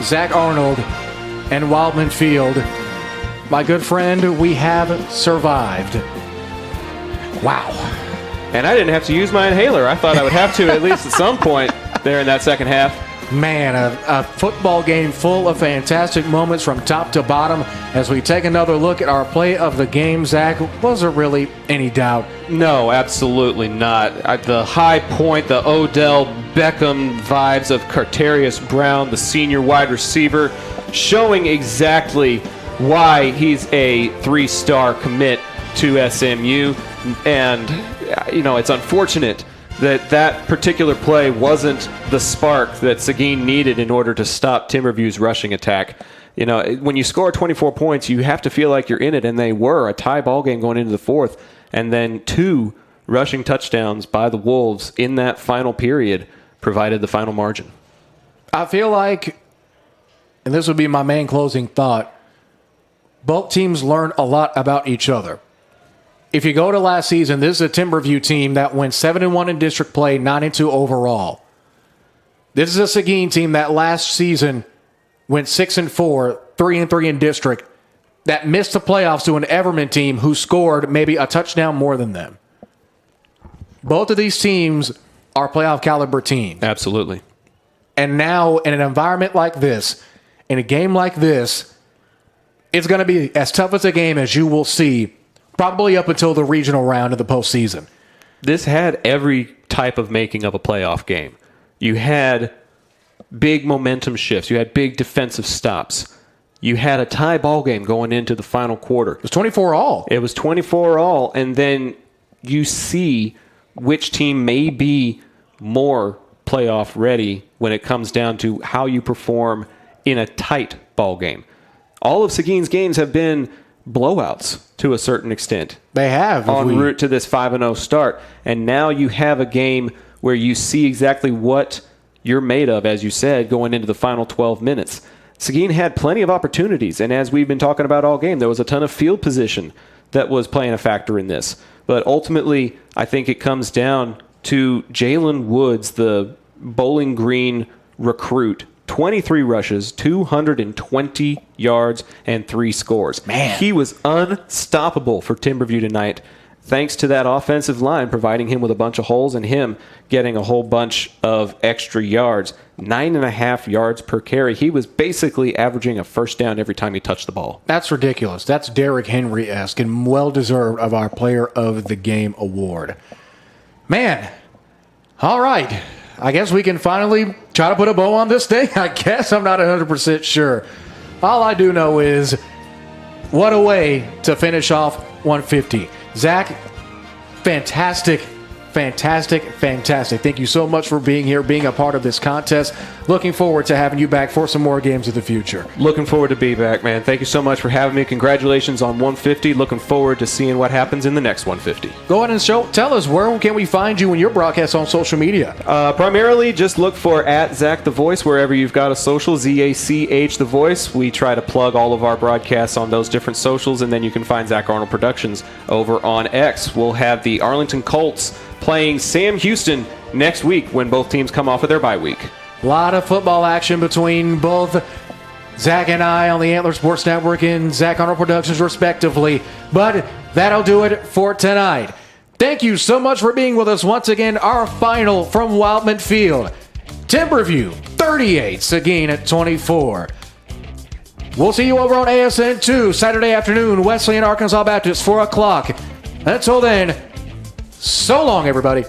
Zach Arnold, and Wildman Field. My good friend, we have survived. Wow. And I didn't have to use my inhaler. I thought I would have to at least at some point there in that second half. Man, a football game full of fantastic moments from top to bottom. As we take another look at our play of the game, Zach, was there really any doubt? No, absolutely not. The high point, the Odell Beckham vibes of Carterius Brown, the senior wide receiver, showing exactly why he's a 3-star commit to SMU. And, it's unfortunate that particular play wasn't the spark that Seguin needed in order to stop Timberview's rushing attack. When you score 24 points, you have to feel like you're in it, and they were. A tie ball game going into the fourth, and then 2 rushing touchdowns by the Wolves in that final period provided the final margin. I feel like, and this would be my main closing thought, both teams learned a lot about each other. If you go to last season, this is a Timberview team that went 7-1 in district play, 9-2 overall. This is a Seguin team that last season went 6-4, 3-3 in district, that missed the playoffs to an Everman team who scored maybe a touchdown more than them. Both of these teams are playoff caliber teams. Absolutely. And now in an environment like this, in a game like this, it's going to be as tough as a game as you will see probably up until the regional round of the postseason. This had every type of making of a playoff game. You had big momentum shifts. You had big defensive stops. You had a tie ball game going into the final quarter. It was 24-all. It was 24-all, and then you see which team may be more playoff ready when it comes down to how you perform in a tight ball game. All of Seguin's games have been blowouts to a certain extent. They have. En route to this 5-0 start. And now you have a game where you see exactly what you're made of, as you said, going into the final 12 minutes. Seguin had plenty of opportunities, and as we've been talking about all game, there was a ton of field position that was playing a factor in this. But ultimately, I think it comes down to Jalen Woods, the Bowling Green recruit. 23 rushes, 220 yards, and 3 scores. Man. He was unstoppable for Timberview tonight, thanks to that offensive line providing him with a bunch of holes and him getting a whole bunch of extra yards. 9.5 yards per carry. He was basically averaging a first down every time he touched the ball. That's ridiculous. That's Derrick Henry-esque and well-deserved of our Player of the Game award. Man, all right. I guess we can finally try to put a bow on this thing. I guess I'm not 100% sure. All I do know is what a way to finish off 150. Zach, fantastic. Thank you so much for being here, being a part of this contest. Looking forward to having you back for some more games in the future. Looking forward to be back, man. Thank you so much for having me. Congratulations on 150. Looking forward to seeing what happens in the next 150. Go ahead and tell us, where can we find you and your broadcasts on social media? Primarily, just look for @Zach the Voice wherever you've got a social, ZACH the Voice. We try to plug all of our broadcasts on those different socials, and then you can find Zach Arnold Productions over on X. We'll have the Arlington Colts playing Sam Houston next week when both teams come off of their bye week. A lot of football action between both Zach and I on the Antler Sports Network and Zach Arnold Productions, respectively. But that'll do it for tonight. Thank you so much for being with us once again. Our final from Wildman Field. Timberview 38, Seguin at 24. We'll see you over on ASN 2 Saturday afternoon, Wesleyan Arkansas Baptist, 4 o'clock. Until then, so long, everybody.